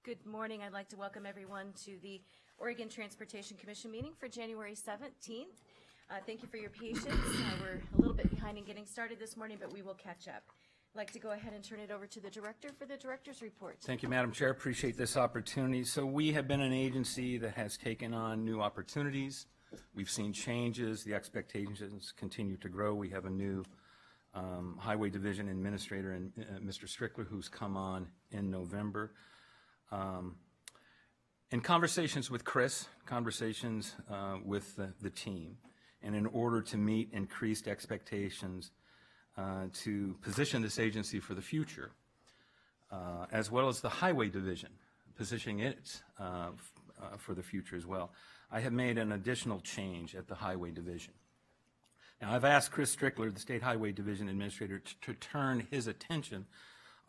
Good morning. I'd like to welcome everyone to the Oregon Transportation Commission meeting for January 17th. Thank you for your patience. We're a little bit behind in getting started this morning, but we will catch up. I'd like to go ahead and turn it over to the director for the director's report. Thank you, Madam Chair. Appreciate this opportunity. So we have been an agency that has taken on new opportunities. We've seen changes. The expectations continue to grow. We have a new Highway Division Administrator, and Mr. Strickler, who's come on in November. In conversations with Chris, conversations with the team, and in order to meet increased expectations to position this agency for the future, as well as the Highway Division, positioning it for the future as well, I have made an additional change at the Highway Division. Now, I've asked Chris Strickler, the State Highway Division Administrator, to turn his attention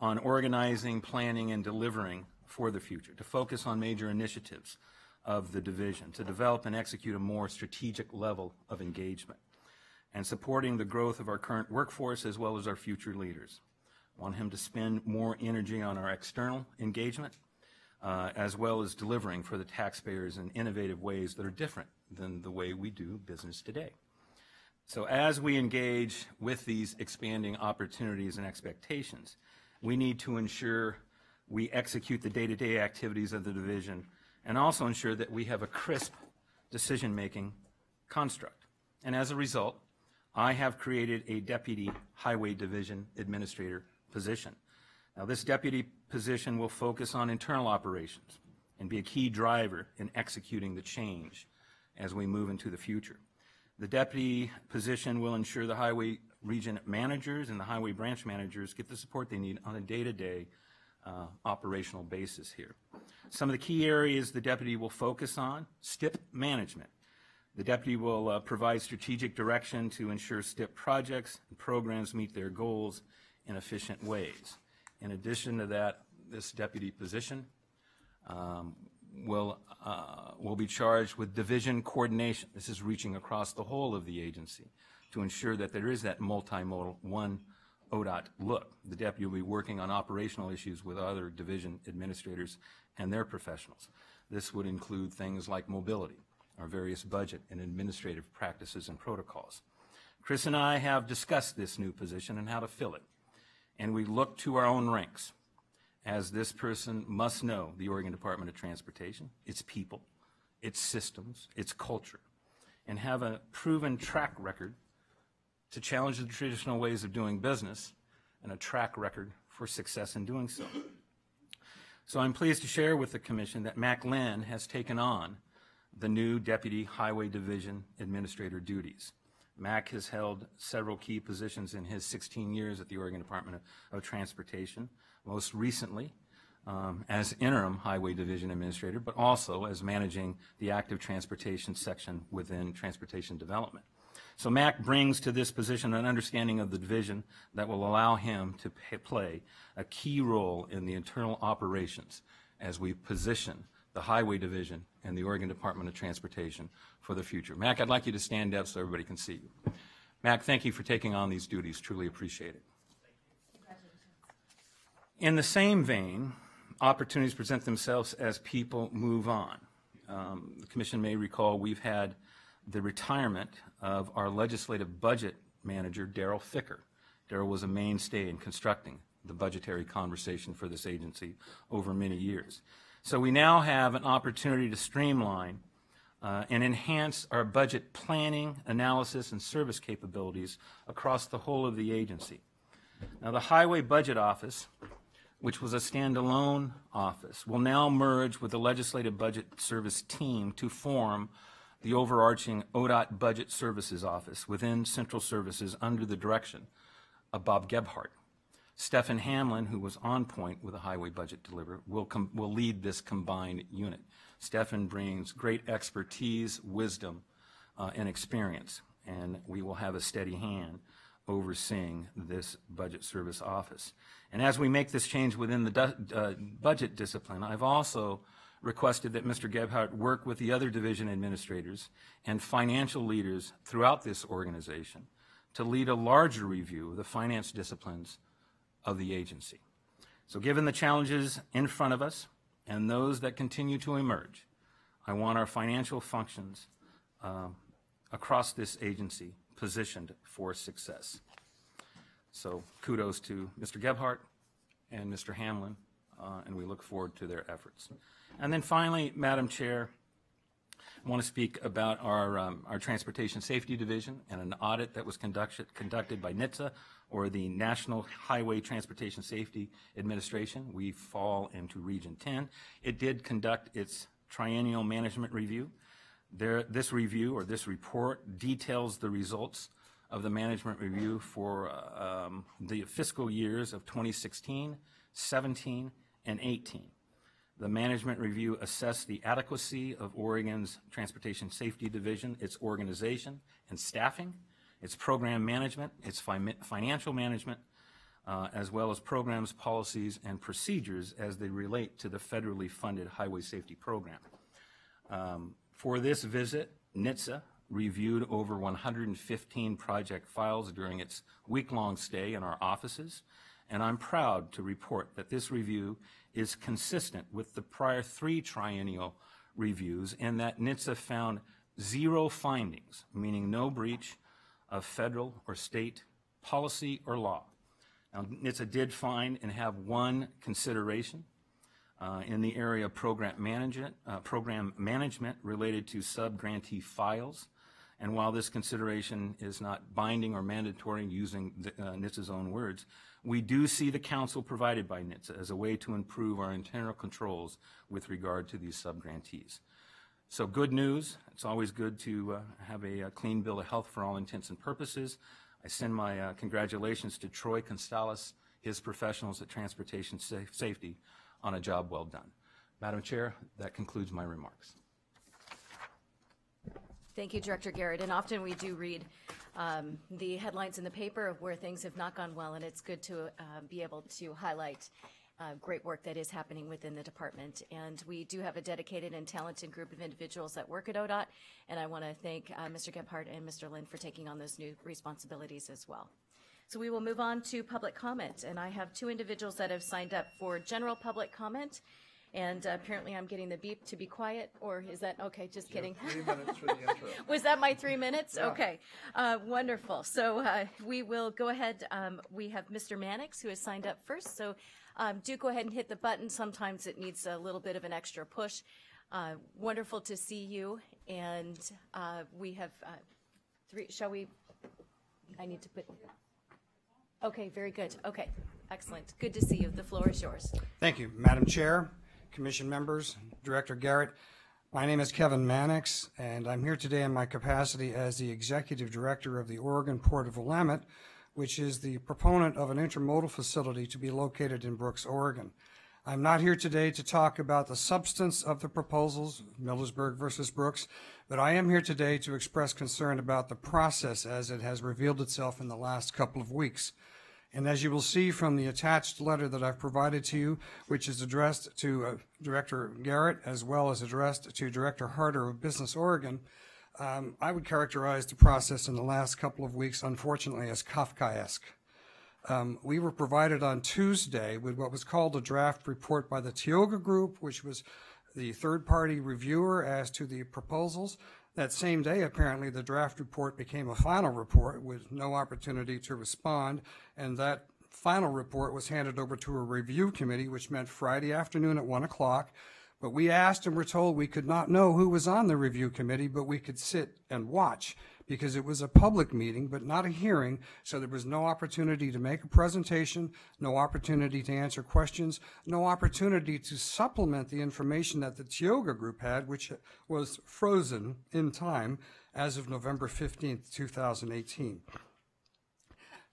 on organizing, planning, and delivering for the future, to focus on major initiatives of the division, to develop and execute a more strategic level of engagement, and supporting the growth of our current workforce as well as our future leaders. I want him to spend more energy on our external engagement, as well as delivering for the taxpayers in innovative ways that are different than the way we do business today. So as we engage with these expanding opportunities and expectations, we need to ensure we execute the day-to-day activities of the division and also ensure that we have a crisp decision-making construct. And as a result, I have created a Deputy Highway Division Administrator position. Now, this deputy position will focus on internal operations and be a key driver in executing the change as we move into the future. The deputy position will ensure the highway region managers and the highway branch managers get the support they need on a day-to-day operational basis here. Some of the key areas the deputy will focus on: STIP management. The deputy will provide strategic direction to ensure STIP projects and programs meet their goals in efficient ways. In addition to that, this deputy position will be charged with division coordination. This is reaching across the whole of the agency to ensure that there is that multimodal one ODOT look. The deputy will be working on operational issues with other division administrators and their professionals. This would include things like mobility, our various budget and administrative practices and protocols. Chris and I have discussed this new position and how to fill it, and we look to our own ranks, as this person must know the Oregon Department of Transportation, its people, its systems, its culture, and have a proven track record to challenge the traditional ways of doing business and a track record for success in doing so. So I'm pleased to share with the Commission that Mac Lynn has taken on the new Deputy Highway Division Administrator duties. Mac has held several key positions in his 16 years at the Oregon Department of Transportation, most recently as interim Highway Division Administrator, but also as managing the active transportation section within Transportation Development. So Mac brings to this position an understanding of the division that will allow him to play a key role in the internal operations as we position the Highway Division and the Oregon Department of Transportation for the future. Mac, I'd like you to stand up so everybody can see you. Mac, thank you for taking on these duties. Truly appreciate it. In the same vein, opportunities present themselves as people move on. The Commission may recall we've had the retirement of our legislative budget manager, Daryl Ficker. Daryl was a mainstay in constructing the budgetary conversation for this agency over many years. So we now have an opportunity to streamline and enhance our budget planning, analysis, and service capabilities across the whole of the agency. Now, the Highway Budget Office, which was a standalone office, will now merge with the Legislative Budget Service team to form the overarching ODOT Budget Services Office within Central Services under the direction of Bob Gebhardt. Stephen Hamlin, who was on point with the highway budget delivery, will lead this combined unit. Stephen brings great expertise, wisdom, and experience, and we will have a steady hand overseeing this budget service office. And as we make this change within the budget discipline, I've also requested that Mr. Gebhardt work with the other division administrators and financial leaders throughout this organization to lead a larger review of the finance disciplines of the agency. So given the challenges in front of us and those that continue to emerge, I want our financial functions across this agency positioned for success. So kudos to Mr. Gebhardt and Mr. Hamlin, and we look forward to their efforts. And then finally, Madam Chair, I want to speak about our Transportation Safety Division and an audit that was conducted by NHTSA, or the National Highway Transportation Safety Administration. We fall into Region 10. It did conduct its triennial management review. This review, or this report, details the results of the management review for the fiscal years of 2016, 17, and 18. The management review assessed the adequacy of Oregon's Transportation Safety Division, its organization and staffing, its program management, its financial management, as well as programs, policies, and procedures as they relate to the federally funded highway safety program. For this visit, NHTSA reviewed over 115 project files during its week-long stay in our offices, and I'm proud to report that this review is consistent with the prior 3 triennial reviews, and that NHTSA found 0 findings, meaning no breach of federal or state policy or law. Now, NHTSA did find and have 1 consideration in the area of program management related to sub-grantee files. And while this consideration is not binding or mandatory, using NHTSA's own words, we do see the counsel provided by NHTSA as a way to improve our internal controls with regard to these sub-grantees. So good news. It's always good to have a clean bill of health for all intents and purposes. I send my congratulations to Troy Constalis, his professionals at Transportation Safety, on a job well done. Madam Chair, that concludes my remarks. Thank you, Director Garrett. And often we do read the headlines in the paper of where things have not gone well, and it's good to be able to highlight great work that is happening within the department. And we do have a dedicated and talented group of individuals that work at ODOT, and I want to thank Mr. Gebhardt and Mr. Lind for taking on those new responsibilities as well. So we will move on to public comment, and I have 2 individuals that have signed up for general public comment. And apparently I'm getting the beep to be quiet, or is that, okay, just kidding. 3 minutes for the intro. Was that my 3 minutes? Yeah. Okay, wonderful. So we will go ahead. We have Mr. Mannix who has signed up first. So do go ahead and hit the button. Sometimes it needs a little bit of an extra push. Wonderful to see you. And we have 3, shall we, I need to put, okay, very good. Okay, excellent. Good to see you. The floor is yours. Thank you, Madam Chair, Commission members, Director Garrett. My name is Kevin Mannix, and I'm here today in my capacity as the Executive Director of the Oregon Port of Willamette, which is the proponent of an intermodal facility to be located in Brooks, Oregon. I'm not here today to talk about the substance of the proposals, Millersburg versus Brooks, but I am here today to express concern about the process as it has revealed itself in the last couple of weeks. And as you will see from the attached letter that I've provided to you, which is addressed to Director Garrett as well as addressed to Director Harder of Business Oregon, I would characterize the process in the last couple of weeks, unfortunately, as Kafkaesque. We were provided on Tuesday with what was called a draft report by the Tioga Group, which was the third-party reviewer as to the proposals. That same day, apparently, the draft report became a final report with no opportunity to respond, and that final report was handed over to a review committee, which meant Friday afternoon at 1 o'clock. But we asked and were told we could not know who was on the review committee, but we could sit and watch because it was a public meeting, but not a hearing, so there was no opportunity to make a presentation, no opportunity to answer questions, no opportunity to supplement the information that the Tioga Group had, which was frozen in time as of November 15th, 2018.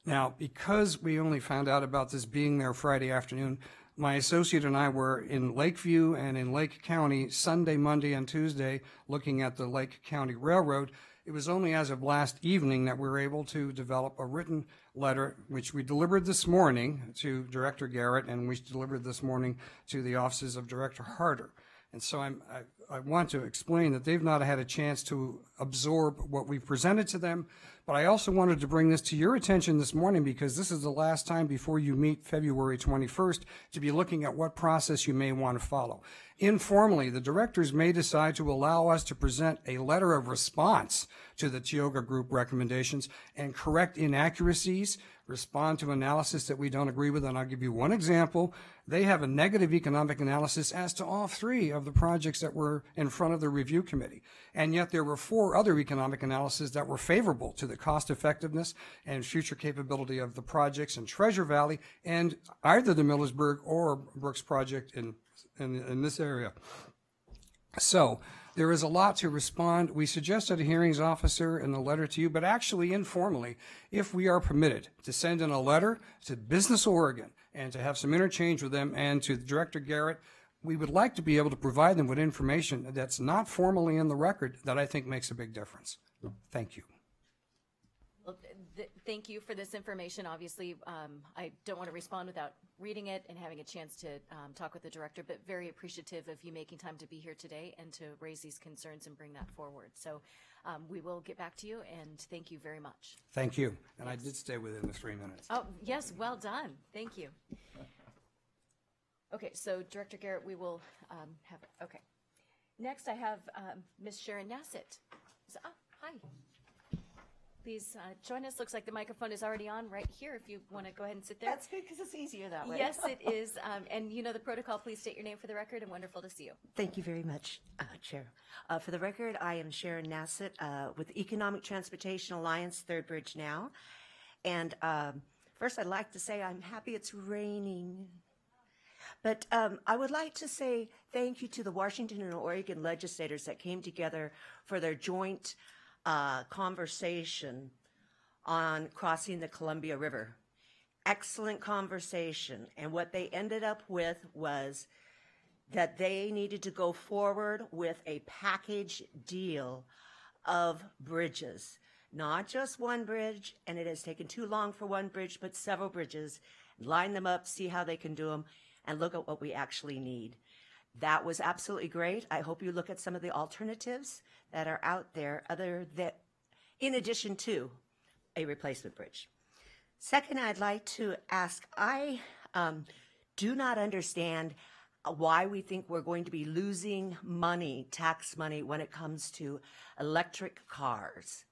Now, because we only found out about this being there Friday afternoon, my associate and I were in Lakeview and in Lake County Sunday, Monday, and Tuesday looking at the Lake County Railroad. It was only as of last evening that we were able to develop a written letter, which we delivered this morning to Director Garrett and we delivered this morning to the offices of Director Harder. And so I want to explain that they've not had a chance to absorb what we've presented to them. But I also wanted to bring this to your attention this morning because this is the last time before you meet February 21st to be looking at what process you may want to follow. Informally, the directors may decide to allow us to present a letter of response to the Tioga Group recommendations and correct inaccuracies, respond to analysis that we don't agree with. And I'll give you one example. They have a negative economic analysis as to all 3 of the projects that were in front of the review committee. And yet there were 4 other economic analyses that were favorable to the cost effectiveness and future capability of the projects in Treasure Valley and either the Millersburg or Brooks project in this area. So there is a lot to respond. We suggested a hearings officer in the letter to you, but actually informally, if we are permitted to send in a letter to Business Oregon and to have some interchange with them and to Director Garrett, we would like to be able to provide them with information that's not formally in the record that I think makes a big difference. Thank you. Well, thank you for this information. Obviously, I don't want to respond without reading it and having a chance to talk with the director, but very appreciative of you making time to be here today and to raise these concerns and bring that forward. So we will get back to you, and thank you very much. Thank you. And yes. I did stay within the 3 minutes. Oh, yes, well done. Thank you. Okay, so Director Garrett, we will have, okay. Next, I have Ms. Sharon Nassett. Hi. Please join us. Looks like the microphone is already on right here if you want to go ahead and sit there. That's good because it's easier that way. Yes, it is. And you know the protocol. Please state your name for the record, and wonderful to see you. Thank you very much, Chair. For the record, I am Sharon Nassett with Economic Transportation Alliance, Third Bridge Now. And first, I'd like to say I'm happy it's raining. But I would like to say thank you to the Washington and Oregon legislators that came together for their joint conversation on crossing the Columbia River. Excellent conversation. And what they ended up with was that they needed to go forward with a package deal of bridges. Not just one bridge, and it has taken too long for one bridge, but several bridges. Line them up, see how they can do them, and look at what we actually need. That was absolutely great. I hope you look at some of the alternatives that are out there in addition to a replacement bridge. Second, I'd like to ask, I do not understand why we think we're going to be losing money, tax money, when it comes to electric cars.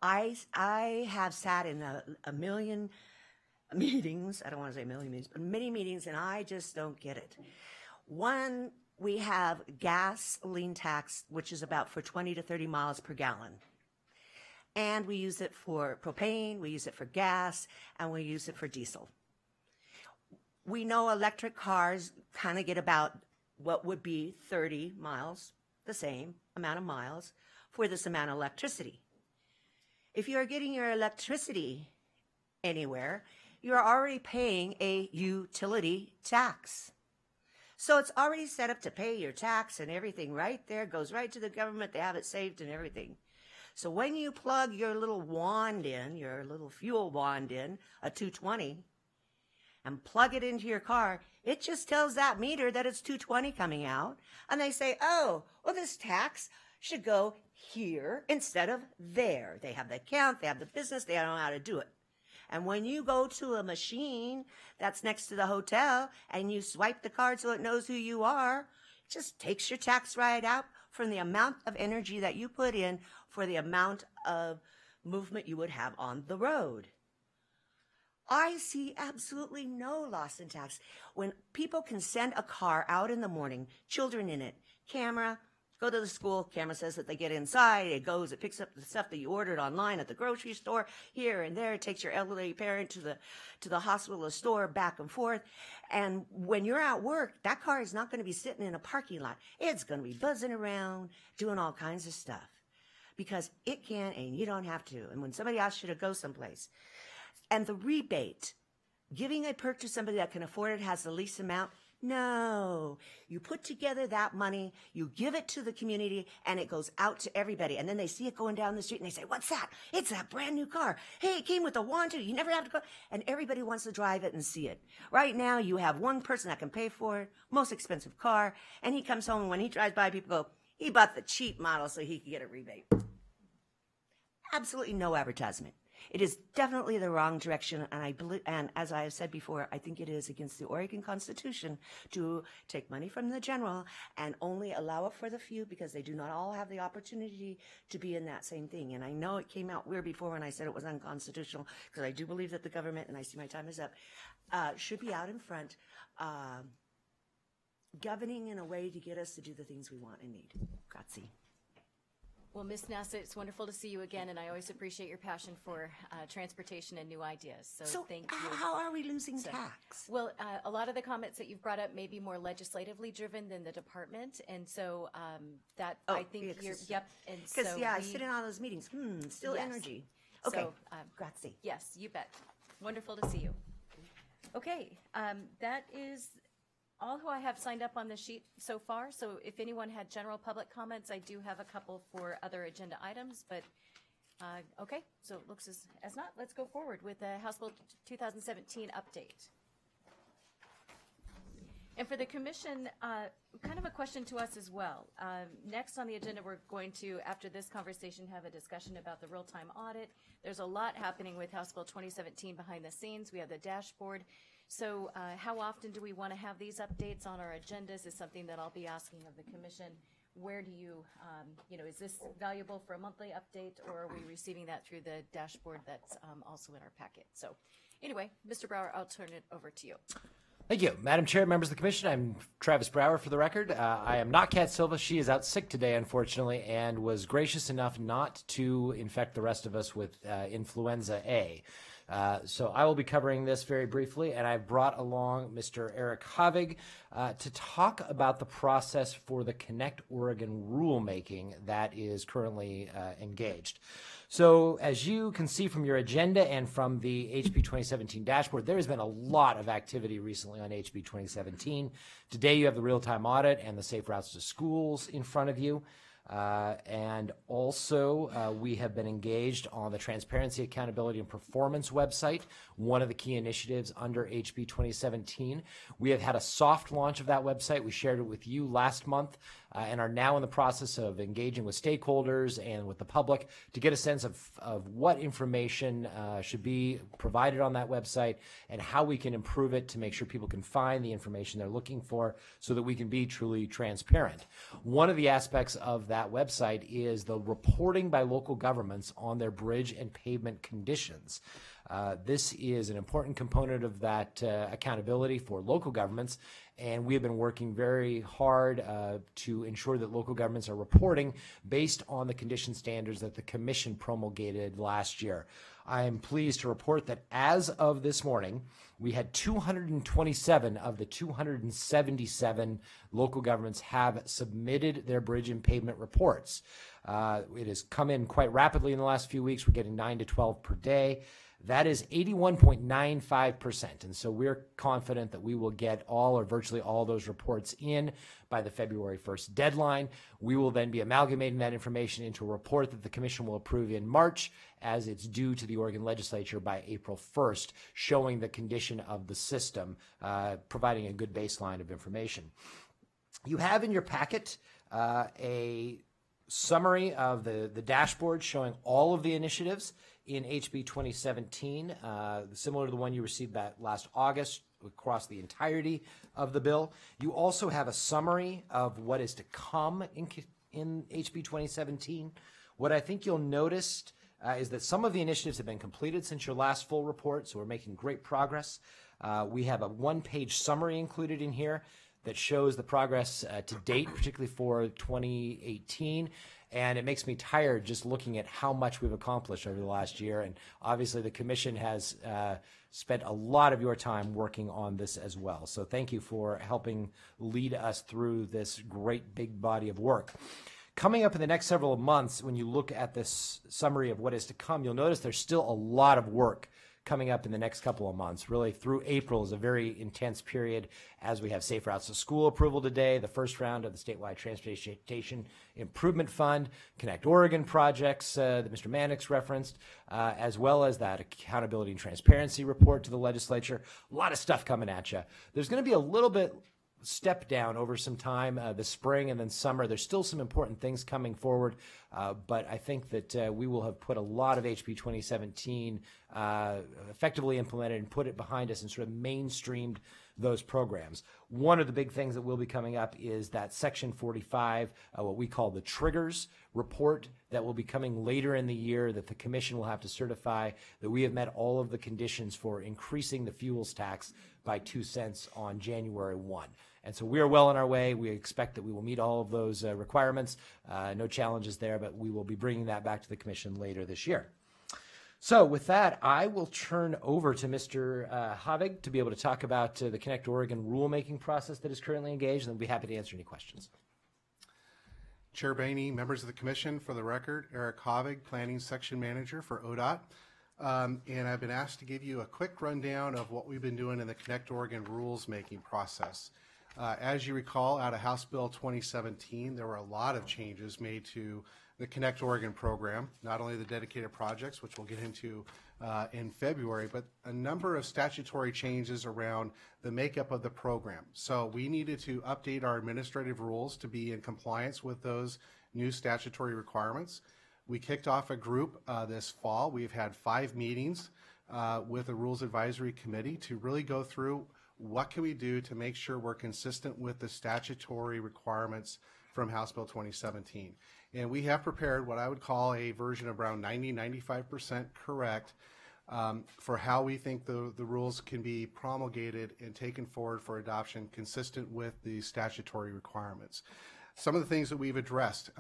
I have sat in a million meetings, I don't want to say a million meetings, but many meetings, and I just don't get it. One, we have gasoline tax, which is about for 20 to 30 miles per gallon. And we use it for propane, we use it for gas, and we use it for diesel. We know electric cars kind of get about what would be 30 miles, the same amount of miles, for this amount of electricity. If you're getting your electricity anywhere, you're already paying a utility tax. So it's already set up to pay your tax and everything right there, goes right to the government, they have it saved and everything. So when you plug your little wand in, your little fuel wand in, a 220, and plug it into your car, it just tells that meter that it's 220 coming out. And they say, oh, well, this tax should go here instead of there. They have the account, they have the business, they don't know how to do it. And when you go to a machine that's next to the hotel and you swipe the card so it knows who you are, it just takes your tax right out from the amount of energy that you put in for the amount of movement you would have on the road. I see absolutely no loss in tax. When people can send a car out in the morning, children in it, camera, go to the school, camera says that they get inside, it goes, it picks up the stuff that you ordered online at the grocery store, here and there, it takes your elderly parent to the hospital or store, back and forth. And when you're at work, that car is not going to be sitting in a parking lot. It's going to be buzzing around, doing all kinds of stuff. Because it can and you don't have to. And when somebody asks you to go someplace, and the rebate, giving a perk to somebody that can afford it, has the least amount, No. You put together that money, you give it to the community, and it goes out to everybody. And then they see it going down the street and they say, what's that? It's that brand new car. Hey, it came with a warranty. You never have to go. And everybody wants to drive it and see it. Right now, you have one person that can pay for it, most expensive car, and he comes home and when he drives by, people go, he bought the cheap model so he could get a rebate. Absolutely no advertisement. It is definitely the wrong direction, and I believe, and as I have said before, I think it is against the Oregon Constitution to take money from the general and only allow it for the few because they do not all have the opportunity to be in that same thing. And I know it came out weird before when I said it was unconstitutional because I do believe that the government, and I see my time is up, should be out in front, governing in a way to get us to do the things we want and need. Grazie. Well, Ms. Nassa, it's wonderful to see you again, and I always appreciate your passion for transportation and new ideas. So thank you. How are we losing tax? Well, a lot of the comments that you've brought up may be more legislatively driven than the department, and so that I think you're, yep. And Because, so I sit in all those meetings. Still Yes. energy. Okay, So, grazie. yes, you bet. Wonderful to see you. Okay, that is all who I have signed up on the sheet so far. So if anyone had general public comments, I do have a couple for other agenda items, but okay, so it looks as not. Let's go forward with the House Bill 2017 update. And for the commission, kind of a question to us as well. Next on the agenda, we're going to, after this conversation, have a discussion about the real-time audit. There's a lot happening with House Bill 2017 behind the scenes. We have the dashboard. So how often do we want to have these updates on our agendas is something that I'll be asking of the commission. Where do you, is this valuable for a monthly update, or are we receiving that through the dashboard that's also in our packet? So anyway, Mr. Brower, I'll turn it over to you. Thank you. Madam Chair, members of the commission, I'm Travis Brower for the record. I am not Kat Silva. She is out sick today, unfortunately, and was gracious enough not to infect the rest of us with influenza A. So I will be covering this very briefly, and I've brought along Mr. Eric Havig to talk about the process for the Connect Oregon rulemaking that is currently engaged. So as you can see from your agenda and from the HB 2017 dashboard, there has been a lot of activity recently on HB 2017. Today you have the real-time audit and the Safe Routes to Schools in front of you. And also, we have been engaged on the Transparency, Accountability, and Performance website, one of the key initiatives under HB 2017. We have had a soft launch of that website. We shared it with you last month and are now in the process of engaging with stakeholders and with the public to get a sense of what information should be provided on that website and how we can improve it to make sure people can find the information they're looking for so that we can be truly transparent. One of the aspects of that website is the reporting by local governments on their bridge and pavement conditions. This is an important component of that accountability for local governments, and we have been working very hard to ensure that local governments are reporting based on the condition standards that the Commission promulgated last year. I am pleased to report that as of this morning, we had 227 of the 277 local governments have submitted their bridge and pavement reports. It has come in quite rapidly in the last few weeks. We're getting 9 to 12 per day. That is 81.95%. And so we're confident that we will get all or virtually all those reports in by the February 1st deadline. We will then be amalgamating that information into a report that the Commission will approve in March as it's due to the Oregon Legislature by April 1st, showing the condition of the system, providing a good baseline of information. You have in your packet a summary of the dashboard showing all of the initiatives in HB 2017, similar to the one you received back last August across the entirety of the bill. You also have a summary of what is to come in HB 2017. What I think you'll notice is that some of the initiatives have been completed since your last full report, so we're making great progress. We have a one-page summary included in here that shows the progress to date, particularly for 2018. And it makes me tired just looking at how much we've accomplished over the last year. And obviously the Commission has spent a lot of your time working on this as well. So thank you for helping lead us through this great big body of work. Coming up in the next several months, when you look at this summary of what is to come, you'll notice there's still a lot of work coming up in the next couple of months. Really, through April is a very intense period as we have Safe Routes to School approval today, the first round of the statewide Transportation Improvement Fund, Connect Oregon projects that Mr. Mannix referenced, as well as that accountability and transparency report to the legislature. A lot of stuff coming at you. There's going to be a little bit step down over some time, the spring and then summer. There's still some important things coming forward, but I think that we will have put a lot of HB 2017 effectively implemented and put it behind us and sort of mainstreamed those programs. One of the big things that will be coming up is that Section 45, what we call the triggers report, that will be coming later in the year, that the commission will have to certify that we have met all of the conditions for increasing the fuels tax by 2 cents on January 1. And so we are well on our way. We expect that we will meet all of those requirements. No challenges there, but we will be bringing that back to the commission later this year. So with that, I will turn over to Mr. Havig to be able to talk about the Connect Oregon rulemaking process that is currently engaged, and we'll be happy to answer any questions. Chair Boehne, members of the commission, for the record, Eric Havig, Planning Section Manager for ODOT. And I've been asked to give you a quick rundown of what we've been doing in the Connect Oregon rules making process. As you recall, out of House Bill 2017, there were a lot of changes made to the Connect Oregon program, not only the dedicated projects, which we'll get into in February, but a number of statutory changes around the makeup of the program. So we needed to update our administrative rules to be in compliance with those new statutory requirements. We kicked off a group this fall. We've had 5 meetings with the Rules Advisory Committee to really go through what can we do to make sure we're consistent with the statutory requirements from House Bill 2017. And we have prepared what I would call a version of around 90-95% correct for how we think the rules can be promulgated and taken forward for adoption consistent with the statutory requirements. Some of the things that we've addressed,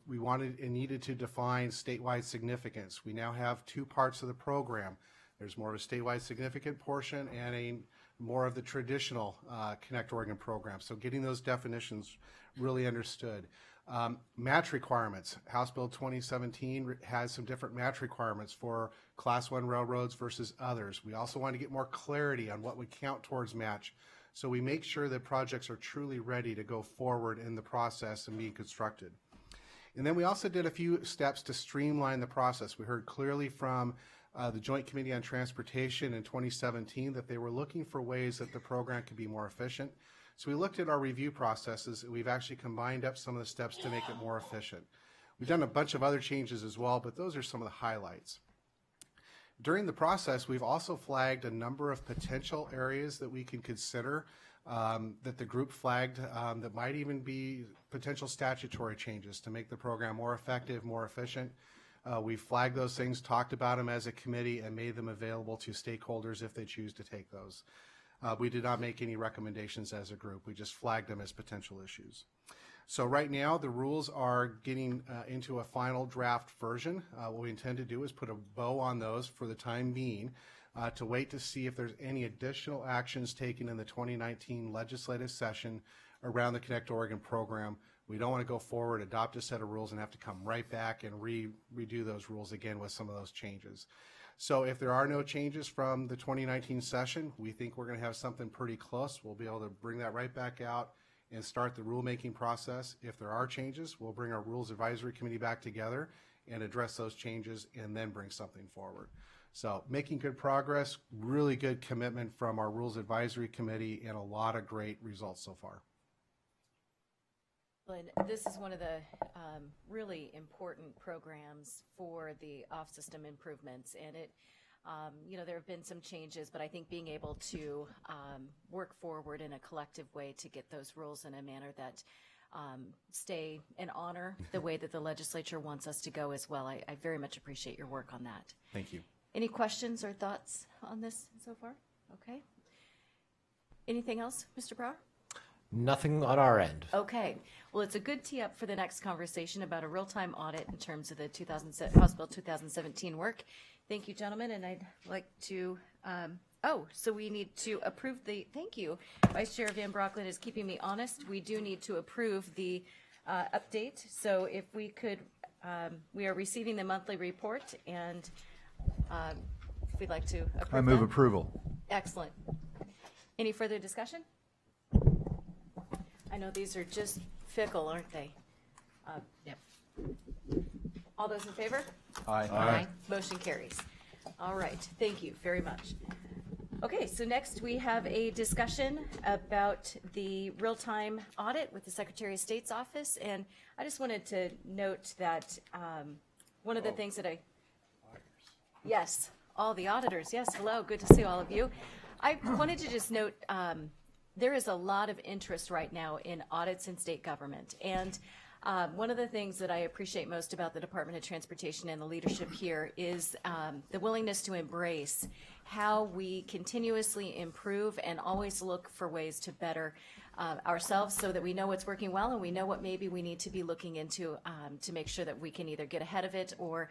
we wanted and needed to define statewide significance. We now have 2 parts of the program. There's more of a statewide significant portion and a more of the traditional Connect Oregon program. So getting those definitions really understood. Match requirements. House Bill 2017 has some different match requirements for Class 1 railroads versus others. We also want to get more clarity on what would count towards match, so we make sure that projects are truly ready to go forward in the process and being constructed. And then we also did a few steps to streamline the process. We heard clearly from the Joint Committee on Transportation in 2017 that they were looking for ways that the program could be more efficient. So we looked at our review processes, and we've actually combined up some of the steps to make it more efficient. We've done a bunch of other changes as well, but those are some of the highlights. During the process, we've also flagged a number of potential areas that we can consider that the group flagged that might even be potential statutory changes to make the program more effective, more efficient. We flagged those things, talked about them as a committee, and made them available to stakeholders if they choose to take those. We did not make any recommendations as a group. We just flagged them as potential issues. So right now, the rules are getting into a final draft version. What we intend to do is put a bow on those for the time being to wait to see if there's any additional actions taken in the 2019 legislative session around the Connect Oregon program. We don't want to go forward, adopt a set of rules, and have to come right back and redo those rules again with some of those changes. So if there are no changes from the 2019 session, we think we're going to have something pretty close. We'll be able to bring that right back out and start the rulemaking process. If there are changes, we'll bring our Rules Advisory Committee back together and address those changes and then bring something forward. So making good progress, really good commitment from our Rules Advisory Committee, and a lot of great results so far. And this is one of the really important programs for the off-system improvements, and it, you know, there have been some changes, but I think being able to work forward in a collective way to get those rules in a manner that stay and honor the way that the legislature wants us to go as well. I very much appreciate your work on that. Thank you. Any questions or thoughts on this so far? Okay. Anything else, Mr. Brower? Nothing on our end. Okay. Well, it's a good tee up for the next conversation about a real-time audit in terms of the House Bill 2017 work. Thank you, gentlemen, and I'd like to, so we need to approve thank you. Vice Chair Van Brocklin is keeping me honest. We do need to approve the update. So if we could, we are receiving the monthly report, and if we'd like to approve I move that. approval. Excellent. Any further discussion? I know these are just fickle, aren't they? Yep. All those in favor? Aye. Motion carries. All right, thank you very much. Okay, so next we have a discussion about the real-time audit with the Secretary of State's office. And I just wanted to note that one of the things that yes, all the auditors, yes, hello, good to see all of you. I wanted to just note there is a lot of interest right now in audits in state government. And one of the things that I appreciate most about the Department of Transportation and the leadership here is the willingness to embrace how we continuously improve and always look for ways to better ourselves so that we know what's working well and we know what maybe we need to be looking into to make sure that we can either get ahead of it or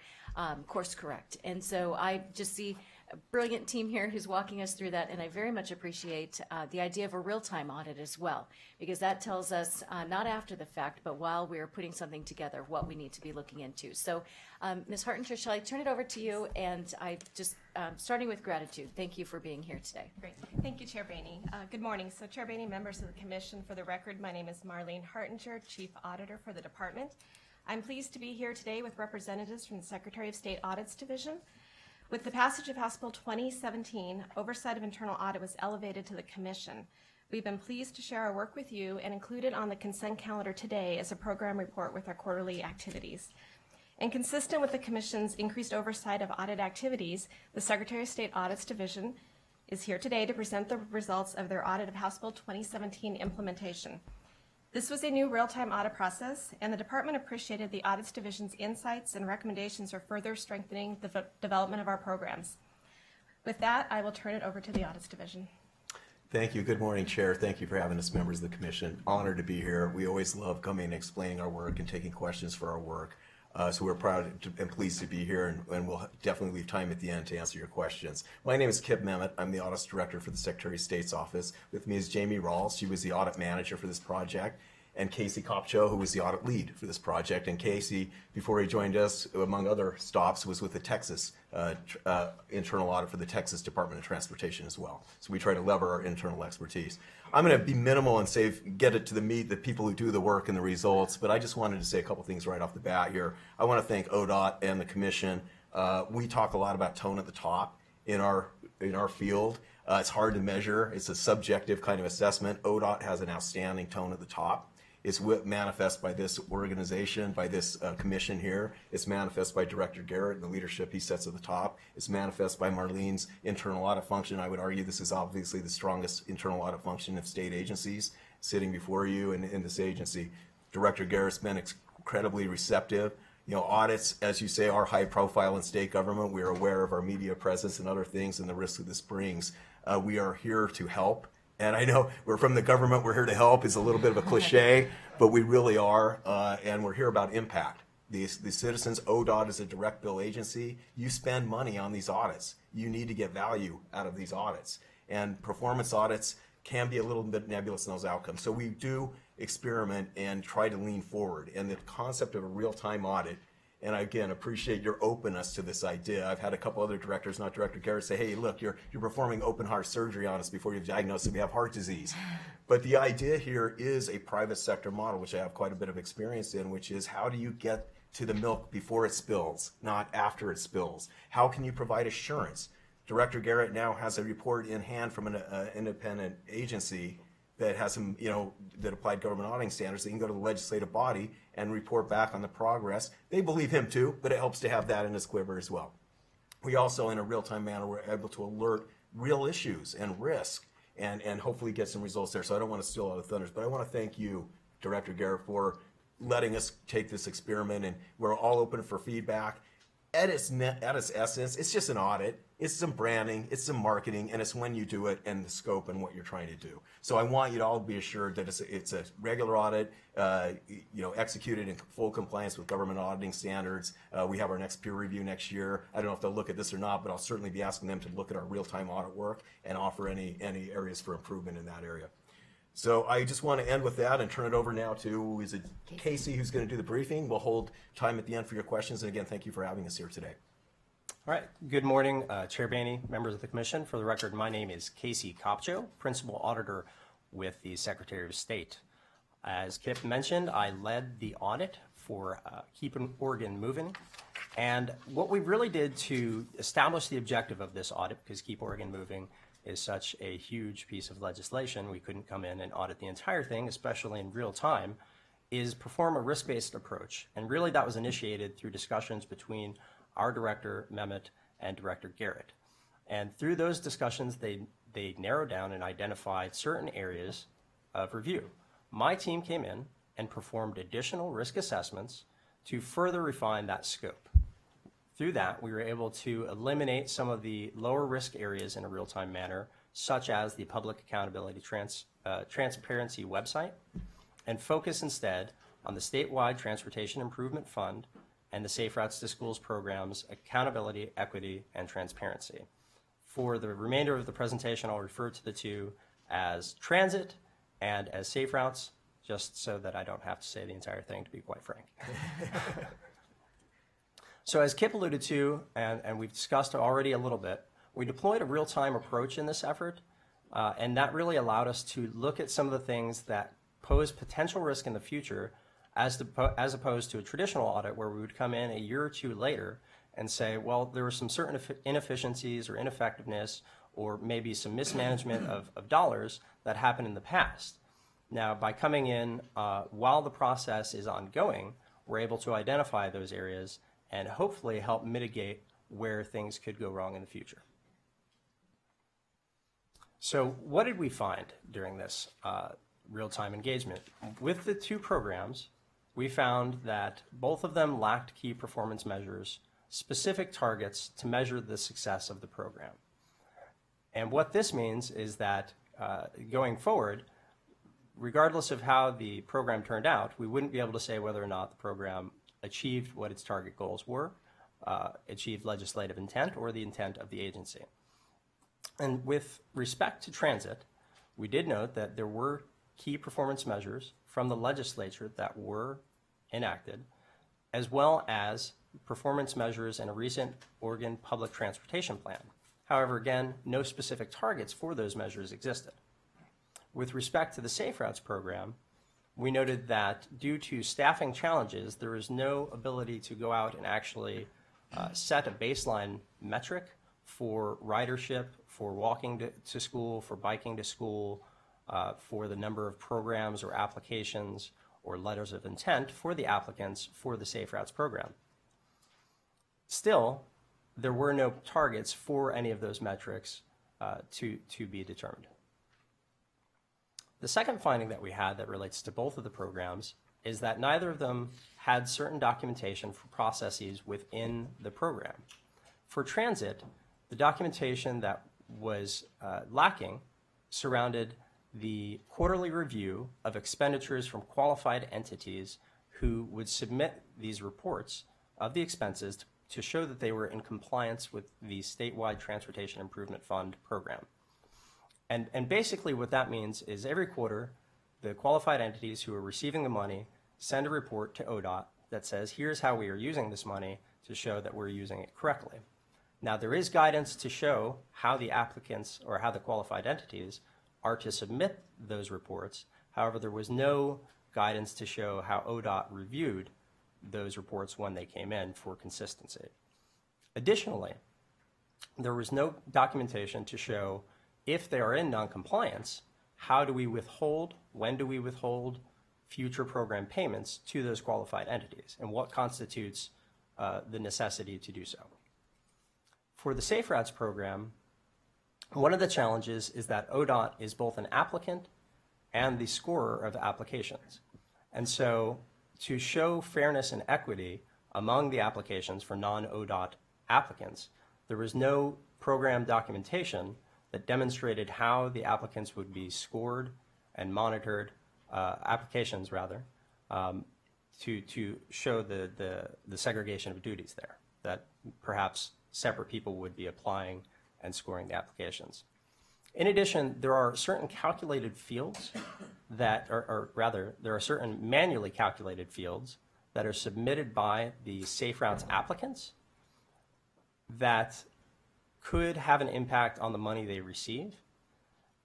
course correct. And so I just see a brilliant team here who's walking us through that, and I very much appreciate the idea of a real-time audit as well, because that tells us not after the fact, but while we're putting something together, what we need to be looking into. So, Ms. Hartinger, shall I turn it over to you? And I just, starting with gratitude, thank you for being here today. Great. Thank you, Chair Boehne. Good morning. So, Chair Boehne, members of the Commission, for the record, my name is Marlene Hartinger, Chief Auditor for the Department. I'm pleased to be here today with representatives from the Secretary of State Audits Division. With the passage of House Bill 2017, oversight of internal audit was elevated to the Commission. We've been pleased to share our work with you and include it on the consent calendar today as a program report with our quarterly activities. And consistent with the Commission's increased oversight of audit activities, the Secretary of State Audits Division is here today to present the results of their audit of House Bill 2017 implementation. This was a new real-time audit process, and the Department appreciated the Audits Division's insights and recommendations for further strengthening the development of our programs. With that, I will turn it over to the Audits Division. Thank you. Good morning, Chair. Thank you for having us, members of the Commission. Honored to be here. We always love coming and explaining our work and taking questions for our work. So we're proud and pleased to be here, and we'll definitely leave time at the end to answer your questions. My name is Kip Memmott. I'm the Audits Director for the Secretary of State's Office. With me is Jamie Rawls. She was the Audit Manager for this project. And Casey Kopcho, who was the audit lead for this project. And Casey, before he joined us, among other stops, was with the Texas internal audit for the Texas Department of Transportation as well. So we try to lever our internal expertise. I'm going to be minimal and get it to the meat, the people who do the work and the results, but I just wanted to say a couple things right off the bat here. I want to thank ODOT and the Commission. We talk a lot about tone at the top in our field. It's hard to measure. It's a subjective kind of assessment. ODOT has an outstanding tone at the top. It's manifest by this organization, by this commission here. It's manifest by Director Garrett and the leadership he sets at the top. It's manifest by Marlene's internal audit function. I would argue this is obviously the strongest internal audit function of state agencies sitting before you in this agency. Director Garrett's been incredibly receptive. You know, audits, as you say, are high profile in state government. We are aware of our media presence and other things and the risk that this brings. We are here to help. And I know we're from the government, we're here to help is a little bit of a cliche, but we really are, and we're here about impact. The citizens, ODOT is a direct bill agency. You spend money on these audits. You need to get value out of these audits. And performance audits can be a little bit nebulous in those outcomes. So we do experiment and try to lean forward. And the concept of a real-time audit, and I, again, appreciate your openness to this idea. I've had a couple other directors, not Director Garrett, say, hey, look, you're performing open heart surgery on us before you've diagnosed that we have heart disease. But the idea here is a private sector model, which I have quite a bit of experience in, which is how do you get to the milk before it spills, not after it spills? How can you provide assurance? Director Garrett now has a report in hand from an independent agency that has some, that applied government auditing standards. They can go to the legislative body and report back on the progress. They believe him too, but it helps to have that in his quiver as well. We also, in a real-time manner, were able to alert real issues and risk and hopefully get some results there. So I don't want to steal all the thunders, but I want to thank you, Director Garrett, for letting us take this experiment, and we're all open for feedback. At its essence, it's just an audit. It's some branding, it's some marketing, and it's when you do it and the scope and what you're trying to do. So I want you to all be assured that it's a regular audit, executed in full compliance with government auditing standards. We have our next peer review next year. I don't know if they'll look at this or not, but I'll certainly be asking them to look at our real-time audit work and offer any areas for improvement in that area. So I just want to end with that and turn it over now to, is it Casey who's going to do the briefing? We'll hold time at the end for your questions. And again, thank you for having us here today. All right. Good morning, Chair Boehne, members of the Commission. For the record, my name is Casey Kopcho, Principal Auditor with the Secretary of State. As Kip mentioned, I led the audit for Keep Oregon Moving. And what we really did to establish the objective of this audit, because Keep Oregon Moving is such a huge piece of legislation, we couldn't come in and audit the entire thing, especially in real time, is perform a risk-based approach. And really that was initiated through discussions between our Director, Mehmet, and Director Garrett. And through those discussions, they narrowed down and identified certain areas of review. My team came in and performed additional risk assessments to further refine that scope. Through that, we were able to eliminate some of the lower risk areas in a real-time manner, such as the Public Accountability Transparency website, and focus instead on the statewide Transportation Improvement Fund and the Safe Routes to Schools programs, accountability, equity, and transparency. For the remainder of the presentation, I'll refer to the two as transit and as Safe Routes, just so that I don't have to say the entire thing, to be quite frank. So as Kip alluded to, and we've discussed already a little bit, we deployed a real-time approach in this effort, and that really allowed us to look at some of the things that pose potential risk in the future as opposed to a traditional audit where we would come in a year or two later and say, well, there were some certain inefficiencies or ineffectiveness or maybe some mismanagement of dollars that happened in the past. Now, by coming in while the process is ongoing, we're able to identify those areas and hopefully help mitigate where things could go wrong in the future. So what did we find during this real-time engagement? With the two programs, we found that both of them lacked key performance measures, specific targets to measure the success of the program. And what this means is that going forward, regardless of how the program turned out, we wouldn't be able to say whether or not the program achieved what its target goals were, achieved legislative intent, or the intent of the agency. And with respect to transit, we did note that there were key performance measures from the legislature that were enacted, as well as performance measures in a recent Oregon Public Transportation Plan. However, again, no specific targets for those measures existed. With respect to the Safe Routes program, we noted that due to staffing challenges, there is no ability to go out and actually set a baseline metric for ridership, for walking to school, for biking to school, for the number of programs or applications or letters of intent for the applicants for the Safe Routes program. Still, there were no targets for any of those metrics to be determined. The second finding that we had that relates to both of the programs is that neither of them had certain documentation for processes within the program. For transit, the documentation that was lacking surrounded the quarterly review of expenditures from qualified entities who would submit these reports of the expenses to show that they were in compliance with the statewide Transportation Improvement Fund program. And basically what that means is every quarter, the qualified entities who are receiving the money send a report to ODOT that says, here's how we are using this money to show that we're using it correctly. Now, there is guidance to show how the applicants or how the qualified entities are to submit those reports. However, there was no guidance to show how ODOT reviewed those reports when they came in for consistency. Additionally, there was no documentation to show if they are in noncompliance, how do we withhold, when do we withhold future program payments to those qualified entities, and what constitutes the necessity to do so. For the Safe Routes program, one of the challenges is that ODOT is both an applicant and the scorer of applications. And so to show fairness and equity among the applications for non-ODOT applicants, there was no program documentation that demonstrated how the applicants would be scored and monitored, applications rather, to show the segregation of duties there, that perhaps separate people would be applying and scoring the applications. In addition, there are certain calculated fields that, or rather, there are certain manually calculated fields that are submitted by the Safe Routes applicants that could have an impact on the money they receive.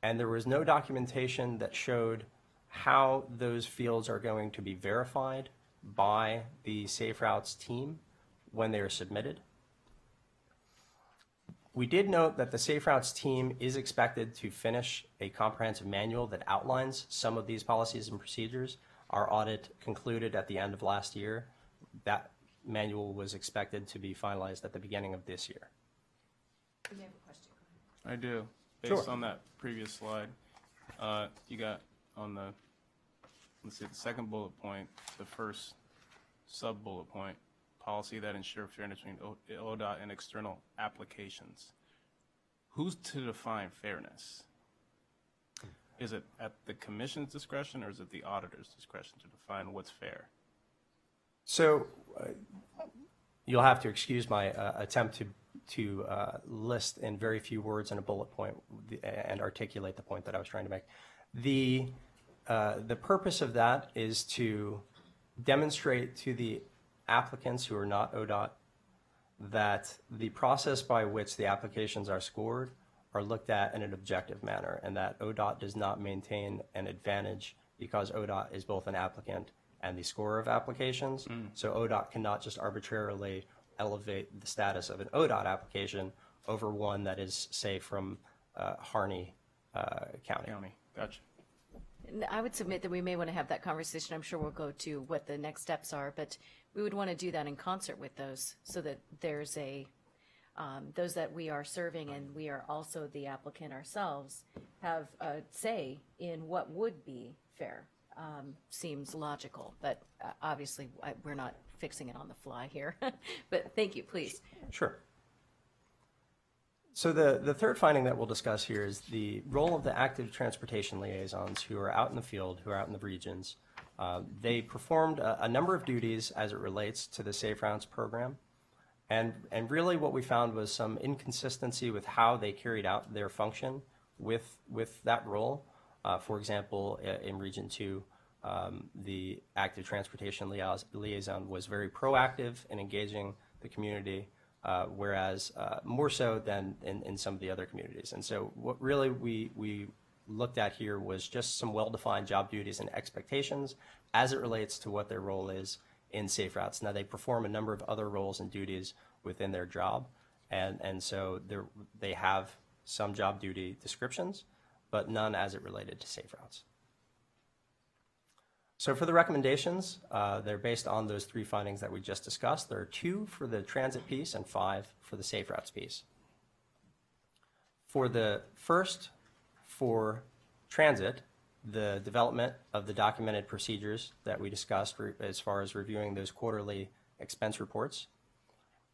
And there was no documentation that showed how those fields are going to be verified by the Safe Routes team when they are submitted. We did note that the Safe Routes team is expected to finish a comprehensive manual that outlines some of these policies and procedures. Our audit concluded at the end of last year. That manual was expected to be finalized at the beginning of this year. You have a question? I do. Sure. Based on that previous slide, you got on the, let's see, the second bullet point, the first sub-bullet point, policy that ensure fairness between ODOT and external applications. Who's to define fairness? Is it at the commission's discretion, or is it the auditor's discretion to define what's fair? So you'll have to excuse my attempt to list in very few words in a bullet point and articulate the point that I was trying to make. The purpose of that is to demonstrate to the applicants who are not ODOT that the process by which the applications are scored are looked at in an objective manner, and that ODOT does not maintain an advantage because ODOT is both an applicant and the scorer of applications. So ODOT cannot just arbitrarily elevate the status of an ODOT application over one that is, say, from Harney County. Gotcha. I would submit that we may want to have that conversation. I'm sure we'll go to what the next steps are, but we would want to do that in concert with those so that there's a, those that we are serving and we are also the applicant ourselves have a say in what would be fair. Seems logical, but obviously we're not fixing it on the fly here. But thank you, please. Sure. So the third finding that we'll discuss here is the role of the active transportation liaisons who are out in the field, who are out in the regions. They performed a number of duties as it relates to the Safe Routes program. And really what we found was some inconsistency with how they carried out their function with that role. For example, in Region 2, the active transportation liaison was very proactive in engaging the community, whereas more so than in some of the other communities. And so what really we looked at here was just some well-defined job duties and expectations as it relates to what their role is in Safe Routes. Now, they perform a number of other roles and duties within their job, and so they have some job duty descriptions, but none as it related to Safe Routes. So for the recommendations, they're based on those three findings that we just discussed. There are 2 for the transit piece and 5 for the Safe Routes piece. For the first, for transit, the development of the documented procedures that we discussed as far as reviewing those quarterly expense reports.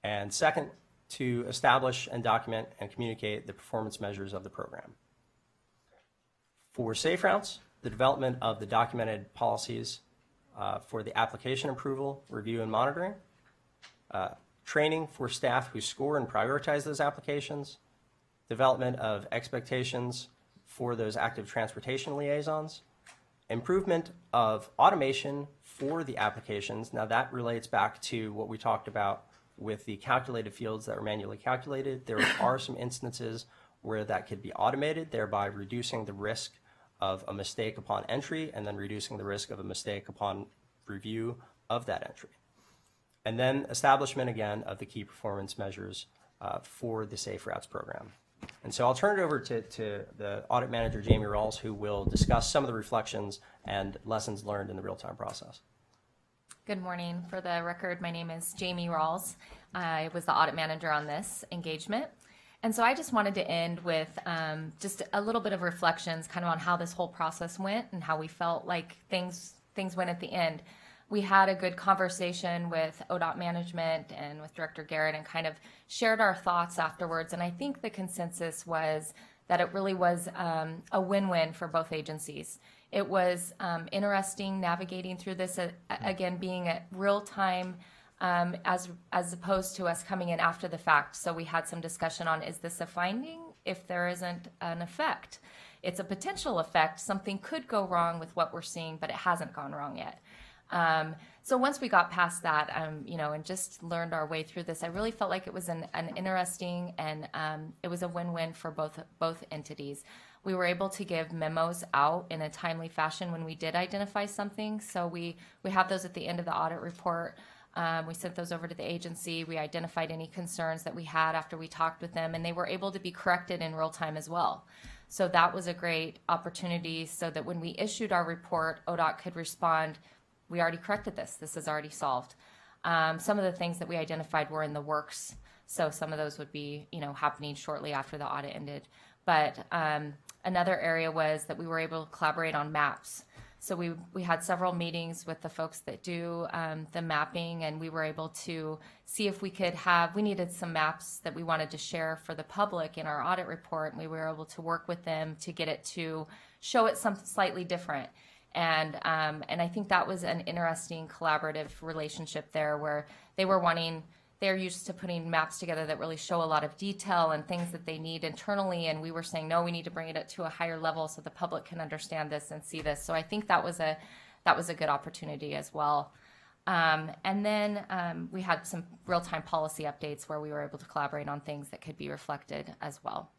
And second, to establish and document and communicate the performance measures of the program. For Safe Routes, the development of the documented policies for the application approval, review, and monitoring, training for staff who score and prioritize those applications, development of expectations for those active transportation liaisons, improvement of automation for the applications. Now that relates back to what we talked about with the calculated fields that were manually calculated. There are some instances where that could be automated, thereby reducing the risk of a mistake upon entry and then reducing the risk of a mistake upon review of that entry. And then establishment again of the key performance measures for the Safe Routes program. And so I'll turn it over to the audit manager, Jamie Rawls, who will discuss some of the reflections and lessons learned in the real-time process. Good morning. For the record, my name is Jamie Rawls. I was the audit manager on this engagement. And so I just wanted to end with just a little bit of reflections kind of on how this whole process went and how we felt like things went at the end. We had a good conversation with ODOT management and with Director Garrett and kind of shared our thoughts afterwards. And I think the consensus was that it really was a win-win for both agencies. It was interesting navigating through this, again, being at real time as opposed to us coming in after the fact. So we had some discussion on, is this a finding if there isn't an effect? It's a potential effect. Something could go wrong with what we're seeing, but it hasn't gone wrong yet. So once we got past that, and just learned our way through this, I really felt like it was an interesting and it was a win-win for both entities. We were able to give memos out in a timely fashion when we did identify something. So we have those at the end of the audit report. We sent those over to the agency. We identified any concerns that we had after we talked with them, and they were able to be corrected in real time as well. So that was a great opportunity so that when we issued our report, ODOT could respond, we already corrected this. This is already solved. Some of the things that we identified were in the works. So some of those would be, happening shortly after the audit ended. But another area was that we were able to collaborate on maps. So we had several meetings with the folks that do the mapping, and we were able to see if we needed some maps that we wanted to share for the public in our audit report, and we were able to work with them to get it to show it something slightly different. And I think that was an interesting collaborative relationship there where they're used to putting maps together that really show a lot of detail and things that they need internally. And we were saying, no, we need to bring it up to a higher level so the public can understand this and see this. So I think that was a good opportunity as well. And then we had some real-time policy updates where we were able to collaborate on things that could be reflected as well.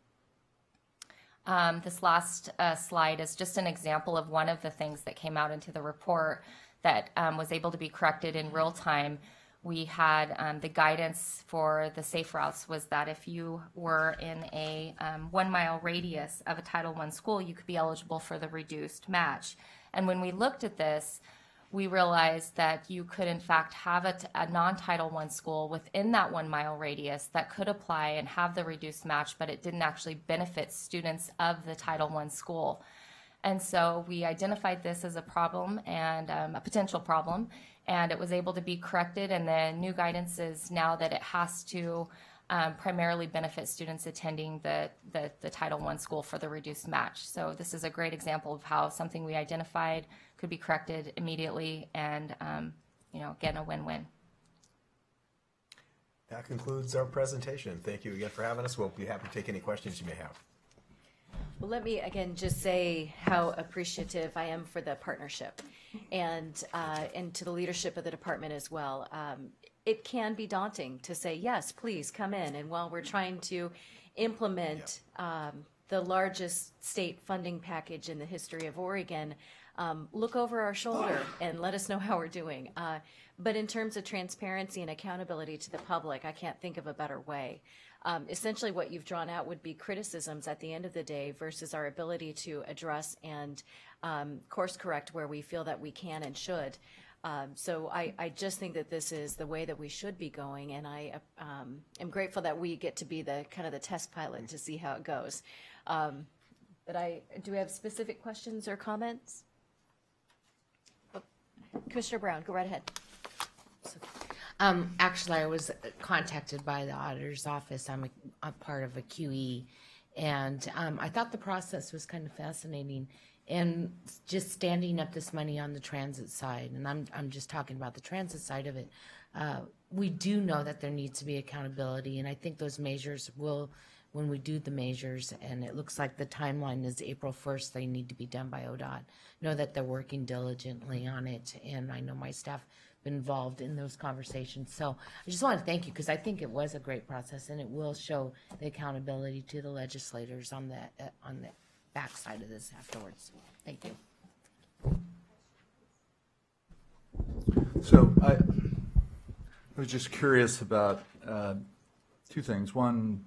This last slide is just an example of one of the things that came out into the report that was able to be corrected in real time. We had the guidance for the safe routes was that if you were in a 1 mile radius of a Title I school, you could be eligible for the reduced match. And when we looked at this, we realized that you could in fact have a non-Title I school within that 1 mile radius that could apply and have the reduced match, but it didn't actually benefit students of the Title I school. And so we identified this as a problem and a potential problem, and it was able to be corrected. And the new guidance is now that it has to primarily benefit students attending the Title I school for the reduced match. So this is a great example of how something we identified could be corrected immediately and, again, a win-win. That concludes our presentation. Thank you again for having us. We'll be happy to take any questions you may have. Well, let me again just say how appreciative I am for the partnership and to the leadership of the department as well. It can be daunting to say, yes, please come in. And while we're trying to implement the largest state funding package in the history of Oregon, look over our shoulder and let us know how we're doing. But in terms of transparency and accountability to the public, I can't think of a better way. Essentially what you've drawn out would be criticisms at the end of the day versus our ability to address and course correct where we feel that we can and should. So I just think that this is the way that we should be going, and I am grateful that we get to be the kind of the test pilot to see how it goes. But do we have specific questions or comments? Oh, Commissioner Brown, go right ahead. Actually, I was contacted by the auditor's office. I'm a part of a QE, and I thought the process was kind of fascinating. And just standing up this money on the transit side, and I'm just talking about the transit side of it. We do know that there needs to be accountability, and I think those measures will, when we do the measures, and it looks like the timeline is April 1st, they need to be done by ODOT. Know that they're working diligently on it, and I know my staff been involved in those conversations. So I just want to thank you because I think it was a great process, and it will show the accountability to the legislators on the backside of this afterwards. Thank you. So I was just curious about two things. One,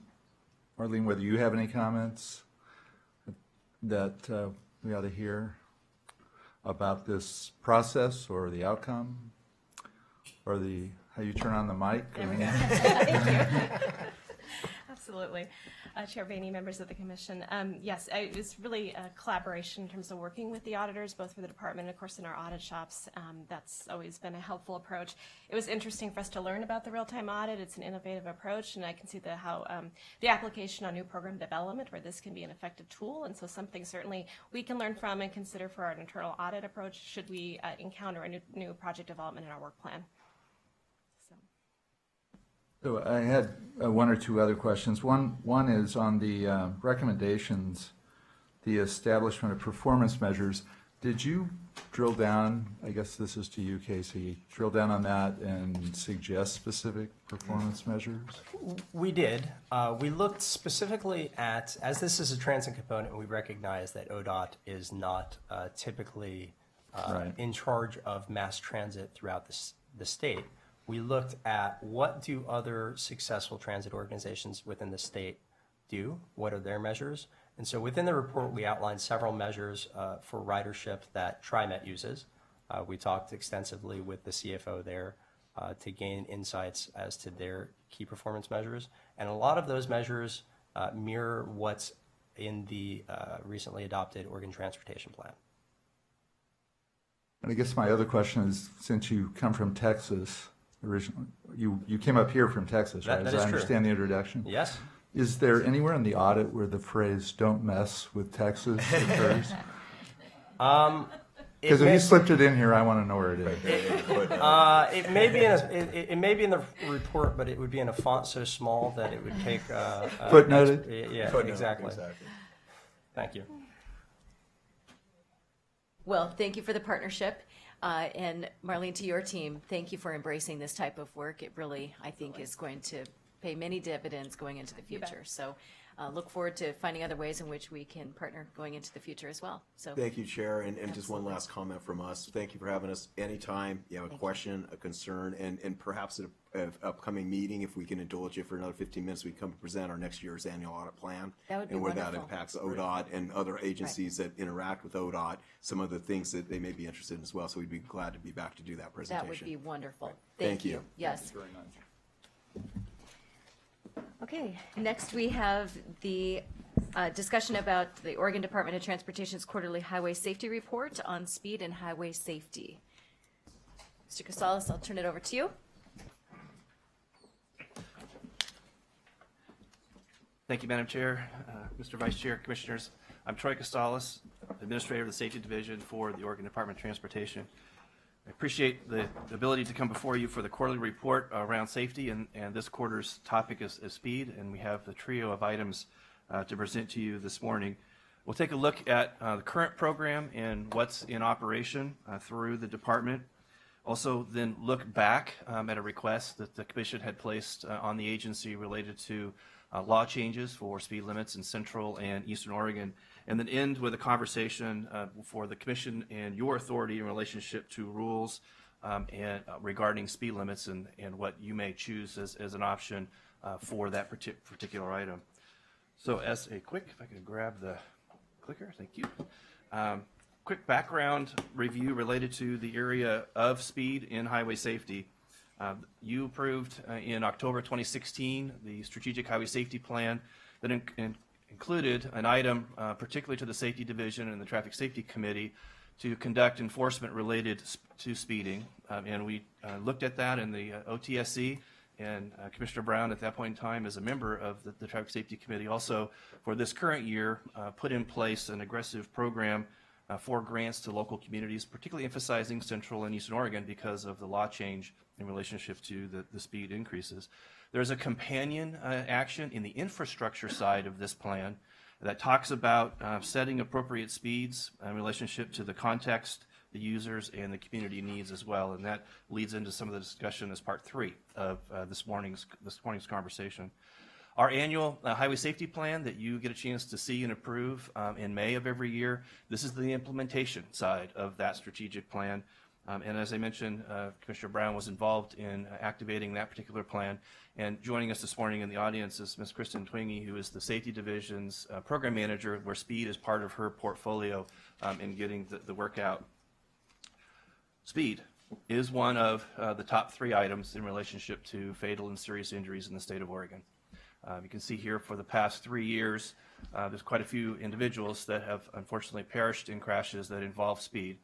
Marlene, whether you have any comments that we ought to hear about this process or the outcome or how you turn on the mic. There we go. Thank you. Absolutely. Chair Boehne, members of the Commission. Yes, it was really a collaboration in terms of working with the auditors, both for the department and, of course, in our audit shops. That's always been a helpful approach. It was interesting for us to learn about the real-time audit. It's an innovative approach, and I can see how the application on new program development, where this can be an effective tool, and so something certainly we can learn from and consider for our internal audit approach should we encounter a new project development in our work plan. So I had one or two other questions. One is on the recommendations, the establishment of performance measures. Did you drill down, I guess this is to you, Casey, drill down on that and suggest specific performance measures? We did. We looked specifically at, as this is a transit component, we recognize that ODOT is not typically Right. in charge of mass transit throughout the state. We looked at what do other successful transit organizations within the state do? What are their measures? And so within the report, we outlined several measures for ridership that TriMet uses. We talked extensively with the CFO there to gain insights as to their key performance measures. And a lot of those measures mirror what's in the recently adopted Oregon Transportation Plan. And I guess my other question is, since you come from Texas originally, you came up here from Texas, right? That As is I true. understand the introduction. Yes. Is there anywhere in the audit where the phrase "don't mess with Texas" occurs? Because if you slipped it in here, I want to know where it is. It may be in it may be in the report, but it would be in a font so small that it would take Footnoted? Yeah, Footnote, exactly. Thank you. Well, thank you for the partnership. And Marlene, to your team, thank you for embracing this type of work. It really, I think, is going to pay many dividends going into the future. So look forward to finding other ways in which we can partner going into the future as well. So Thank you, Chair, and just one last comment from us. Thank you for having us. Anytime you have a question, a concern, and perhaps at an upcoming meeting, if we can indulge you for another 15 minutes, we come present our next year's annual audit plan. That would be and where that wonderful. impacts ODOT and other agencies that interact with ODOT, some of the things that they may be interested in as well. So we'd be glad to be back to do that presentation. that would be wonderful. Thank you. Yes. Thank you very much. Okay, next we have the discussion about the Oregon Department of Transportation's quarterly highway safety report on speed and highway safety. Mr. Casales, I'll turn it over to you. Thank you, Madam Chair, Mr. Vice Chair, Commissioners. I'm Troy Costales, Administrator of the Safety Division for the Oregon Department of Transportation. I appreciate the ability to come before you for the quarterly report around safety, and this quarter's topic is speed, and we have the trio of items to present to you this morning. We'll take a look at the current program and what's in operation through the department. Also then look back at a request that the Commission had placed on the agency related to law changes for speed limits in Central and Eastern Oregon, and then end with a conversation for the Commission and your authority in relationship to rules and regarding speed limits and what you may choose as an option for that particular item. So as a quick, if I can grab the clicker, thank you. Quick background review related to the area of speed in highway safety. You approved in October 2016 the Strategic Highway Safety Plan that included an item particularly to the Safety Division and the Traffic Safety Committee to conduct enforcement related to speeding. And we looked at that in the OTSC, and Commissioner Brown at that point in time as a member of the Traffic Safety Committee also for this current year put in place an aggressive program for grants to local communities, particularly emphasizing Central and Eastern Oregon because of the law change in relationship to the speed increases. There's a companion action in the infrastructure side of this plan that talks about setting appropriate speeds in relationship to the context, the users, and the community needs as well. And that leads into some of the discussion as part 3 of this morning's conversation. Our annual highway safety plan that you get a chance to see and approve in May of every year, this is the implementation side of that strategic plan. And as I mentioned, Commissioner Brown was involved in activating that particular plan. And joining us this morning in the audience is Ms. Kristen Twingy, who is the Safety Division's program manager, where speed is part of her portfolio in getting the work out. Speed is one of the top 3 items in relationship to fatal and serious injuries in the state of Oregon. You can see here for the past 3 years, there's quite a few individuals that have unfortunately perished in crashes that involve speed.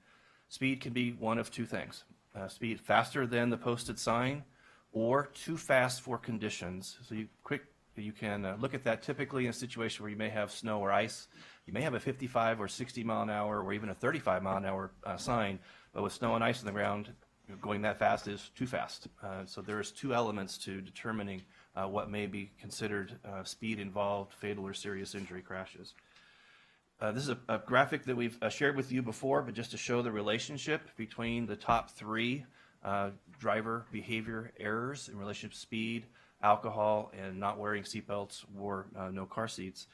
Speed can be one of 2 things. Speed faster than the posted sign or too fast for conditions. So you can look at that typically in a situation where you may have snow or ice. You may have a 55 or 60 mile an hour or even a 35 mile an hour sign, but with snow and ice on the ground, going that fast is too fast. So there's 2 elements to determining what may be considered speed-involved fatal or serious injury crashes. This is a graphic that we've shared with you before, but just to show the relationship between the top three driver behavior errors in relationship to speed, alcohol, and not wearing seatbelts or no car seats.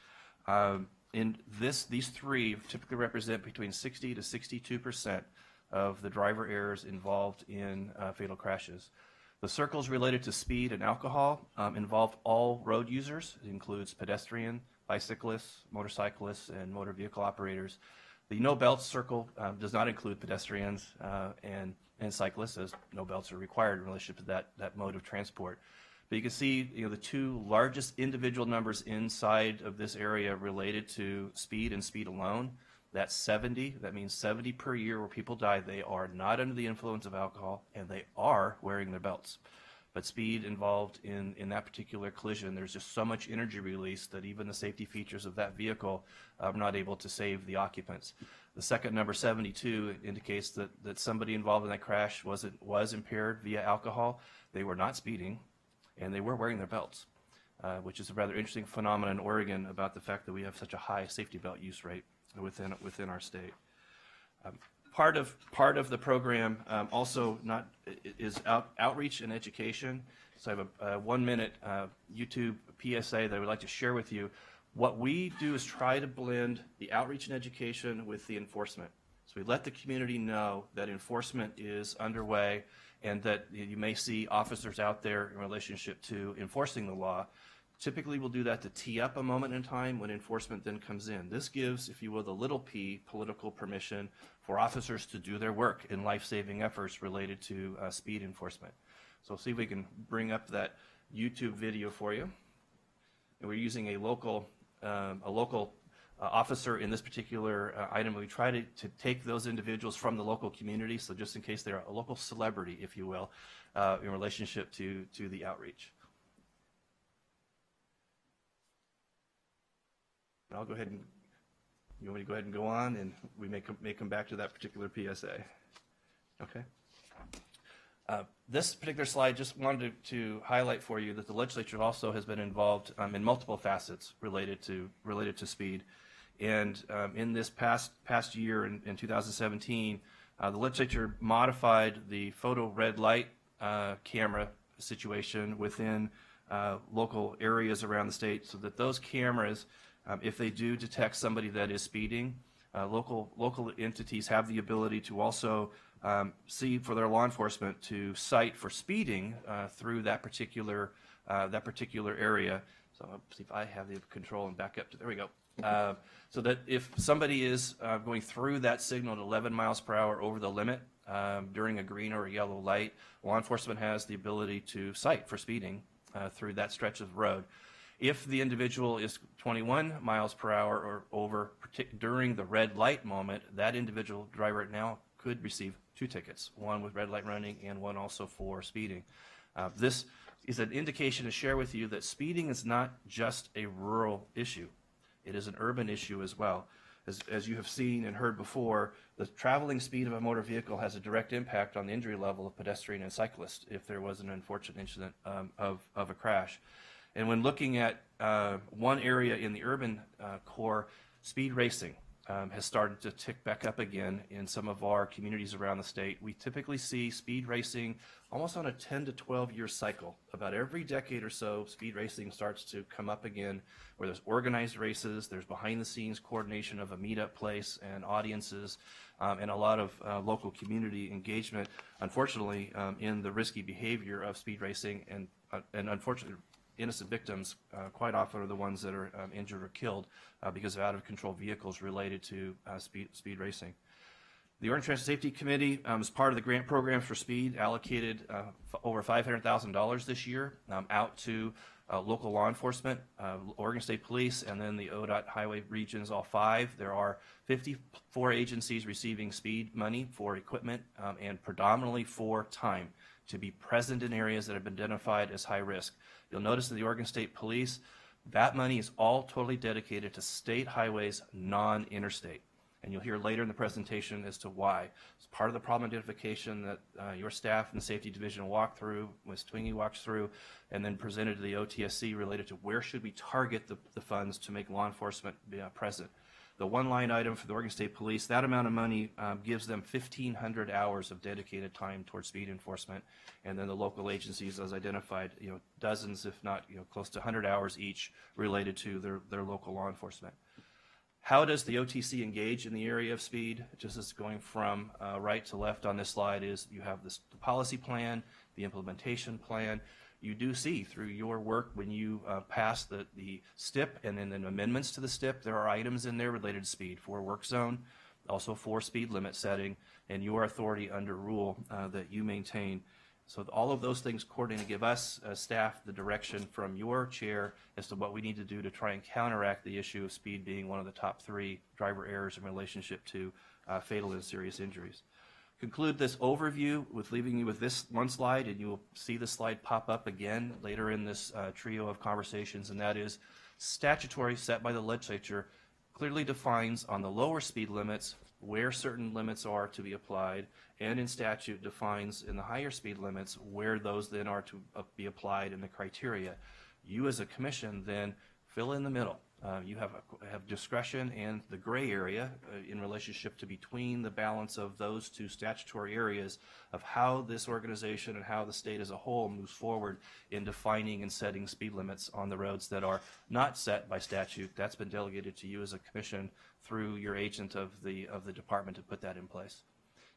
These three typically represent between 60 to 62% of the driver errors involved in fatal crashes. The circles related to speed and alcohol involve all road users. It includes pedestrian, bicyclists, motorcyclists, and motor vehicle operators. The no belts circle does not include pedestrians and cyclists, as no belts are required in relationship to that mode of transport. But you can see, the two largest individual numbers inside of this area related to speed and speed alone. That's 70. That means 70 per year where people die. They are not under the influence of alcohol, and they are wearing their belts. But speed involved in that particular collision, there's just so much energy release that even the safety features of that vehicle are not able to save the occupants. The second number, 72, indicates that somebody involved in that crash was impaired via alcohol. They were not speeding, and they were wearing their belts, which is a rather interesting phenomenon in Oregon about the fact that we have such a high safety belt use rate within our state. Part of the program also is outreach and education. So I have a 1-minute YouTube PSA that I would like to share with you. What we do is try to blend the outreach and education with the enforcement. So we let the community know that enforcement is underway and that you may see officers out there in relationship to enforcing the law. Typically, we'll do that to tee up a moment in time when enforcement then comes in. This gives, if you will, the little p political permission for officers to do their work in life-saving efforts related to speed enforcement. So see if we can bring up that YouTube video for you. And we're using a local officer in this particular item. We try to take those individuals from the local community, so just in case they're a local celebrity, if you will, in relationship to the outreach. I'll go ahead and, you want me to go ahead and go on, and we may come back to that particular PSA. Okay. This particular slide just wanted to highlight for you that the legislature also has been involved in multiple facets related to speed. And in this past year, in 2017, the legislature modified the photo red light camera situation within local areas around the state so that those cameras, if they do detect somebody that is speeding, local entities have the ability to also see for their law enforcement to cite for speeding through that particular area. So I'll see if I have the control and back up to, there we go. So that if somebody is going through that signal at 11 miles per hour over the limit during a green or a yellow light, law enforcement has the ability to cite for speeding through that stretch of road. If the individual is 21 miles per hour or over during the red light moment, that individual driver now could receive 2 tickets, one with red light running and one also for speeding. This is an indication to share with you that speeding is not just a rural issue. It is an urban issue as well. As you have seen and heard before, the traveling speed of a motor vehicle has a direct impact on the injury level of pedestrian and cyclist if there was an unfortunate incident of a crash. And when looking at one area in the urban core, speed racing has started to tick back up again in some of our communities around the state. We typically see speed racing almost on a 10 to 12 year cycle. About every decade or so, speed racing starts to come up again, where there's organized races, there's behind the scenes coordination of a meetup place and audiences, and a lot of local community engagement, unfortunately, in the risky behavior of speed racing, and unfortunately, innocent victims quite often are the ones that are injured or killed because of out-of-control vehicles related to speed racing. The Oregon Transit Safety Committee, as part of the grant program for speed, allocated over $500,000 this year out to local law enforcement, Oregon State Police, and then the ODOT highway regions, all 5. There are 54 agencies receiving speed money for equipment and predominantly for time to be present in areas that have been identified as high risk. You'll notice that the Oregon State Police, that money is all totally dedicated to state highways, non-interstate. And you'll hear later in the presentation as to why. It's part of the problem identification that your staff in the Safety Division walked through, Ms. Twingy walks through, and then presented to the OTSC related to where should we target the funds to make law enforcement present. the one line item for the Oregon State Police, that amount of money gives them 1,500 hours of dedicated time towards speed enforcement. And then the local agencies, as identified, dozens, if not, close to 100 hours each related to their local law enforcement. How does the OTC engage in the area of speed? Just as going from right to left on this slide is you have the policy plan, the implementation plan. You do see through your work when you pass the STIP and then amendments to the STIP, there are items in there related to speed for work zone, also for speed limit setting, and your authority under rule that you maintain. So all of those things coordinate to give us, staff, the direction from your chair as to what we need to do to try and counteract the issue of speed being one of the top 3 driver errors in relationship to fatal and serious injuries. Conclude this overview with leaving you with this one slide, and you will see the slide pop up again later in this trio of conversations, and that is statutory set by the legislature clearly defines on the lower speed limits where certain limits are to be applied, and in statute defines in the higher speed limits where those then are to be applied in the criteria. You as a commission then fill in the middle. You have discretion and the gray area in relationship to between the balance of those 2 statutory areas of how this organization and how the state as a whole moves forward in defining and setting speed limits on the roads that are not set by statute. That's been delegated to you as a commission through your agent of the department to put that in place.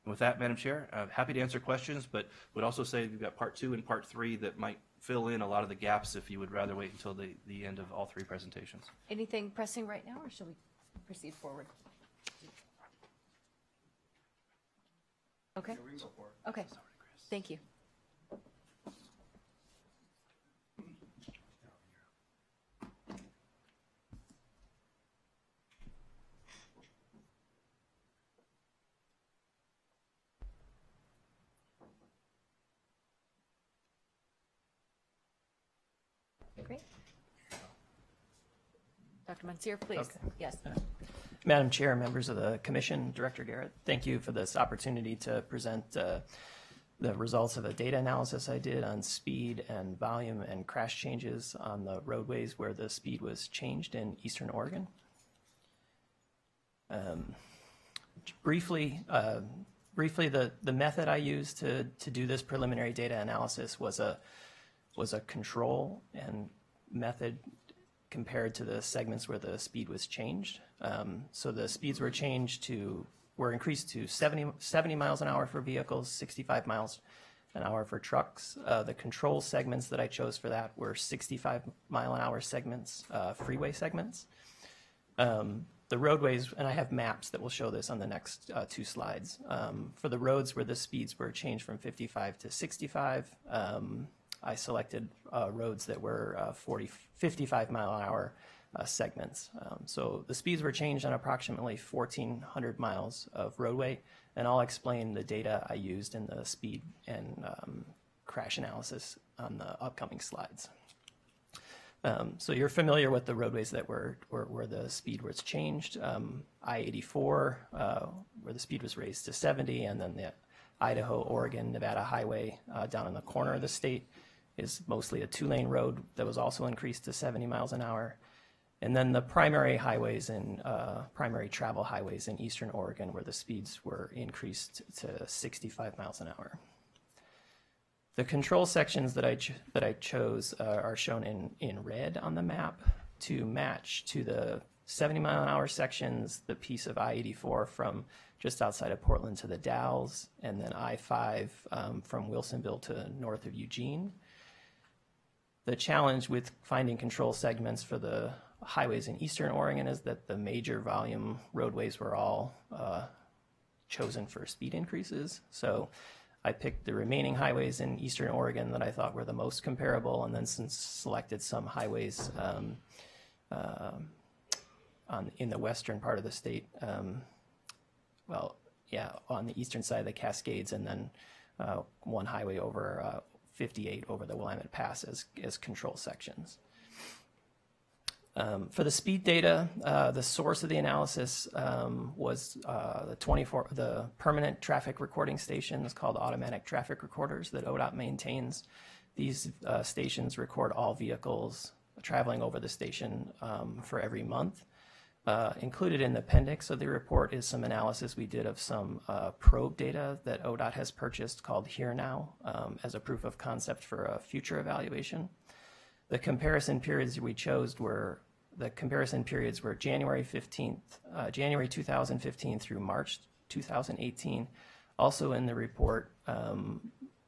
And with that, Madam Chair, I'm happy to answer questions, but would also say we've got part 2 and part 3 that might fill in a lot of the gaps if you would rather wait until the end of all 3 presentations. Anything pressing right now, or shall we proceed forward? Okay. Okay. Thank you. Great. Dr. Mansour, please. Okay. Yes. Madam Chair, members of the Commission, Director Garrett, thank you for this opportunity to present the results of a data analysis I did on speed and volume and crash changes on the roadways where the speed was changed in Eastern Oregon. Briefly, the method I used to do this preliminary data analysis was a control and method compared to the segments where the speed was changed. So the speeds were increased to 70 miles an hour for vehicles, 65 miles an hour for trucks. The control segments that I chose for that were 65 mile an hour segments, freeway segments. The roadways, and I have maps that will show this on the next 2 slides. For the roads where the speeds were changed from 55 to 65, I selected roads that were 55 mile an hour segments. So the speeds were changed on approximately 1,400 miles of roadway, and I'll explain the data I used in the speed and crash analysis on the upcoming slides. So you're familiar with the roadways that were where the speed was changed. I-84, where the speed was raised to 70, and then the Idaho, Oregon, Nevada highway down in the corner of the state is mostly a 2-lane road that was also increased to 70 miles an hour. And then the primary highways and primary travel highways in Eastern Oregon where the speeds were increased to 65 miles an hour. The control sections that I chose are shown in red on the map to match to the 70 mile an hour sections, the piece of I-84 from just outside of Portland to the Dalles, and then I-5 from Wilsonville to north of Eugene. The challenge with finding control segments for the highways in Eastern Oregon is that the major volume roadways were all chosen for speed increases. So I picked the remaining highways in Eastern Oregon that I thought were the most comparable, and then selected some highways in the western part of the state. On the eastern side of the Cascades, and then one highway over 58 over the Willamette Pass as control sections. For the speed data, the source of the analysis was the permanent traffic recording stations called automatic traffic recorders that ODOT maintains. These stations record all vehicles traveling over the station for every month. Included in the appendix of the report is some analysis we did of some probe data that ODOT has purchased called Here Now as a proof of concept for a future evaluation. The comparison periods we chose were January 2015 through March 2018. Also in the report,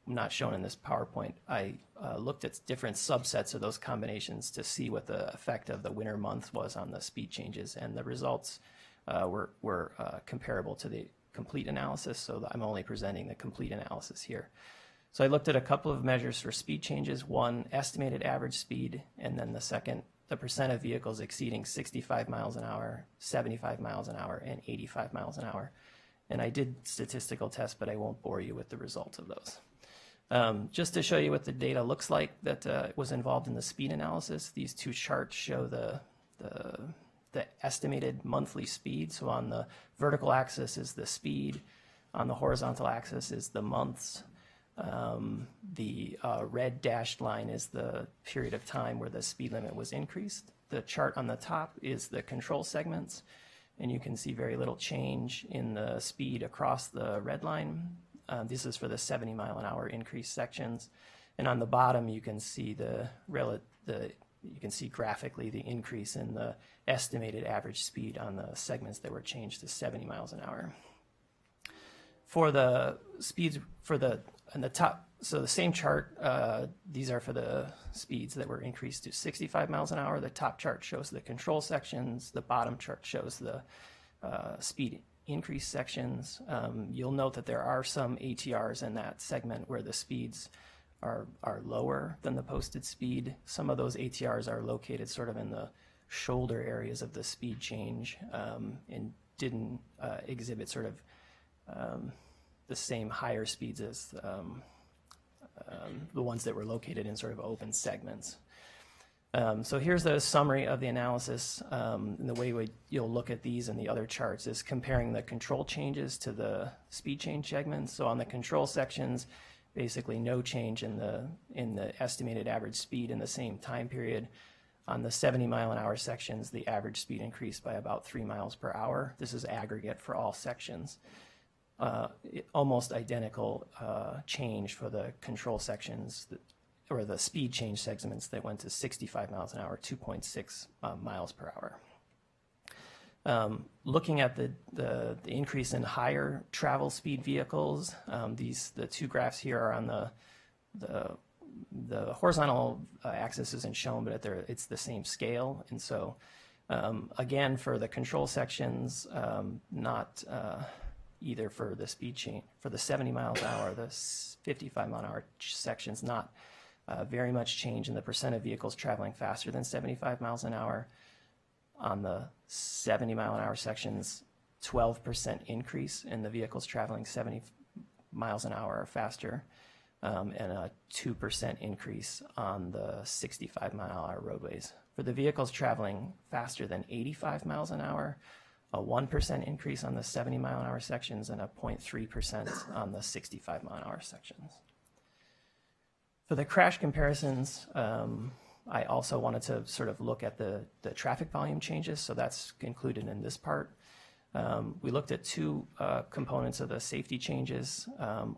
not shown in this PowerPoint, I looked at different subsets of those combinations to see what the effect of the winter month was on the speed changes, and the results were comparable to the complete analysis, so I'm only presenting the complete analysis here. So I looked at a couple of measures for speed changes, one estimated average speed, and then the second, the percent of vehicles exceeding 65 miles an hour, 75 miles an hour, and 85 miles an hour. And I did statistical tests, but I won't bore you with the results of those. Just to show you what the data looks like that was involved in the speed analysis, these two charts show the estimated monthly speed. So on the vertical axis is the speed, on the horizontal axis is the months. The red dashed line is the period of time where the speed limit was increased. The chart on the top is the control segments, and you can see very little change in the speed across the red line. This is for the 70 mile an hour increased sections. And on the bottom, you can see graphically the increase in the estimated average speed on the segments that were changed to 70 miles an hour. For the speeds on the top, so the same chart, these are for the speeds that were increased to 65 miles an hour. The top chart shows the control sections. The bottom chart shows the speed increase sections. You'll note that there are some ATRs in that segment where the speeds are lower than the posted speed. Some of those ATRs are located sort of in the shoulder areas of the speed change and didn't exhibit sort of the same higher speeds as the ones that were located in sort of open segments. So here's the summary of the analysis. And the way you'll look at these and the other charts is comparing the control changes to the speed change segments. So on the control sections, basically no change in the estimated average speed in the same time period. On the 70 mile an hour sections, the average speed increased by about 3 miles per hour. This is aggregate for all sections. Almost identical change for the control sections or the speed change segments that went to 65 miles an hour, 2.6 miles per hour. Looking at the increase in higher travel speed vehicles, the two graphs here are on the horizontal axis isn't shown, but it's the same scale. And so again, for the control sections, not either for the speed change, for the 70 miles an hour, the 55 mile an hour sections, not very much change in the percent of vehicles traveling faster than 75 miles an hour. On the 70 mile an hour sections, 12% increase in the vehicles traveling 70 miles an hour or faster, and a 2% increase on the 65 mile an hour roadways. For the vehicles traveling faster than 85 miles an hour, a 1% increase on the 70 mile an hour sections and a 0.3% on the 65 mile an hour sections. For the crash comparisons, I also wanted to sort of look at the traffic volume changes, so that's included in this part. We looked at two components of the safety changes,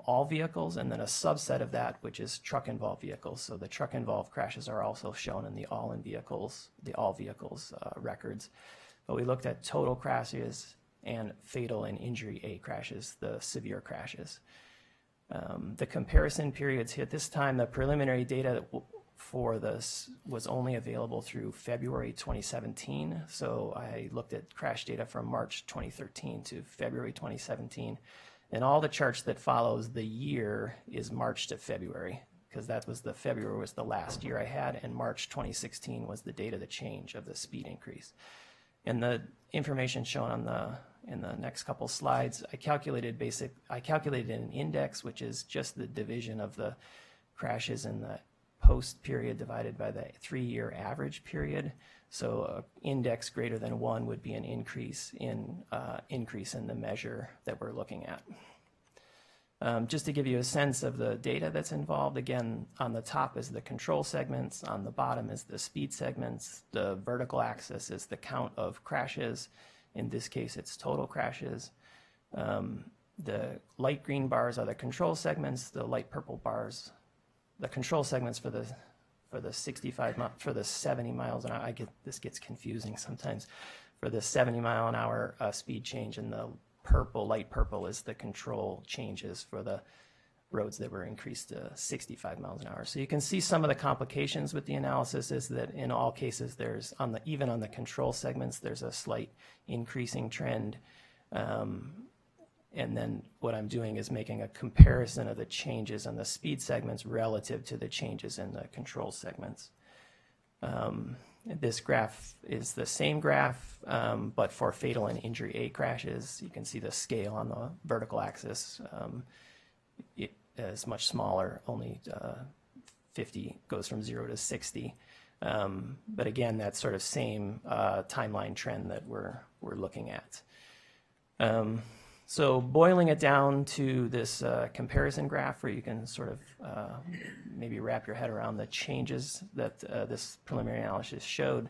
all vehicles, and then a subset of that, which is truck-involved vehicles. So the truck-involved crashes are also shown in the all vehicles records. But we looked at total crashes and fatal and injury A crashes, the severe crashes. The comparison periods hit this time, the preliminary data for this was only available through February 2017. So I looked at crash data from March 2013 to February 2017. And all the charts that follows the year is March to February, because February was the last year I had, and March 2016 was the date of the change of the speed increase. And the information shown in the next couple slides, I calculated an index, which is just the division of the crashes in the post period divided by the 3-year average period. So index greater than 1 would be an increase in the measure that we're looking at. Just to give you a sense of the data that's involved, again, on the top is the control segments, on the bottom is the speed segments, the vertical axis is the count of crashes. In this case, it's total crashes. The light green bars are the control segments, the light purple bars, the control segments for the 70 miles an hour. This gets confusing sometimes. For the 70 mile an hour speed change, and the light purple is the control changes for the roads that were increased to 65 miles an hour. So you can see some of the complications with the analysis is that in all cases there's even on the control segments there's a slight increasing trend. And then what I'm doing is making a comparison of the changes on the speed segments relative to the changes in the control segments. This graph is the same graph, but for fatal and injury A crashes. You can see the scale on the vertical axis. It is much smaller, only 50, goes from 0 to 60. But again, that sort of same timeline trend that we're looking at. So boiling it down to this comparison graph where you can sort of maybe wrap your head around the changes that this preliminary analysis showed,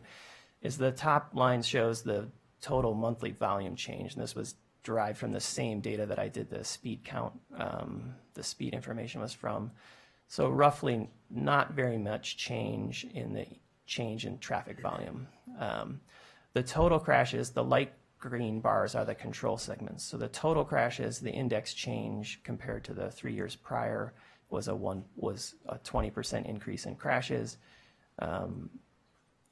is the top line shows the total monthly volume change. And this was derived from the same data that I did the speed count, the speed information was from. So roughly not very much change in traffic volume. The total crashes, the light green bars are the control segments. So the total crashes, the index change compared to the 3 years prior was a 20% increase in crashes, and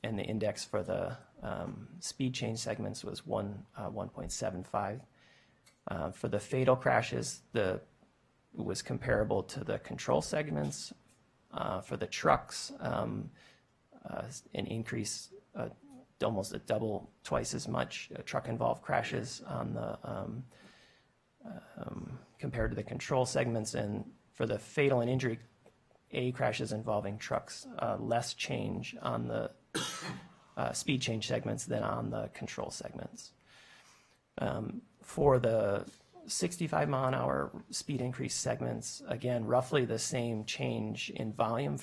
the index for the speed change segments was 1.75. For the fatal crashes, it was comparable to the control segments. For the trucks, an increase. Almost twice as much truck-involved crashes on the compared to the control segments, and for the fatal and injury A crashes involving trucks, less change on the speed change segments than on the control segments. For the 65 mile an hour speed increase segments, again, roughly the same change in volume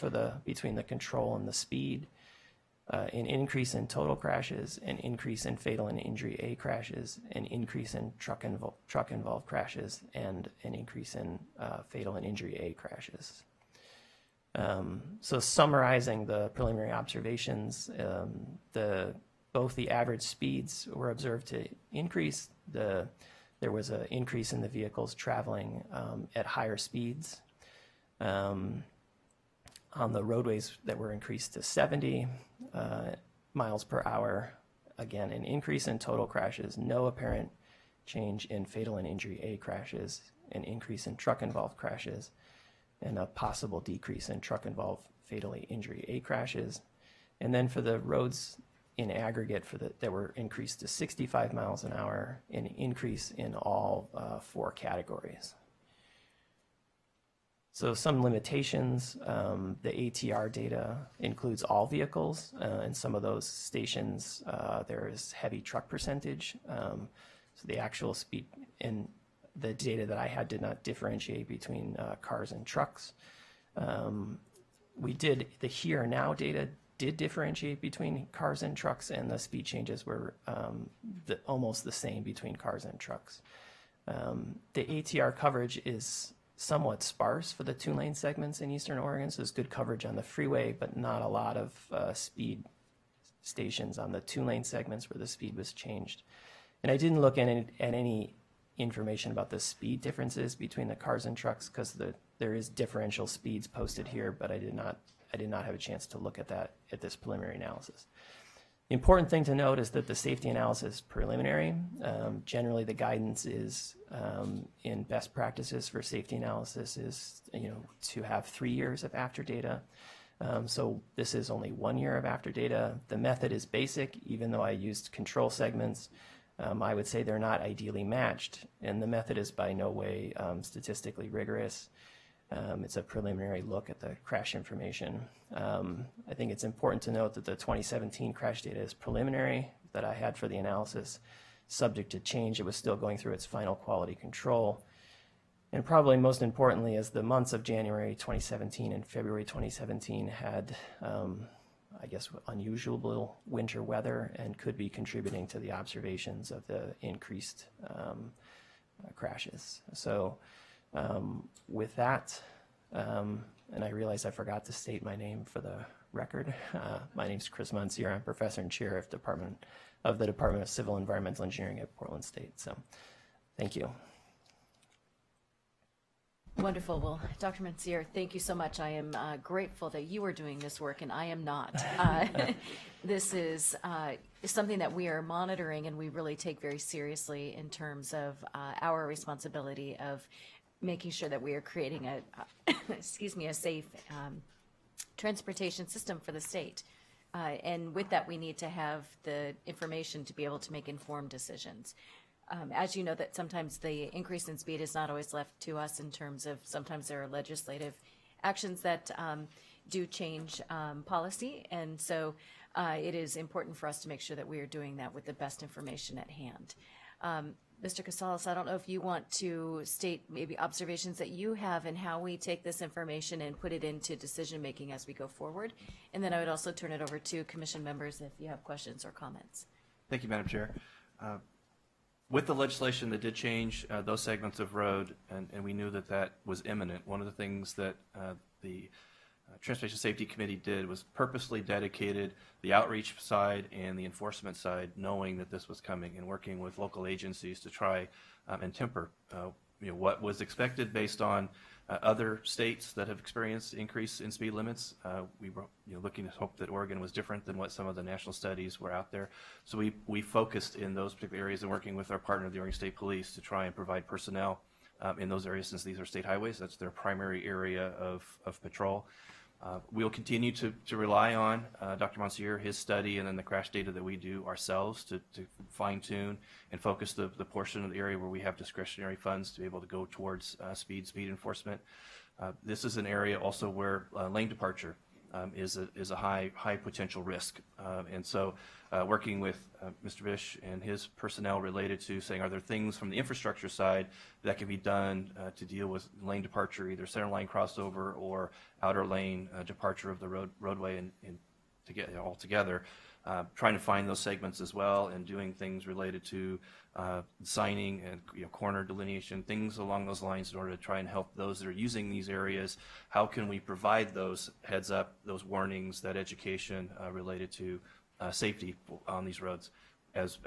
between the control and the speed. An increase in total crashes, an increase in fatal and injury A crashes, an increase in truck-involved crashes, and an increase in fatal and injury A crashes. So summarizing the preliminary observations, both the average speeds were observed to increase. There was an increase in the vehicles traveling at higher speeds. On the roadways that were increased to 70 miles per hour, again, an increase in total crashes, no apparent change in fatal and injury A crashes, an increase in truck-involved crashes, and a possible decrease in truck-involved fatally injury A crashes. And then for the roads in aggregate that were increased to 65 miles an hour, an increase in all 4 categories. So some limitations, the ATR data includes all vehicles. In some of those stations, there is heavy truck percentage. So the actual speed in the data that I had did not differentiate between cars and trucks. The here and now data did differentiate between cars and trucks, and the speed changes were almost the same between cars and trucks. The ATR coverage is somewhat sparse for the 2-lane segments in Eastern Oregon, so there's good coverage on the freeway, but not a lot of speed stations on the 2-lane segments where the speed was changed. And I didn't look at any information about the speed differences between the cars and trucks because there is differential speeds posted here, but I did not have a chance to look at that at this preliminary analysis. The important thing to note is that the safety analysis is preliminary. Generally, the guidance is in best practices for safety analysis is to have 3 years of after data. So this is only 1 year of after data. The method is basic, even though I used control segments. I would say they're not ideally matched, and the method is by no way statistically rigorous. It's a preliminary look at the crash information. I think it's important to note that the 2017 crash data is preliminary that I had for the analysis. Subject to change, it was still going through its final quality control. And probably most importantly is the months of January 2017 and February 2017 had, I guess, unusual winter weather and could be contributing to the observations of the increased crashes. So with that, and I realize I forgot to state my name for the record. My name is Chris Monsier. I'm professor and chair of the Department of Civil Environmental Engineering at Portland State. So thank you. Wonderful. Well, Dr. Monsier, thank you so much. I am grateful that you are doing this work and I am not. This is something that we are monitoring and we really take very seriously in terms of our responsibility of making sure that we are creating a, a safe transportation system for the state. And with that, we need to have the information to be able to make informed decisions. As you know, that sometimes the increase in speed is not always left to us in terms of sometimes there are legislative actions that do change policy. And so it is important for us to make sure that we are doing that with the best information at hand. Mr. Casales, I don't know if you want to state maybe observations that you have and how we take this information and put it into decision making as we go forward. And then I would also turn it over to commission members if you have questions or comments. Thank you, Madam Chair. With the legislation that did change those segments of road, and we knew that that was imminent, one of the things that the Transportation Safety Committee did was purposely dedicated the outreach side and the enforcement side, knowing that this was coming and working with local agencies to try and temper what was expected based on other states that have experienced increase in speed limits. We were looking to hope that Oregon was different than what some of the national studies were out there. So we focused in those particular areas and working with our partner, the Oregon State Police, to try and provide personnel in those areas, since these are state highways. That's their primary area of patrol. We'll continue to rely on Dr. Monsier, his study, and then the crash data that we do ourselves to fine-tune and focus the portion of the area where we have discretionary funds to be able to go towards speed enforcement. This is an area also where lane departure is a high potential risk. And so working with Mr. Bish and his personnel related to saying, are there things from the infrastructure side that can be done to deal with lane departure, either center line crossover or outer lane departure of the roadway and to get it all together. Trying to find those segments as well and doing things related to signing and corner delineation, things along those lines in order to try and help those that are using these areas. How can we provide those heads up, those warnings, that education related to safety on these roads as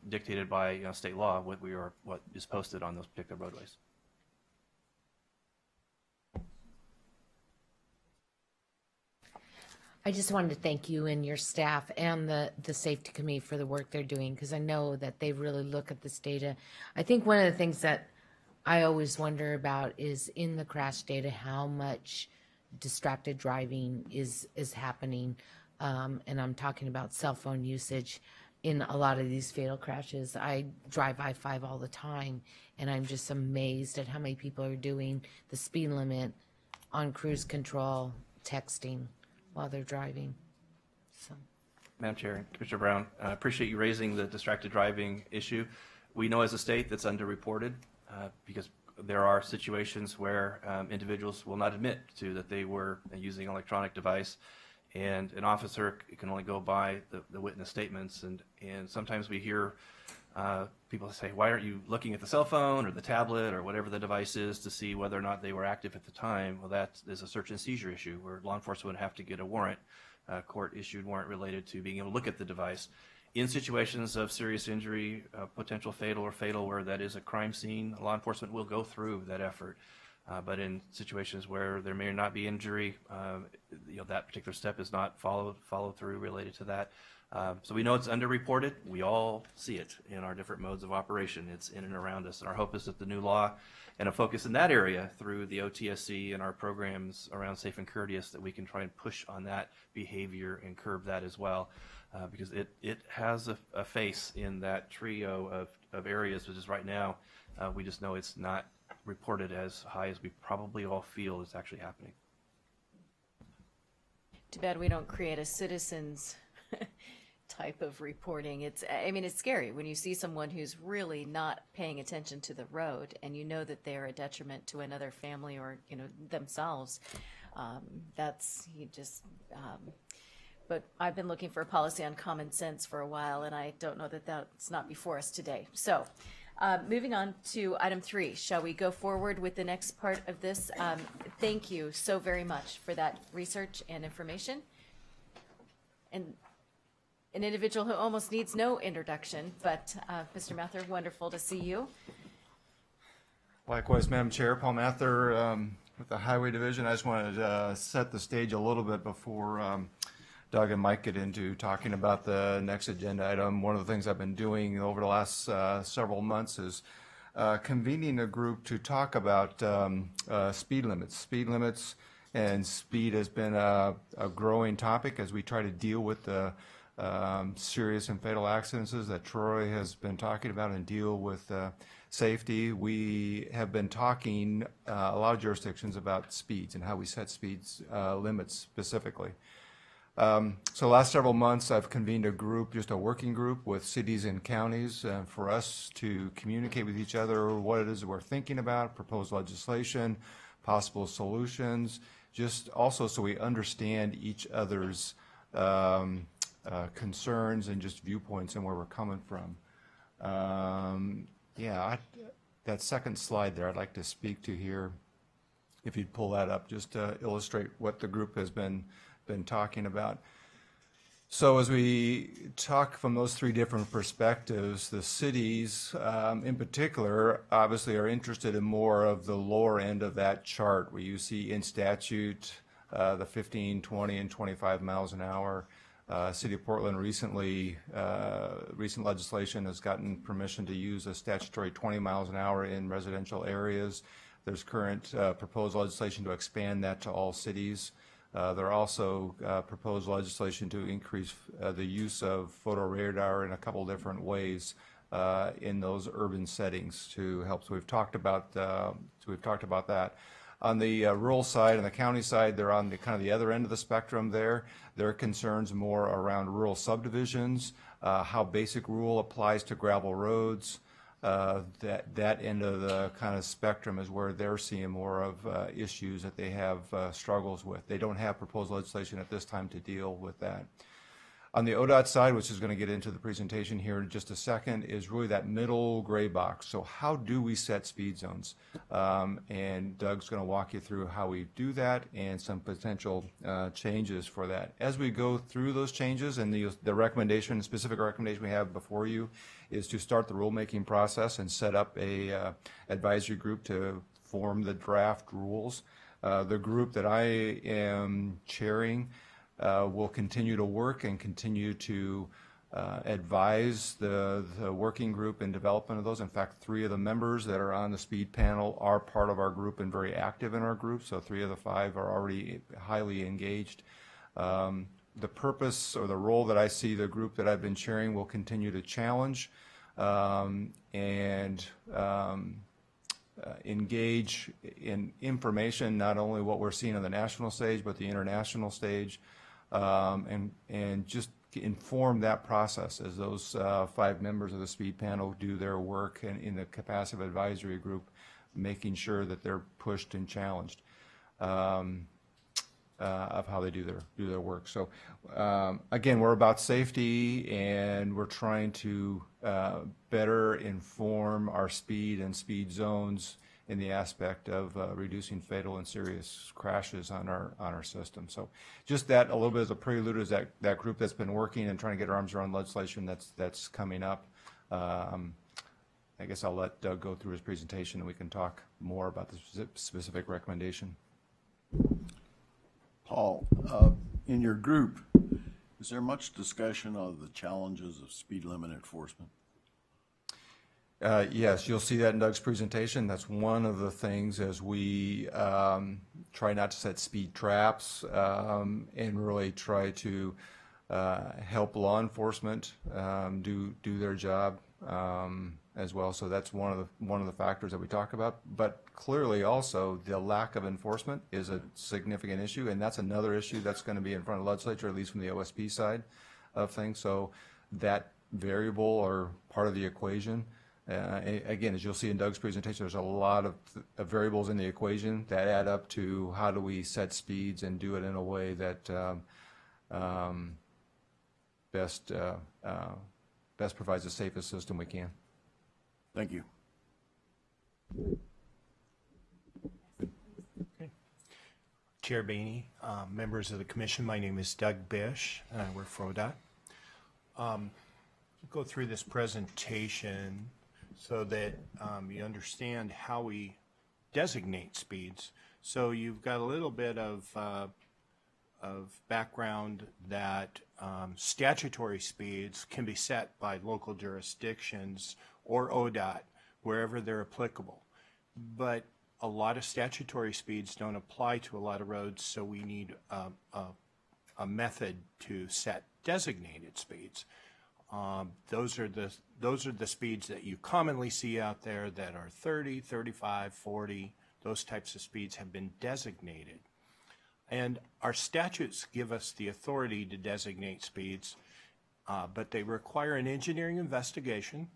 dictated by state law, what is posted on those particular roadways. I just wanted to thank you and your staff and the safety committee for the work they're doing, because I know that they really look at this data. I think one of the things that I always wonder about is in the crash data how much distracted driving is happening, and I'm talking about cell phone usage in a lot of these fatal crashes. I drive I-5 all the time, and I'm just amazed at how many people are doing the speed limit on cruise control, texting while they're driving. So, Madam Chair, Commissioner Brown, I appreciate you raising the distracted driving issue. We know as a state that's underreported because there are situations where individuals will not admit to that they were using an electronic device, and an officer can only go by the witness statements, and sometimes we hear people say, why aren't you looking at the cell phone or the tablet or whatever the device is to see whether or not they were active at the time? Well, that is a search and seizure issue where law enforcement would have to get a warrant, court-issued warrant related to being able to look at the device. In situations of serious injury, potential fatal or fatal where that is a crime scene, law enforcement will go through that effort. But in situations where there may not be injury, that particular step is not followed through related to that. So we know it's underreported. We all see it in our different modes of operation. It's in and around us. And our hope is that the new law and a focus in that area through the OTSC and our programs around Safe and Courteous, that we can try and push on that behavior and curb that as well. Because it has a face in that trio of areas, which is right now, we just know it's not reported as high as we probably all feel is actually happening. Too bad we don't create a citizens type of reporting. I mean, it's scary when you see someone who's really not paying attention to the road, and you know that they're a detriment to another family or, you know, themselves. But I've been looking for a policy on common sense for a while, and I don't know that that's not before us today. So, moving on to item 3, shall we go forward with the next part of this? Thank you so very much for that research and information. And an individual who almost needs no introduction, but Mr. Mather, wonderful to see you. Likewise, Madam Chair, Paul Mather with the Highway Division. I just wanted to set the stage a little bit before Doug and Mike get into talking about the next agenda item. One of the things I've been doing over the last several months is convening a group to talk about speed limits. Speed limits and speed has been a growing topic as we try to deal with the serious and fatal accidents that Troy has been talking about and deal with safety. We have been talking a lot of jurisdictions about speeds and how we set speeds limits specifically. So last several months I've convened a group, just a working group with cities and counties for us to communicate with each other what it is that we're thinking about, proposed legislation, possible solutions, just also so we understand each other's concerns and just viewpoints and where we're coming from. That second slide there I'd like to speak to here, if you'd pull that up, just to illustrate what the group has been talking about. So as we talk from those 3 different perspectives, the cities in particular obviously are interested in more of the lower end of that chart where you see in statute the 15, 20, and 25 miles an hour. City of Portland recent legislation has gotten permission to use a statutory 20 miles an hour in residential areas. There's current proposed legislation to expand that to all cities. There are also proposed legislation to increase the use of photo radar in a couple different ways in those urban settings to help. So we've talked about that. On the rural side and the county side, they're on the kind of the other end of the spectrum there. There are concerns more around rural subdivisions, how basic rule applies to gravel roads. That end of the kind of spectrum is where they're seeing more of issues that they have struggles with. They don't have proposed legislation at this time to deal with that. On the ODOT side, which is going to get into the presentation here in just a second, is really that middle gray box. So how do we set speed zones? And Doug's going to walk you through how we do that and some potential changes for that. As we go through those changes, and the recommendation, specific recommendation we have before you is to start the rulemaking process and set up a advisory group to form the draft rules. The group that I am chairing will continue to work and continue to advise the working group in development of those. In fact, 3 of the members that are on the speed panel are part of our group and very active in our group, so 3 of the 5 are already highly engaged. The purpose or the role that I see the group that I've been chairing will continue to challenge and engage in information, not only what we're seeing on the national stage, but the international stage, and just inform that process as those 5 members of the speed panel do their work and in the capacity of advisory group, making sure that they're pushed and challenged of how they do their work. So again, we're about safety, and we're trying to better inform our speed and speed zones in the aspect of reducing fatal and serious crashes on our system. So just that a little bit as a prelude is that group that's been working and trying to get our arms around legislation that's coming up. I guess I'll let Doug go through his presentation and we can talk more about the specific recommendation. Paul, in your group, is there much discussion of the challenges of speed limit enforcement? Yes, you'll see that in Doug's presentation. That's one of the things as we try not to set speed traps and really try to help law enforcement do their job as well. So that's one of the factors that we talk about. But clearly also the lack of enforcement is a significant issue, and that's another issue that's going to be in front of the legislature, at least from the OSP side. of things. So that variable or part of the equation, again, as you'll see in Doug's presentation, there's a lot of variables in the equation that add up to how do we set speeds and do it in a way that best provides the safest system we can. Thank you. Chair Boehne, members of the commission, my name is Doug Bish, and I work for ODOT. Go through this presentation so that you understand how we designate speeds. So you've got a little bit of background that statutory speeds can be set by local jurisdictions or ODOT wherever they're applicable. But a lot of statutory speeds don't apply to a lot of roads, so we need a method to set designated speeds. Those are the speeds that you commonly see out there that are 30, 35, 40. Those types of speeds have been designated. And our statutes give us the authority to designate speeds, but they require an engineering investigation,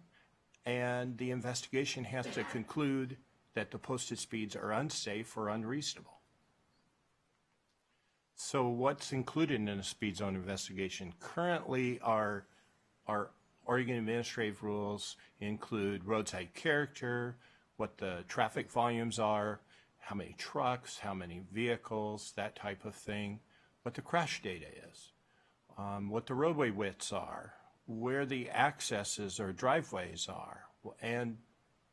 and the investigation has to conclude that the posted speeds are unsafe or unreasonable. So what's included in a speed zone investigation? Currently, our Oregon administrative rules include roadside character, what the traffic volumes are, how many trucks, how many vehicles, that type of thing, what the crash data is, what the roadway widths are, where the accesses or driveways are, and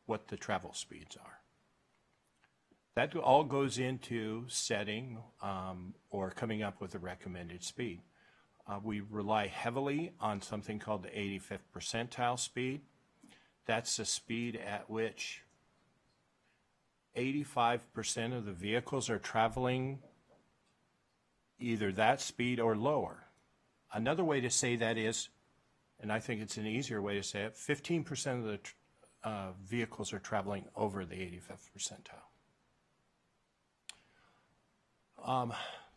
what the travel speeds are. That all goes into setting or coming up with a recommended speed. We rely heavily on something called the 85th percentile speed. That's the speed at which 85% of the vehicles are traveling either that speed or lower. Another way to say that is, and I think it's an easier way to say it, 15% of the vehicles are traveling over the 85th percentile.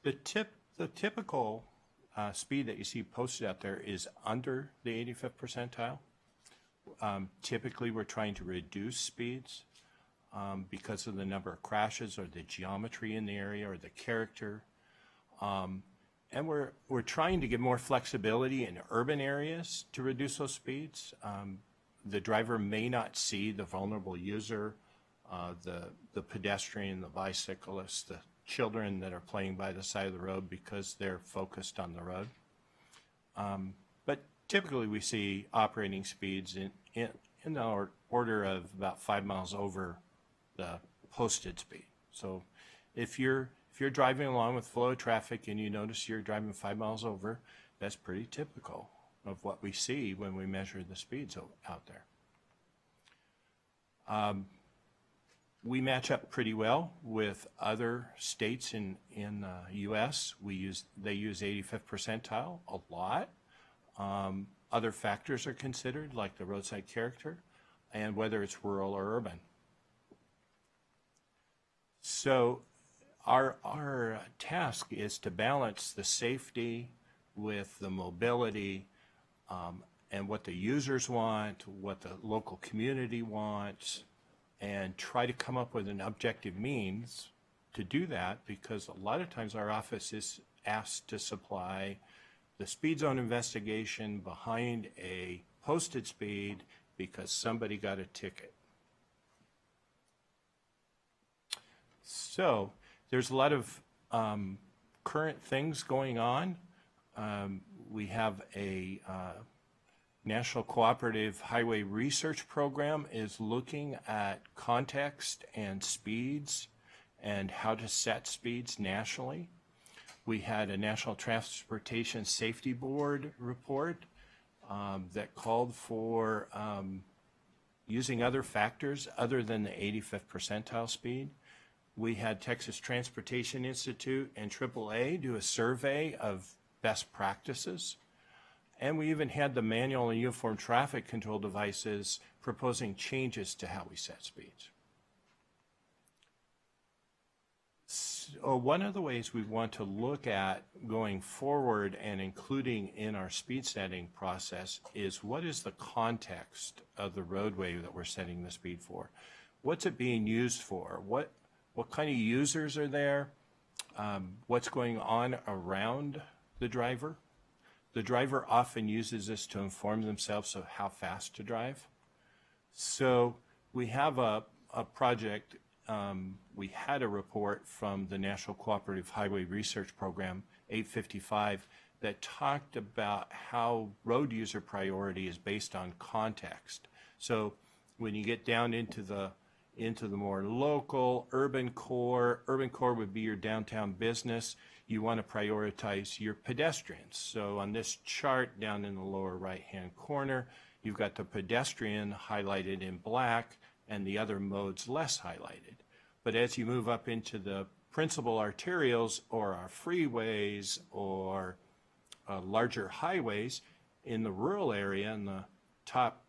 The typical speed that you see posted out there is under the 85th percentile. Typically, we're trying to reduce speeds because of the number of crashes or the geometry in the area or the character. And we're trying to give more flexibility in urban areas to reduce those speeds. The driver may not see the vulnerable user, the pedestrian, the bicyclist, the children that are playing by the side of the road because they're focused on the road. But typically we see operating speeds in the order of about 5 miles over the posted speed. So if you're driving along with flow of traffic and you notice you're driving 5 miles over, that's pretty typical of what we see when we measure the speeds out there. We match up pretty well with other states in U.S. They use 85th percentile a lot. Other factors are considered, like the roadside character and whether it's rural or urban. So our task is to balance the safety with the mobility and what the users want, what the local community wants, and try to come up with an objective means to do that, because a lot of times our office is asked to supply the speed zone investigation behind a posted speed because somebody got a ticket. So there's a lot of current things going on. We have a National Cooperative Highway Research Program is looking at context and speeds and how to set speeds nationally. We had a National Transportation Safety Board report that called for using other factors other than the 85th percentile speed. We had Texas Transportation Institute and AAA do a survey of best practices. And we even had the manual and uniform traffic control devices proposing changes to how we set speeds. So one of the ways we want to look at going forward and including in our speed setting process is what is the context of the roadway that we're setting the speed for? What's it being used for? What kind of users are there? What's going on around the driver? The driver often uses this to inform themselves of how fast to drive. So we have a project. We had a report from the National Cooperative Highway Research Program, 855, that talked about how road user priority is based on context. So when you get down into the more local urban core would be your downtown business. You want to prioritize your pedestrians. So on this chart down in the lower right-hand corner, you've got the pedestrian highlighted in black and the other modes less highlighted. But as you move up into the principal arterials or our freeways or larger highways, in the rural area, in the top,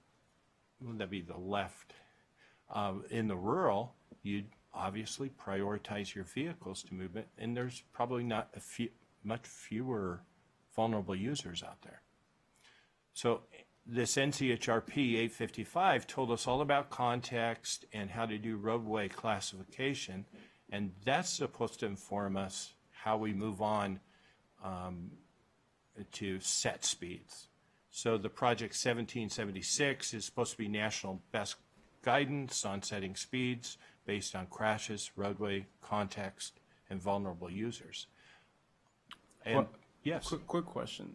would that be the left? In the rural, you'd obviously prioritize your vehicles to movement, and there's probably not much fewer vulnerable users out there. So this NCHRP 855 told us all about context and how to do roadway classification, and that's supposed to inform us how we move on to set speeds. So the project 1776 is supposed to be national best guidance on setting speeds based on crashes, roadway context, and vulnerable users. And Well, yes, quick question.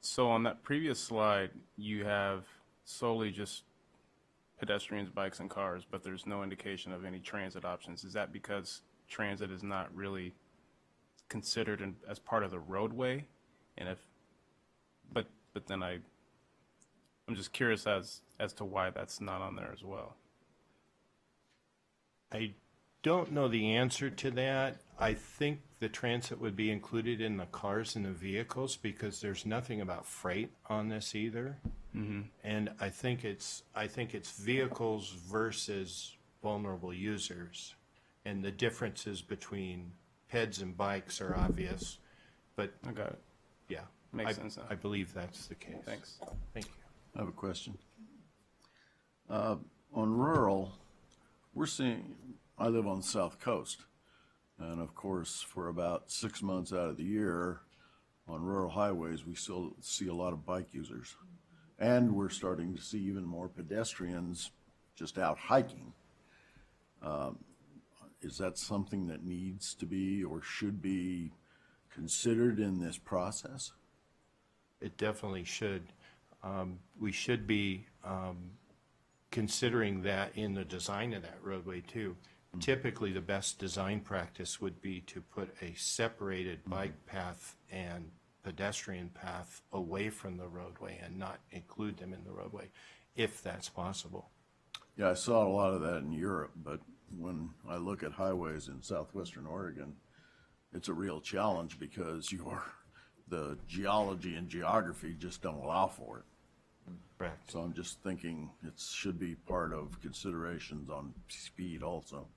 So on that previous slide, you have solely just pedestrians, bikes, and cars, but there's no indication of any transit options. Is that because transit is not really considered as part of the roadway? And if, but then I'm just curious as to why that's not on there as well. I don't know the answer to that. I think the transit would be included in the cars and the vehicles because there's nothing about freight on this either. Mm-hmm. And I think it's vehicles versus vulnerable users, and the differences between peds and bikes are obvious. But I got it. Yeah, Makes sense now. I believe that's the case. Thanks. Thank you. I have a question. On rural, we're seeing, I live on the South Coast, and of course, for about 6 months out of the year, on rural highways, we still see a lot of bike users. And we're starting to see even more pedestrians just out hiking. Is that something that needs to be or should be considered in this process? It definitely should. We should be considering that in the design of that roadway too. Typically, the best design practice would be to put a separated bike path and pedestrian path away from the roadway and not include them in the roadway, if that's possible. Yeah, I saw a lot of that in Europe, but when I look at highways in southwestern Oregon, it's a real challenge because the geology and geography just don't allow for it. Correct. So I'm just thinking it should be part of considerations on speed also.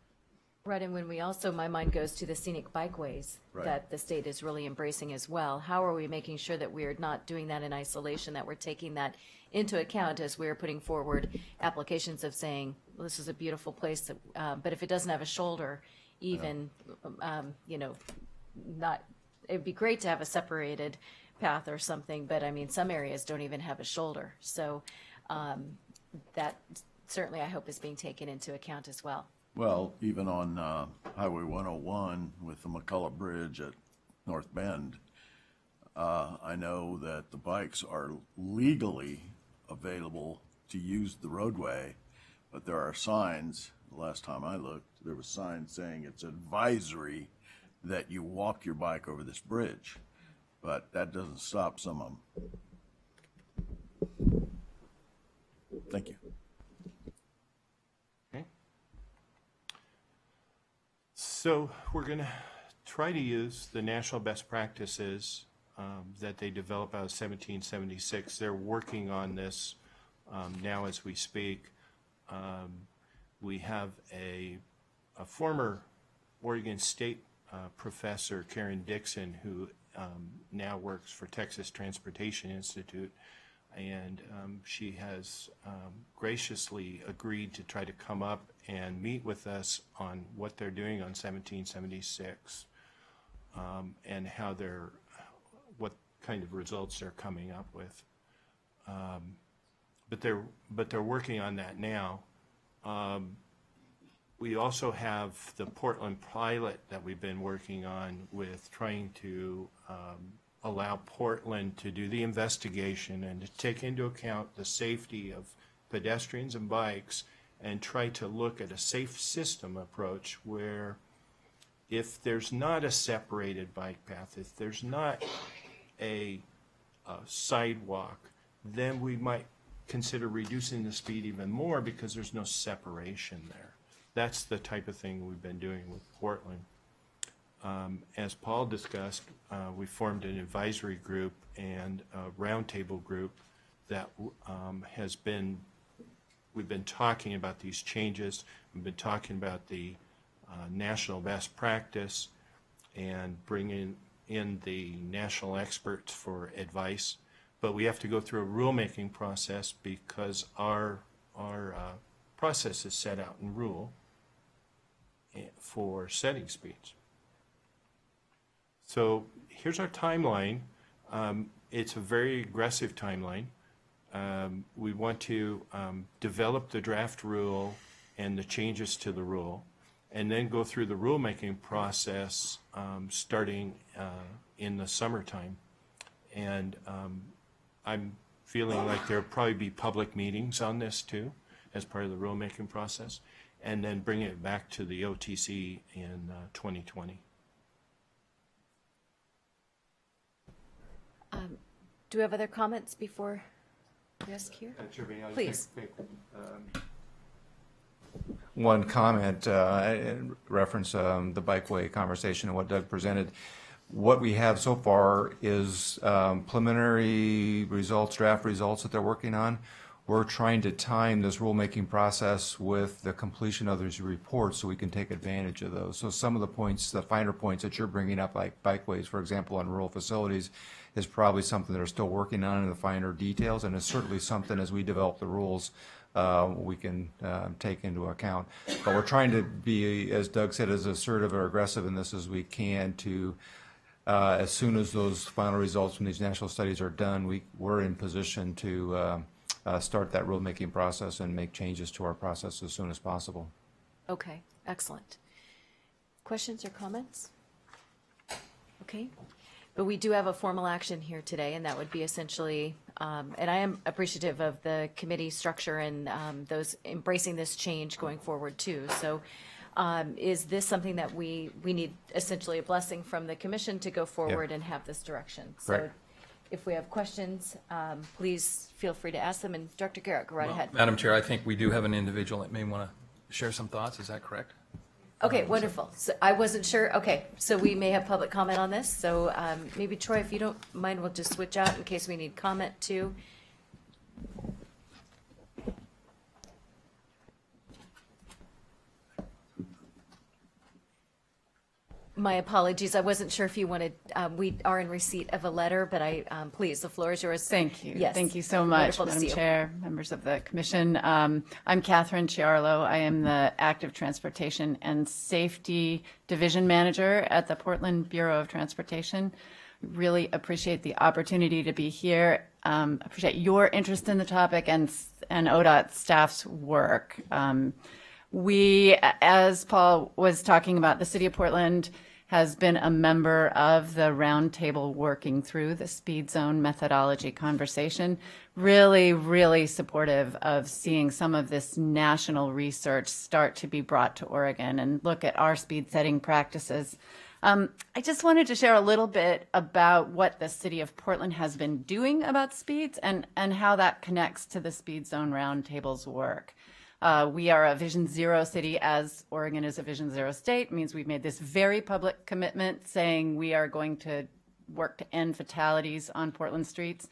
Right, and when we also, my mind goes to the scenic bikeways Right. that the state is really embracing as well. How are we making sure that we're not doing that in isolation, that we're taking that into account as we're putting forward applications of saying, well, this is a beautiful place, that, but if it doesn't have a shoulder, even, not, it'd be great to have a separated path or something, but I mean, some areas don't even have a shoulder. So that certainly I hope is being taken into account as well. Well, even on Highway 101 with the McCullough Bridge at North Bend, I know that the bikes are legally available to use the roadway, but there are signs, the last time I looked, there was signs saying it's advisory that you walk your bike over this bridge, but that doesn't stop some of them. Thank you. So we're going to try to use the national best practices that they develop out of 1776. They're working on this now as we speak. We have a former Oregon State Professor Karen Dixon, who now works for Texas Transportation Institute, and she has graciously agreed to try to come up and meet with us on what they're doing on 1776 and how what kind of results they're coming up with. But they're working on that now. We also have the Portland pilot that we've been working on with trying to allow Portland to do the investigation and to take into account the safety of pedestrians and bikes and try to look at a safe system approach where if there's not a separated bike path, if there's not a sidewalk, then we might consider reducing the speed even more because there's no separation there. That's the type of thing we've been doing with Portland. As Paul discussed, we formed an advisory group and a roundtable group that we've been talking about these changes. We've been talking about the national best practice and bringing in the national experts for advice. But we have to go through a rulemaking process because our process is set out in rule for setting speeds. So here's our timeline. It's a very aggressive timeline. We want to develop the draft rule and the changes to the rule, and then go through the rulemaking process starting in the summertime. And I'm feeling like there'll probably be public meetings on this too as part of the rulemaking process, and then bring it back to the OTC in 2020. Do we have other comments before we ask here? Please. One comment in reference the bikeway conversation and what Doug presented. What we have so far is preliminary results, draft results that they're working on. We're trying to time this rulemaking process with the completion of these reports so we can take advantage of those. So some of the points, the finer points that you're bringing up, like bikeways, for example, on rural facilities, is probably something they're still working on in the finer details, and it's certainly something as we develop the rules we can take into account. But we're trying to be, as Doug said, as assertive or aggressive in this as we can to, as soon as those final results from these national studies are done, we're in position to start that rulemaking process and make changes to our process as soon as possible. Okay, excellent. Questions or comments? Okay. But we do have a formal action here today, and that would be essentially, and I am appreciative of the committee structure and those embracing this change going forward too. So is this something that we need essentially a blessing from the commission to go forward and have this direction? Right. So if we have questions, please feel free to ask them. And Dr. Garrett, go right ahead. Madam Chair, I think we do have an individual that may want to share some thoughts. Is that correct? Okay, wonderful. So I wasn't sure. Okay, so we may have public comment on this. So maybe Troy, if you don't mind, we'll just switch out in case we need comment too. My apologies. I wasn't sure if you wanted, we are in receipt of a letter, but please, the floor is yours. Thank you. Yes. Thank you so much, Wonderful to Madam see you. Chair, members of the Commission. I'm Catherine Chiarlo. I am the Active Transportation and Safety Division Manager at the Portland Bureau of Transportation. Really appreciate the opportunity to be here. Appreciate your interest in the topic and ODOT staff's work. We, as Paul was talking about, the City of Portland has been a member of the roundtable working through the speed zone methodology conversation. Really, really supportive of seeing some of this national research start to be brought to Oregon and look at our speed setting practices. I just wanted to share a little bit about what the City of Portland has been doing about speeds and how that connects to the speed zone roundtable's work. We are a Vision Zero city, as Oregon is a Vision Zero state. It means we've made this very public commitment saying we are going to work to end fatalities on Portland streets.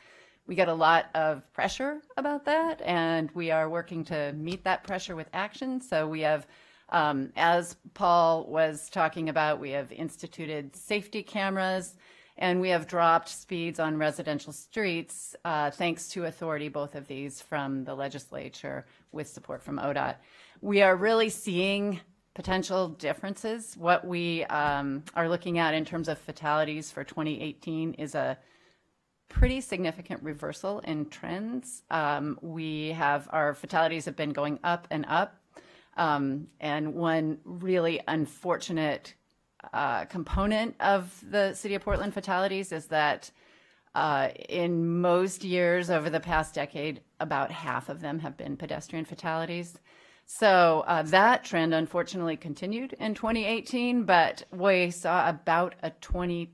We get a lot of pressure about that, and we are working to meet that pressure with action. So we have As Paul was talking about, we have instituted safety cameras, and we have dropped speeds on residential streets, thanks to authority, both of these from the legislature with support from ODOT. We are really seeing potential differences. What we are looking at in terms of fatalities for 2018 is a pretty significant reversal in trends. Our fatalities have been going up and up. And one really unfortunate component of the City of Portland fatalities is that in most years over the past decade, about half of them have been pedestrian fatalities. So that trend unfortunately continued in 2018, but we saw about a 25%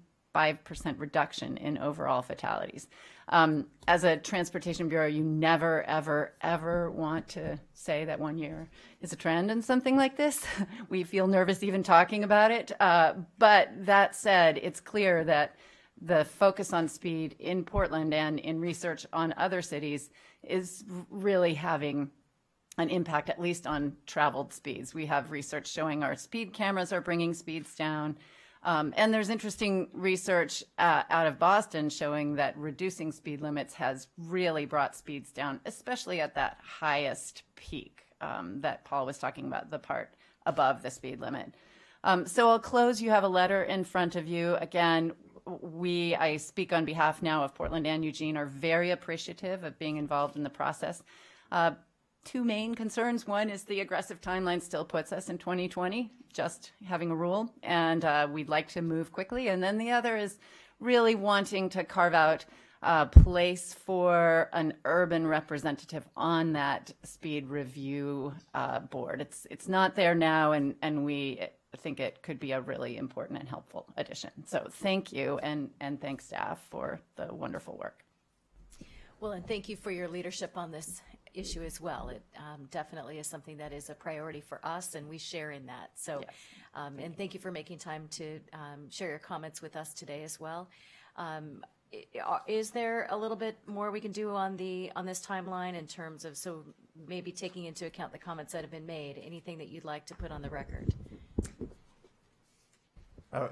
reduction in overall fatalities. As a transportation bureau, you never, ever, ever want to say that one year is a trend in something like this. We feel nervous even talking about it. But that said, it's clear that the focus on speed in Portland and in research on other cities is really having an impact, at least on traveled speeds. We have research showing our speed cameras are bringing speeds down. And there's interesting research out of Boston showing that reducing speed limits has really brought speeds down, especially at that highest peak that Paul was talking about, the part above the speed limit. So I'll close. You have a letter in front of you. Again, I speak on behalf now of Portland and Eugene, are very appreciative of being involved in the process. Two main concerns. One is the aggressive timeline still puts us in 2020, just having a rule, and we'd like to move quickly. And then the other is really wanting to carve out a place for an urban representative on that speed review board. It's not there now, and we think it could be a really important and helpful addition. So thank you, and thanks staff for the wonderful work. Well, and thank you for your leadership on this issue as well. It definitely is something that is a priority for us, and we share in that. So, yes. And thank you for making time to share your comments with us today as well. Is there a little bit more we can do on this timeline in terms of, so maybe taking into account the comments that have been made, anything that you'd like to put on the record?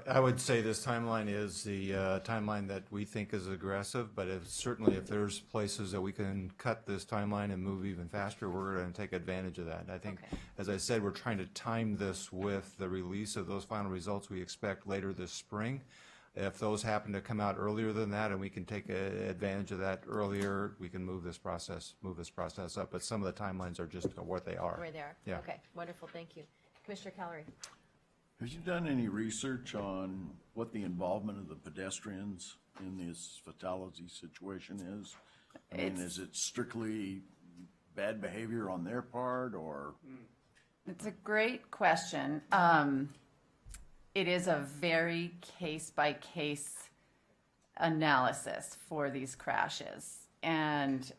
I would say this timeline is the timeline that we think is aggressive, but certainly if there's places that we can cut this timeline and move even faster, we're going to take advantage of that. I think, as I said, we're trying to time this with the release of those final results we expect later this spring. If those happen to come out earlier than that and we can take advantage of that earlier, we can move this process up. But some of the timelines are just what they are. Where they are. Yeah. Okay, wonderful, thank you. Commissioner Callery. Have you done any research on what the involvement of the pedestrians in this fatality situation is? I mean, is it strictly bad behavior on their part, or? It's a great question. It is a very case-by-case analysis for these crashes. And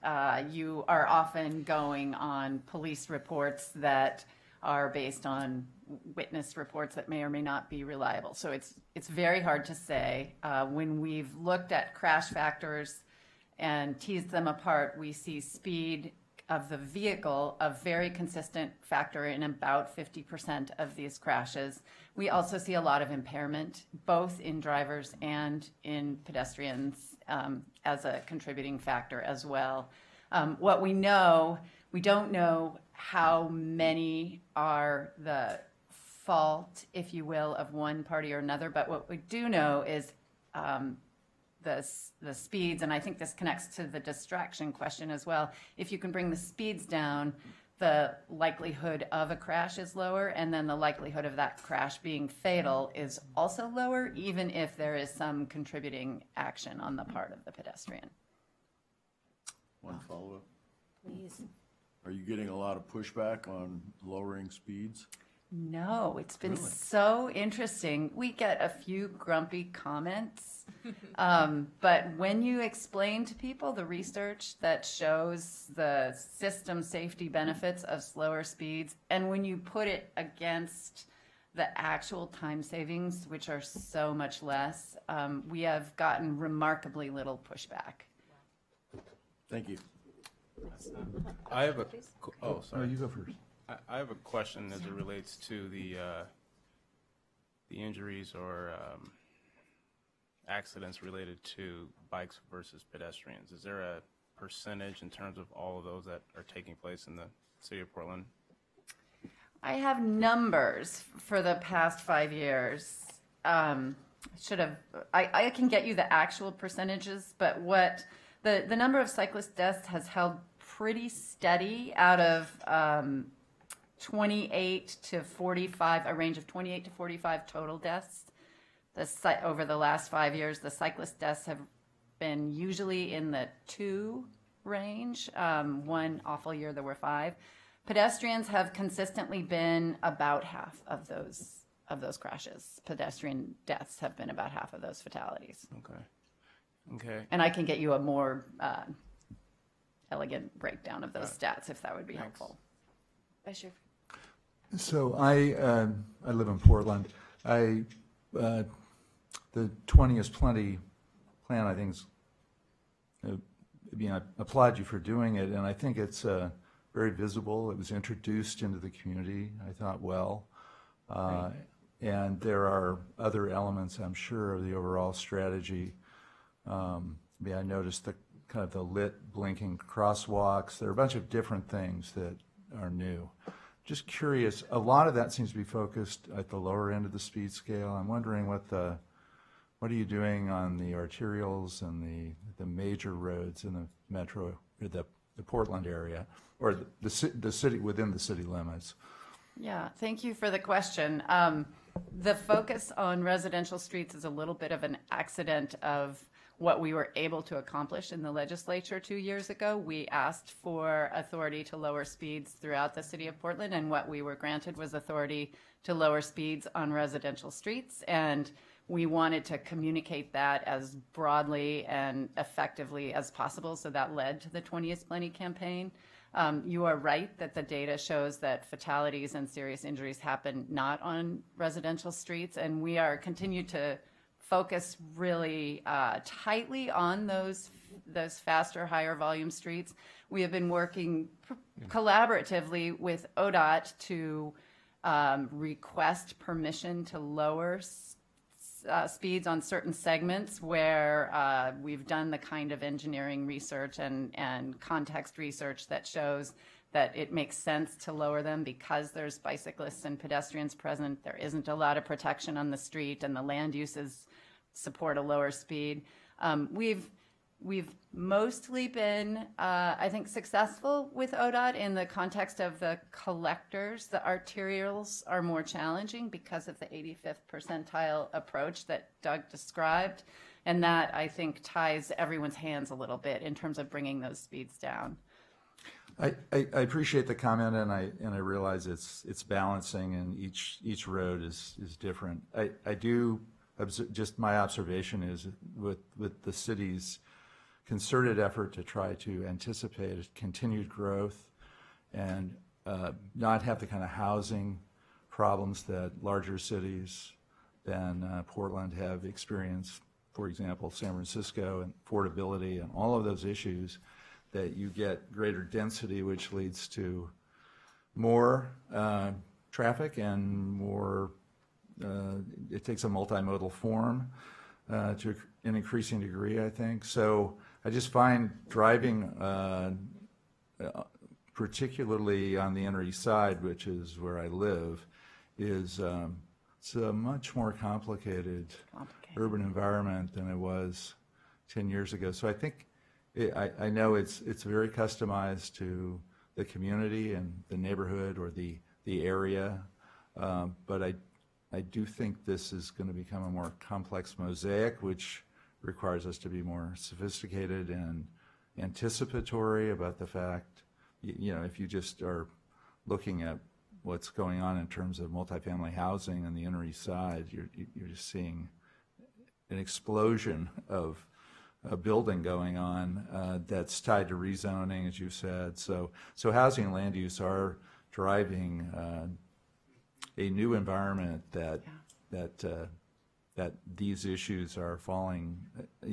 you are often going on police reports that are based on witness reports that may or may not be reliable. So it's very hard to say. When we've looked at crash factors and teased them apart, we see speed of the vehicle a very consistent factor in about 50% of these crashes. We also see a lot of impairment, both in drivers and in pedestrians, as a contributing factor as well. What we know, we don't know how many are the fault, if you will, of one party or another, but what we do know is the speeds, and I think this connects to the distraction question as well. If you can bring the speeds down, the likelihood of a crash is lower, and then the likelihood of that crash being fatal is also lower, even if there is some contributing action on the part of the pedestrian. One follow-up. Please. Are you getting a lot of pushback on lowering speeds? No, it's been so interesting. We get a few grumpy comments, but when you explain to people the research that shows the system safety benefits of slower speeds, and when you put it against the actual time savings, which are so much less, we have gotten remarkably little pushback. Thank you. I have a. Oh, sorry. No, you go first. I have a question as it relates to the injuries or accidents related to bikes versus pedestrians. Is there a percentage in terms of all of those that are taking place in the city of Portland? I have numbers for the past 5 years. I can get you the actual percentages, but what the number of cyclist deaths has held pretty steady out of 28 to 45, a range of 28 to 45 total deaths. Over the last 5 years, the cyclist deaths have been usually in the 2 range. One awful year, there were 5. Pedestrians have consistently been about half of those crashes. Pedestrian deaths have been about half of those fatalities. Okay. And I can get you a more elegant breakdown of those stats if that would be helpful. Vice Chair. So I live in Portland. The 20 is Plenty plan, I think, I applaud you for doing it, and I think it's very visible. It was introduced into the community, I thought, well. And there are other elements, I'm sure, of the overall strategy. I noticed the kind of the lit blinking crosswalks. There are a bunch of different things that are new. Just curious, a lot of that seems to be focused at the lower end of the speed scale. I'm wondering what are you doing on the arterials and the major roads in the metro, or the Portland area, or the city, within the city limits? Yeah, thank you for the question. The focus on residential streets is a little bit of an accident of what we were able to accomplish in the legislature 2 years ago. We asked for authority to lower speeds throughout the city of Portland, and what we were granted was authority to lower speeds on residential streets. And we wanted to communicate that as broadly and effectively as possible, so that led to the 20 is Plenty campaign. You are right that the data shows that fatalities and serious injuries happen not on residential streets, and we are continue to focus really tightly on those faster, higher volume streets. We have been working collaboratively with ODOT to request permission to lower speeds on certain segments where we've done the kind of engineering research and context research that shows that it makes sense to lower them because there's bicyclists and pedestrians present. There isn't a lot of protection on the street, and the land uses support a lower speed. We've mostly been, I think, successful with ODOT in the context of the collectors. The arterials are more challenging because of the 85th percentile approach that Doug described, and that, I think, ties everyone's hands a little bit in terms of bringing those speeds down. I appreciate the comment, and I realize it's balancing, and each road is different. I do, just my observation is with the city's concerted effort to try to anticipate continued growth and not have the kind of housing problems that larger cities than Portland have experienced, for example, San Francisco, and affordability and all of those issues, that you get greater density, which leads to more traffic and more, it takes a multimodal form to an increasing degree, I think. So I just find driving, particularly on the Inner East Side, which is where I live, is it's a much more complicated urban environment than it was 10 years ago. So I think, I know it's very customized to the community and the neighborhood or the area, but I do think this is going to become a more complex mosaic, which requires us to be more sophisticated and anticipatory about the fact, if you just are looking at what's going on in terms of multifamily housing on the Inner East Side, you're just seeing an explosion of building going on that's tied to rezoning, as you said. So housing and land use are driving a new environment that these issues are falling,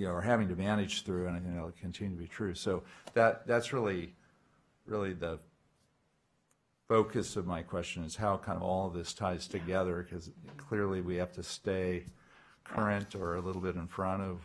are having to manage through, and I think that'll continue to be true. So that's really the focus of my question is how kind of all of this ties together, because clearly we have to stay current or a little bit in front of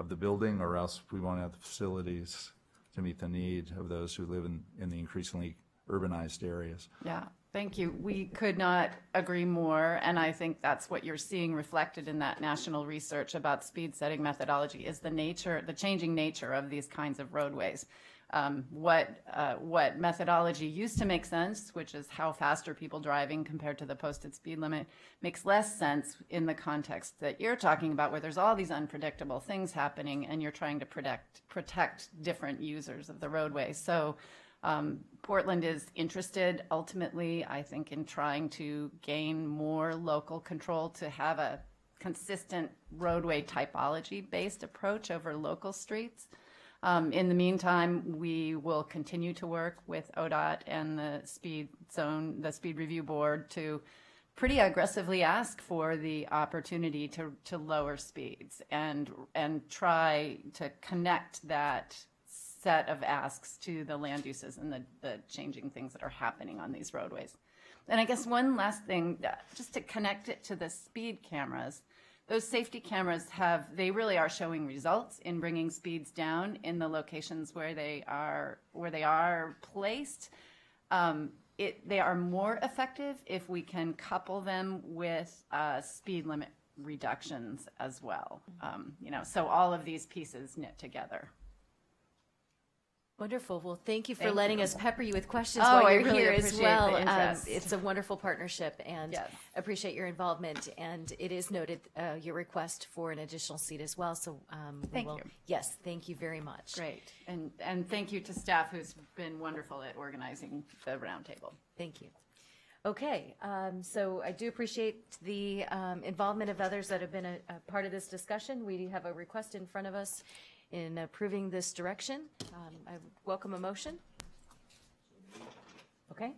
the building, or else we won't have the facilities to meet the need of those who live in the increasingly urbanized areas. Yeah, thank you. We could not agree more, and I think that's what you're seeing reflected in that national research about speed setting methodology is the changing nature of these kinds of roadways. What methodology used to make sense, which is how fast are people driving compared to the posted speed limit, makes less sense in the context that you're talking about, where there's all these unpredictable things happening and you're trying to protect different users of the roadway. So Portland is interested ultimately, I think, in trying to gain more local control to have a consistent roadway typology-based approach over local streets. In the meantime, we will continue to work with ODOT and the Speed Review Board to pretty aggressively ask for the opportunity to lower speeds and try to connect that set of asks to the land uses and the changing things that are happening on these roadways. And I guess one last thing, just to connect it to the speed cameras, those safety cameras they really are showing results in bringing speeds down in the locations where they are placed. They are more effective if we can couple them with speed limit reductions as well. So all of these pieces knit together. Wonderful. Well, thank you for Thank letting you. us pepper you with questions Oh, while I you're really here as appreciate well. the interest. It's a wonderful partnership, and Yes. appreciate your involvement. And it is noted your request for an additional seat as well. So Thank you. Yes, thank you very much. Great. And thank you to staff who's been wonderful at organizing the roundtable. Thank you. Okay, so I do appreciate the involvement of others that have been a part of this discussion. We have a request in front of us in approving this direction. I welcome a motion. Okay.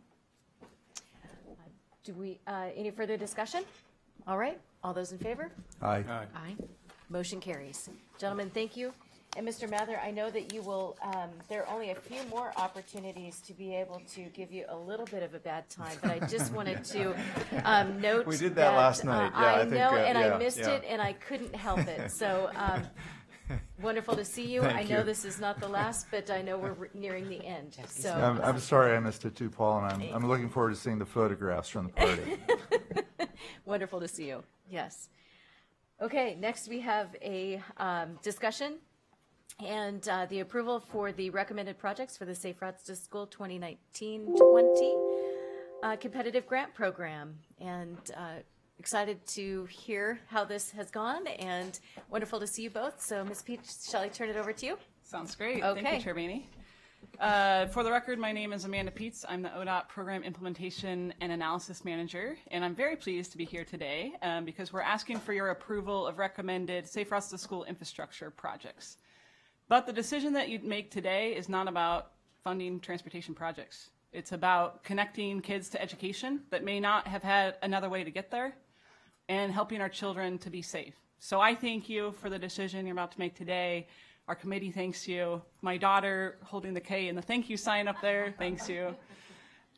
Do we, any further discussion? All right, all those in favor? Aye. Aye. Motion carries. Gentlemen, thank you. And Mr. Mather, I know that you will, there are only a few more opportunities to be able to give you a little bit of a bad time, but I just wanted to note We did that last night. Yeah, I I think, know, and I yeah, missed yeah. it, and I couldn't help it. So wonderful to see you. Thank I know you. this is not the last, but I know we're nearing the end. So I'm sorry I missed it too, Paul, and I'm looking forward to seeing the photographs from the party. wonderful to see you. Yes. Okay, next we have a discussion and the approval for the recommended projects for the Safe Routes to School 2019-20 competitive grant program. And excited to hear how this has gone, and wonderful to see you both. So, Ms. Peach, shall I turn it over to you? Sounds great. Okay. Thank you, Chair Baney. For the record, my name is Amanda Peets. I'm the ODOT Program Implementation and Analysis Manager, and I'm very pleased to be here today because we're asking for your approval of recommended Safe Routes to School infrastructure projects. But the decision that you make today is not about funding transportation projects. It's about connecting kids to education that may not have had another way to get there, and helping our children to be safe. So I thank you for the decision you're about to make today. Our committee thanks you. My daughter holding the K in the thank you sign up there thanks you.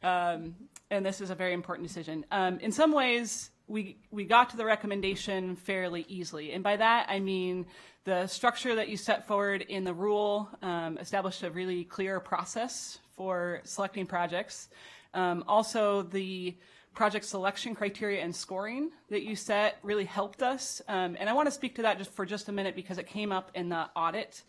And this is a very important decision. In some ways, we got to the recommendation fairly easily. And by that, I mean the structure that you set forward in the rule established a really clear process for selecting projects. Also, the project selection criteria and scoring that you set really helped us. And I want to speak to that just for just a minute because it came up in the audit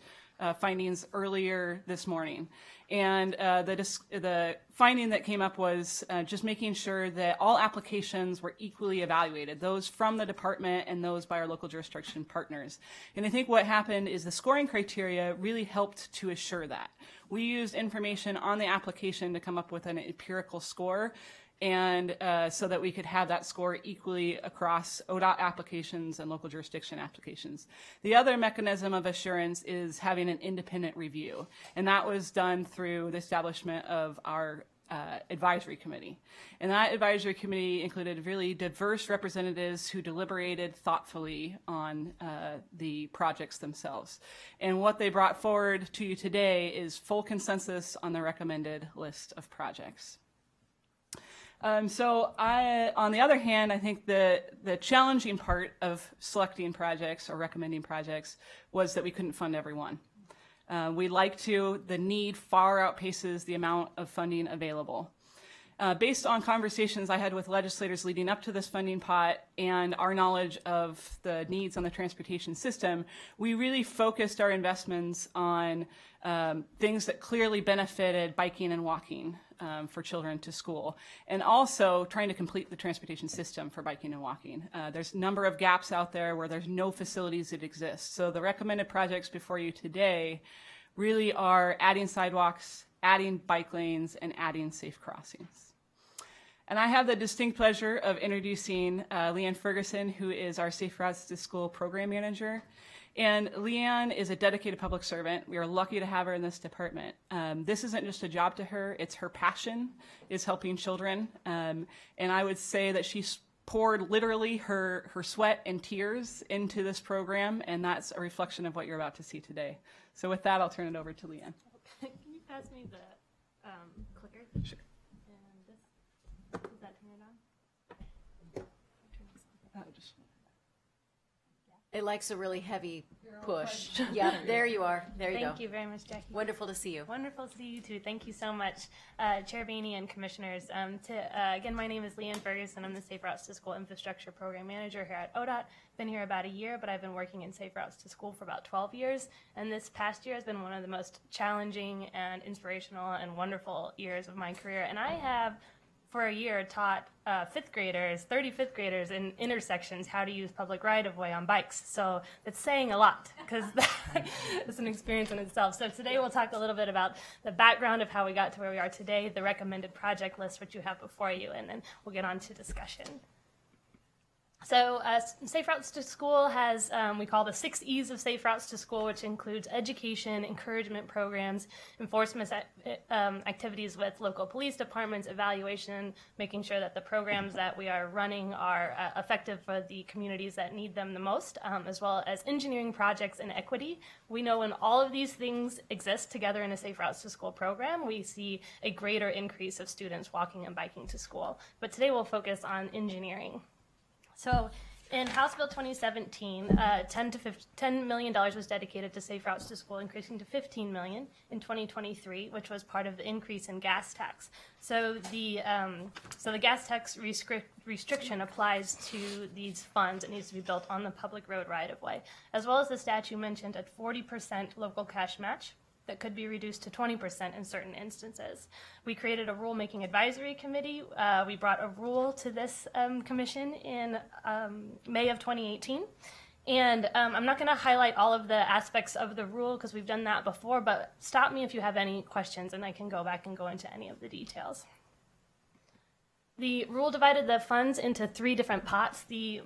findings earlier this morning. And the finding that came up was just making sure that all applications were equally evaluated, those from the department and those by our local jurisdiction partners. And I think what happened is the scoring criteria really helped to assure that. We used information on the application to come up with an empirical score, and so that we could have that score equally across ODOT applications and local jurisdiction applications. The other mechanism of assurance is having an independent review, and that was done through the establishment of our advisory committee. And that advisory committee included really diverse representatives who deliberated thoughtfully on the projects themselves. And what they brought forward to you today is full consensus on the recommended list of projects. On the other hand, I think the challenging part of selecting projects or recommending projects was that we couldn't fund everyone. The need far outpaces the amount of funding available. Based on conversations I had with legislators leading up to this funding pot and our knowledge of the needs on the transportation system, we really focused our investments on things that clearly benefited biking and walking for children to school, and also trying to complete the transportation system for biking and walking. There's a number of gaps out there where there's no facilities that exist. So the recommended projects before you today really are adding sidewalks, adding bike lanes, and adding safe crossings. And I have the distinct pleasure of introducing Leanne Ferguson, who is our Safe Routes to School program manager. And Leanne is a dedicated public servant. We are lucky to have her in this department. This isn't just a job to her, it's her passion is helping children. And I would say that she's poured literally her sweat and tears into this program, and that's a reflection of what you're about to see today. So with that, I'll turn it over to Leanne. Can you pass me the clicker? Sure. And this, does that turn it on? It likes a really heavy push. Yeah, there you are. There you go. Thank you very much, Jackie. Wonderful to see you. Wonderful to see you too. Thank you so much, Chair Boehne and Commissioners. Again, my name is Leanne Ferguson. I'm the Safe Routes to School Infrastructure Program Manager here at ODOT. Been here about a year, but I've been working in Safe Routes to School for about 12 years. And this past year has been one of the most challenging and inspirational and wonderful years of my career. And I have, for a year, taught 30 fifth graders in intersections how to use public right-of-way on bikes. So it's saying a lot, because it's an experience in itself. So today we'll talk a little bit about the background of how we got to where we are today, the recommended project list, which you have before you, and then we'll get on to discussion. So Safe Routes to School has, we call the 6 E's of Safe Routes to School, which includes education, encouragement programs, enforcement activities with local police departments, evaluation, making sure that the programs that we are running are effective for the communities that need them the most, as well as engineering projects and equity. We know when all of these things exist together in a Safe Routes to School program, we see a greater increase of students walking and biking to school. But today we'll focus on engineering. So in House Bill 2017, $10 million was dedicated to Safe Routes to School, increasing to $15 million in 2023, which was part of the increase in gas tax. So the gas tax restriction applies to these funds. It needs to be built on the public road right-of-way, as well as the statute mentioned at 40% local cash match that could be reduced to 20% in certain instances. We created a rulemaking advisory committee. We brought a rule to this commission in May of 2018. And I'm not going to highlight all of the aspects of the rule because we've done that before, but stop me if you have any questions and I can go back and go into any of the details. The rule divided the funds into 3 different pots. The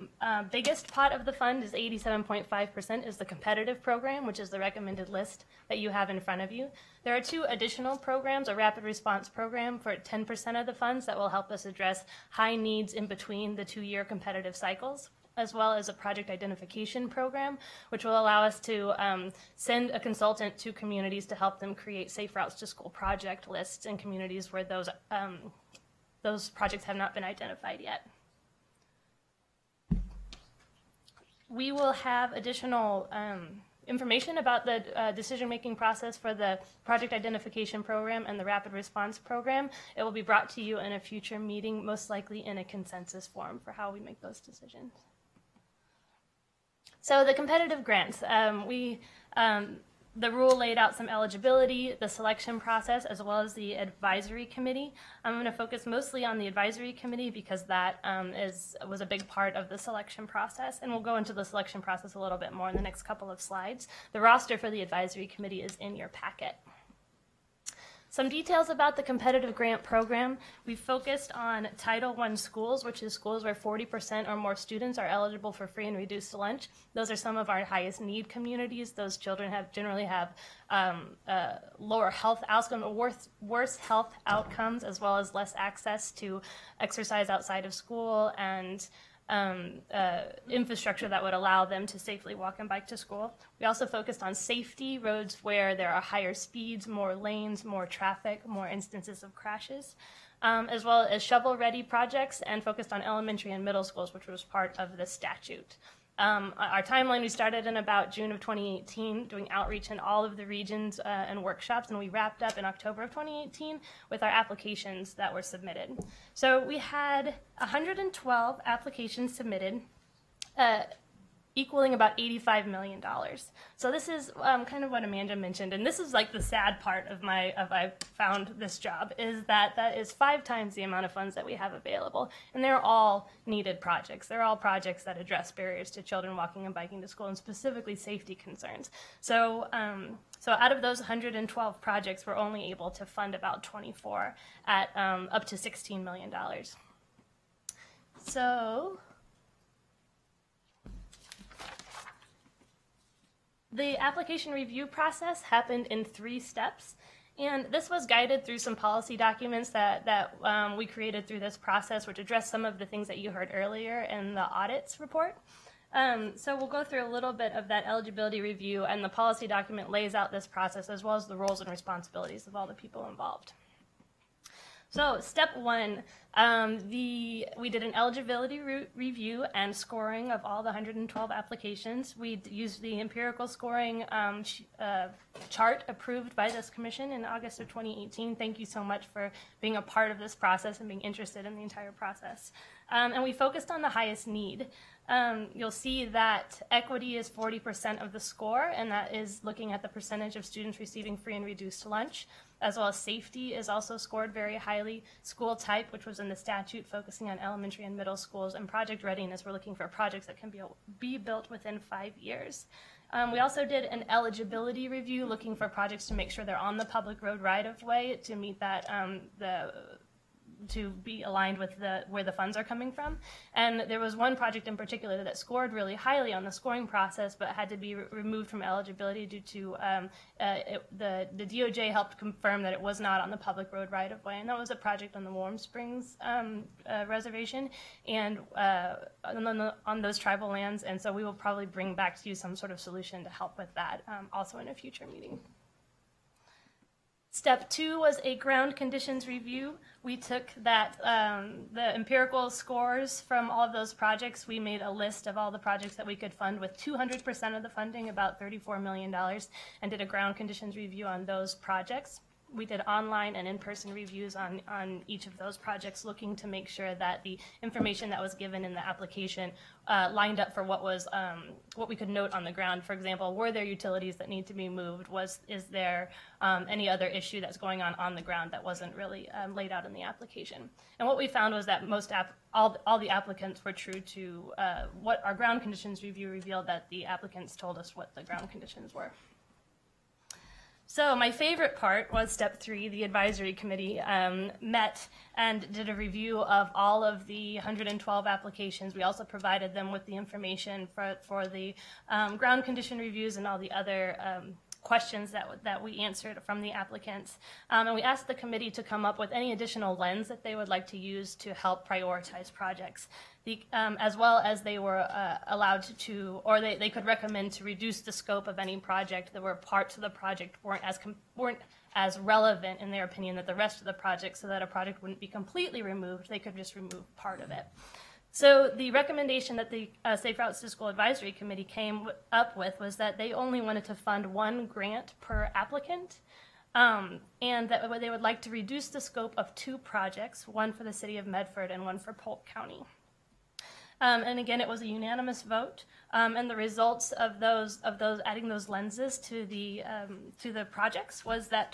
biggest pot of the fund is 87.5% is the competitive program, which is the recommended list that you have in front of you. There are 2 additional programs, a rapid response program for 10% of the funds that will help us address high needs in between the 2-year competitive cycles, as well as a project identification program, which will allow us to send a consultant to communities to help them create Safe Routes to School project lists in communities where those projects have not been identified yet. We will have additional information about the decision-making process for the project identification program and the rapid response program. It will be brought to you in a future meeting, most likely in a consensus form for how we make those decisions. So the competitive grants, the rule laid out some eligibility, the selection process, as well as the advisory committee. I'm going to focus mostly on the advisory committee because that was a big part of the selection process, and we'll go into the selection process a little bit more in the next couple of slides. The roster for the advisory committee is in your packet. Some details about the competitive grant program. We focused on Title I schools, which is schools where 40% or more students are eligible for free and reduced lunch. Those are some of our highest need communities. Those children generally have lower health outcomes, worse health outcomes, as well as less access to exercise outside of school and infrastructure that would allow them to safely walk and bike to school. We also focused on safety, roads where there are higher speeds, more lanes, more traffic, more instances of crashes. as well as shovel-ready projects, and focused on elementary and middle schools, which was part of the statute. Our timeline, we started in about June of 2018 doing outreach in all of the regions and workshops, and we wrapped up in October of 2018 with our applications that were submitted. So we had 112 applications submitted, equaling about $85 million. So this is kind of what Amanda mentioned, and this is like the sad part of I found this job, is that is 5 times the amount of funds that we have available, and they're all needed projects. They're all projects that address barriers to children walking and biking to school, and specifically safety concerns. So, so out of those 112 projects, we're only able to fund about 24 at up to $16 million. So the application review process happened in 3 steps, and this was guided through some policy documents that we created through this process, which addressed some of the things that you heard earlier in the audits report. So we'll go through a little bit of that eligibility review, and the policy document lays out this process as well as the roles and responsibilities of all the people involved. So step 1, we did an eligibility review and scoring of all the 112 applications. We used the empirical scoring chart approved by this commission in August of 2018. Thank you so much for being a part of this process and being interested in the entire process. And we focused on the highest need. You'll see that equity is 40% of the score, and that is looking at the percentage of students receiving free and reduced lunch, as well as safety is also scored very highly. School type, which was in the statute, focusing on elementary and middle schools, and project readiness, we're looking for projects that can be built within 5 years. We also did an eligibility review, looking for projects to make sure they're on the public road right-of-way to meet that to be aligned with where the funds are coming from. And there was one project in particular that scored really highly on the scoring process, but had to be removed from eligibility due to the DOJ helped confirm that it was not on the public road right-of-way, and that was a project on the Warm Springs reservation and on those tribal lands. And so we will probably bring back to you some sort of solution to help with that also in a future meeting. Step 2 was a ground conditions review. We took that, the empirical scores from all of those projects. We made a list of all the projects that we could fund with 200% of the funding, about $34 million, and did a ground conditions review on those projects. We did online and in-person reviews on each of those projects, looking to make sure that the information that was given in the application lined up for what we could note on the ground. For example, were there utilities that need to be moved? Is there any other issue that's going on the ground that wasn't really laid out in the application? And what we found was that all the applicants were true to what our ground conditions review revealed, that the applicants told us what the ground conditions were. So my favorite part was step 3. The advisory committee met and did a review of all of the 112 applications. We also provided them with the information for the ground condition reviews and all the other questions that we answered from the applicants. And we asked the committee to come up with any additional lens that they would like to use to help prioritize projects. As well as they were allowed to, or they could recommend to reduce the scope of any project. There were parts of the project weren't as relevant in their opinion that the rest of the project, so that a project wouldn't be completely removed. They could just remove part of it. So the recommendation that the Safe Routes to School Advisory Committee came up with was that they only wanted to fund 1 grant per applicant, and that they would like to reduce the scope of 2 projects, one for the city of Medford and one for Polk County. And again, it was a unanimous vote, and the results of those adding those lenses to the projects was that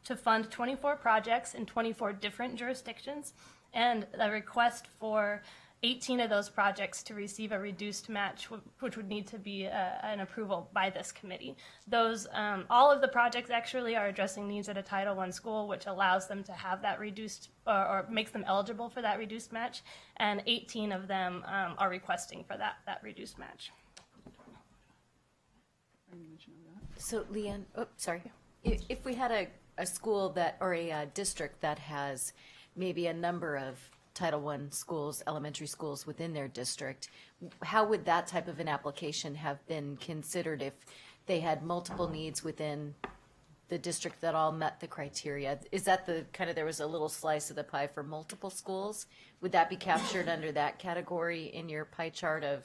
to fund 24 projects in 24 different jurisdictions, and a request for 18 of those projects to receive a reduced match, which would need to be an approval by this committee. Those, all of the projects actually are addressing needs at a Title I school, which allows them to have that reduced, or makes them eligible for that reduced match, and 18 of them are requesting for that reduced match. So, Leanne, sorry. If we had a school that, or a district that has maybe a number of Title I schools, elementary schools within their district, how would that type of an application have been considered if they had multiple needs within the district that all met the criteria. Is that the kind of, there was a little slice of the pie for multiple schools? Would that be captured under that category in your pie chart of,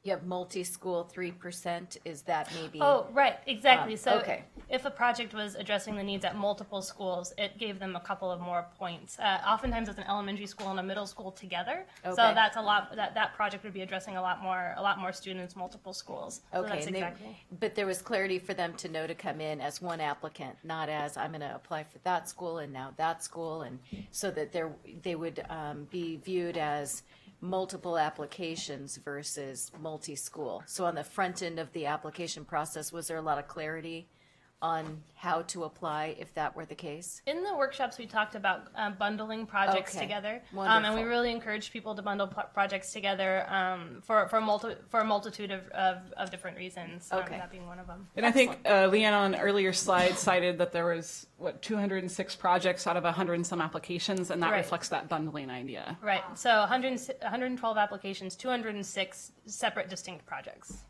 you have multi-school 3%? Is that maybe? Oh, right, exactly. So okay. if a project was addressing the needs at multiple schools, it gave them a couple of more points. Oftentimes it's an elementary school and a middle school together. Okay. So that's a lot, that project would be addressing a lot more students, multiple schools. So Okay, that's and exactly. but there was clarity for them to know to come in as one applicant, not as I'm going to apply for that school and now that school, and so that they would be viewed as multiple applications versus multi-school. So on the front end of the application process, was there a lot of clarity on how to apply if that were the case? In the workshops, we talked about bundling projects Okay. together, and we Wonderful. really encourage people to bundle projects together for a multitude of different reasons. Okay. That being one of them. And I think Leanne on an earlier slide cited that there was, 206 projects out of 100 and some applications, and that Right. reflects that bundling idea. Right. So 112 applications, 206 separate, distinct projects.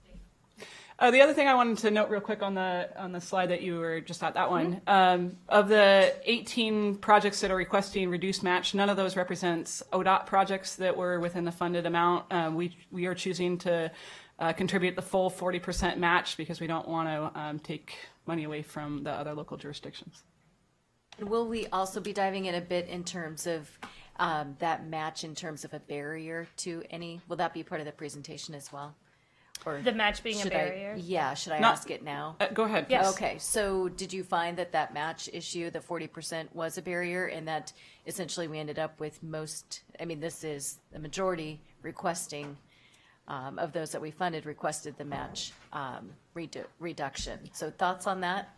The other thing I wanted to note real quick on the slide that you were just at, that one, of the 18 projects that are requesting reduced match, none of those represents ODOT projects that were within the funded amount. We are choosing to contribute the full 40% match because we don't want to take money away from the other local jurisdictions. Will we also be diving in a bit in terms of that match in terms of a barrier to any, will that be part of the presentation as well? Or The match being a should barrier? Should I Not- ask it now? Go ahead. Yes. Okay, so did you find that match issue, the 40%, was a barrier, and that essentially we ended up with this is the majority requesting, of those that we funded, requested the match reduction. So thoughts on that?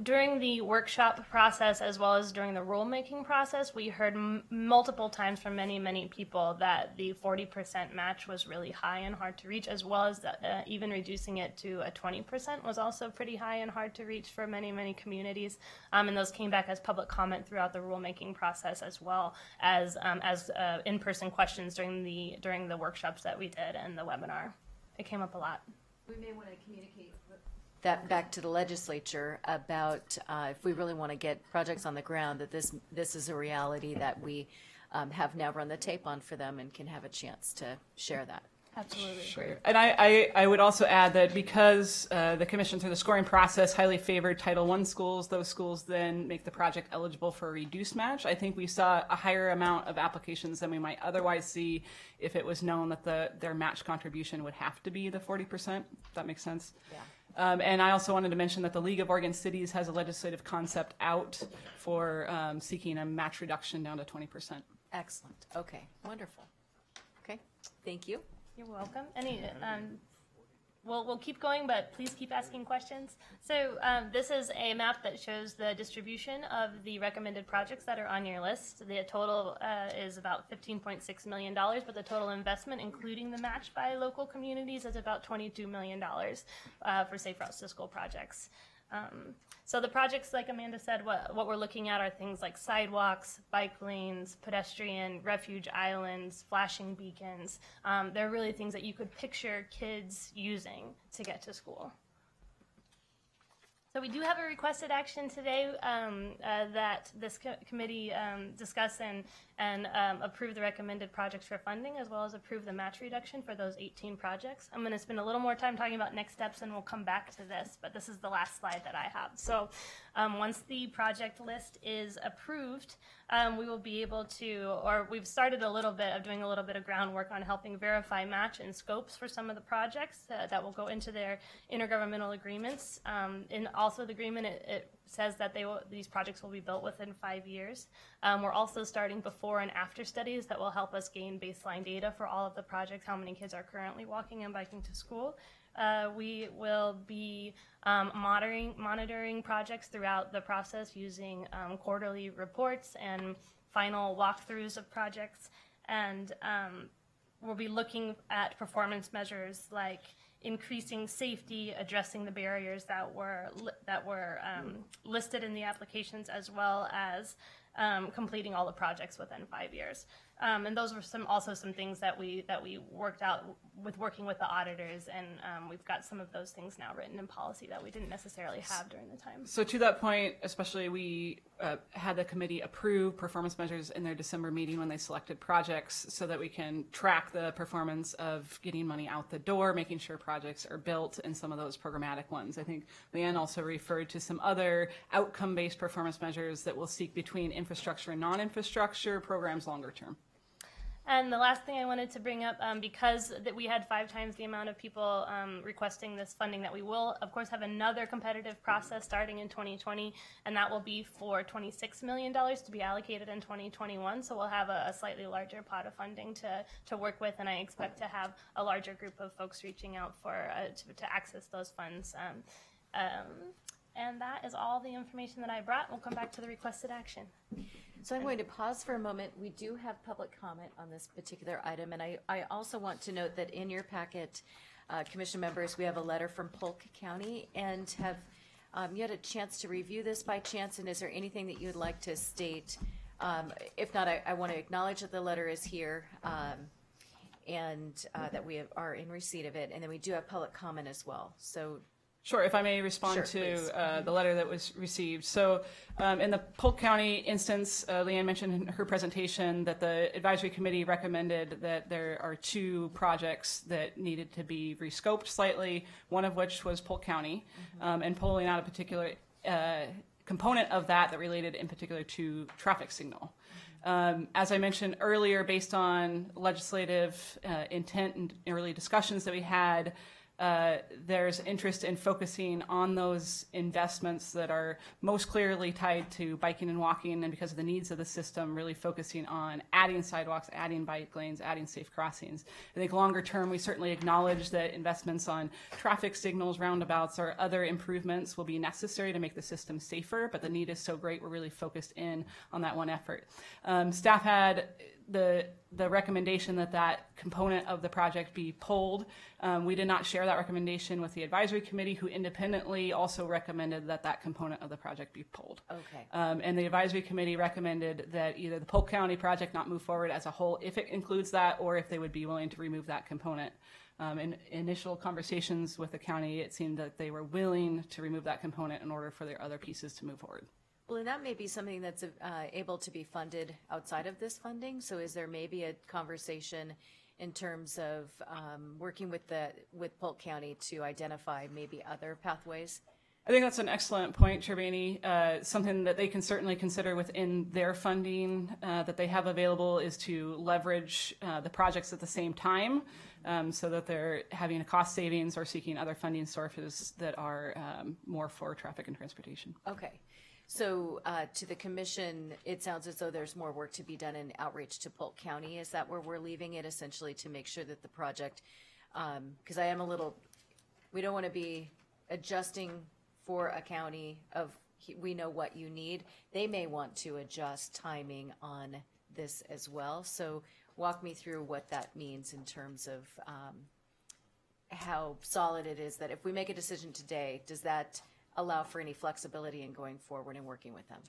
During the workshop process, as well as during the rulemaking process, we heard multiple times from many, many people that the 40% match was really high and hard to reach, as well as even reducing it to a 20% was also pretty high and hard to reach for many, many communities. And those came back as public comment throughout the rulemaking process, as well as in-person questions during the workshops that we did and the webinar. It came up a lot. We may want to communicate that back to the legislature about if we really want to get projects on the ground, that this is a reality that we have now run the tape on for them and can have a chance to share that. Absolutely. Sure. And I would also add that because the commission through the scoring process highly favored Title I schools, those schools then make the project eligible for a reduced match. I think we saw a higher amount of applications than we might otherwise see if it was known that their match contribution would have to be the 40%. If that makes sense? Yeah. And I also wanted to mention that the League of Oregon Cities has a legislative concept out for seeking a match reduction down to 20%. Excellent. Okay. Wonderful. Okay. Thank you. You're welcome. We'll keep going, but please keep asking questions. So this is a map that shows the distribution of the recommended projects that are on your list. The total is about $15.6 million, but the total investment, including the match by local communities, is about $22 million for Safe Routes to School projects. So the projects, like Amanda said, what we're looking at are things like sidewalks, bike lanes, pedestrian, refuge islands, flashing beacons. They're really things that you could picture kids using to get to school. So we do have a requested action today that this committee discuss and approve the recommended projects for funding, as well as approve the match reduction for those 18 projects. I'm going to spend a little more time talking about next steps, and we'll come back to this, but this is the last slide that I have. So once the project list is approved, we will be able to, or we've started doing a little bit of groundwork on helping verify match and scopes for some of the projects that will go into their intergovernmental agreements. And also the agreement, it says that these projects will be built within 5 years. We're also starting before and after studies that will help us gain baseline data for all of the projects, how many kids are currently walking and biking to school. We will be monitoring projects throughout the process using quarterly reports and final walkthroughs of projects. And we'll be looking at performance measures like increasing safety, addressing the barriers that were listed in the applications, as well as completing all the projects within 5 years. And those were also some things that we worked out with working with the auditors, and we've got some of those things now written in policy that we didn't necessarily have during the time. So to that point, especially we had the committee approve performance measures in their December meeting when they selected projects so that we can track the performance of getting money out the door, making sure projects are built, and some of those programmatic ones. I think Leanne also referred to some other outcome-based performance measures that will seek between infrastructure and non-infrastructure programs longer term. And the last thing I wanted to bring up, because that we had 5 times the amount of people requesting this funding, that we will, of course, have another competitive process starting in 2020, and that will be for $26 million to be allocated in 2021. So we'll have a slightly larger pot of funding to work with, and I expect to have a larger group of folks reaching out for to access those funds. And that is all the information that I brought. We'll come back to the requested action. So I'm going to pause for a moment. We do have public comment on this particular item, and I also want to note that in your packet, commission members, we have a letter from Polk County, and have you had a chance to review this by chance, and is there anything that you'd like to state? If not, I want to acknowledge that the letter is here, and that we are in receipt of it, and then we do have public comment as well. So. Sure, if I may respond to the letter that was received. So in the Polk County instance, Leanne mentioned in her presentation that the advisory committee recommended that there are 2 projects that needed to be rescoped slightly, one of which was Polk County, and pulling out a particular component of that related in particular to traffic signal. As I mentioned earlier, based on legislative intent and early discussions that we had, there's interest in focusing on those investments that are most clearly tied to biking and walking, and because of the needs of the system, really focusing on adding sidewalks, adding bike lanes, adding safe crossings. I think longer term, we certainly acknowledge that investments on traffic signals, roundabouts, or other improvements will be necessary to make the system safer, but the need is so great, we're really focused in on that one effort. Staff had the recommendation that that component of the project be pulled. We did not share that recommendation with the advisory committee, who independently also recommended that that component of the project be pulled. Okay. And the advisory committee recommended that either the Polk County project not move forward as a whole if it includes that, or if they would be willing to remove that component. In initial conversations with the county, it seemed that they were willing to remove that component in order for their other pieces to move forward. Well, and that may be something that's able to be funded outside of this funding. So is there maybe a conversation in terms of working with Polk County to identify maybe other pathways? I think that's an excellent point, Chair Boehne. Something that they can certainly consider within their funding that they have available is to leverage the projects at the same time, so that they're having a cost savings or seeking other funding sources that are more for traffic and transportation. Okay. So to the commission, it sounds as though there's more work to be done in outreach to Polk County. Is that where we're leaving it, essentially, to make sure that the project, because I am we don't want to be adjusting for a county of, we know what you need. They may want to adjust timing on this as well. So walk me through what that means in terms of how solid it is that if we make a decision today, does that allow for any flexibility in going forward and working with them?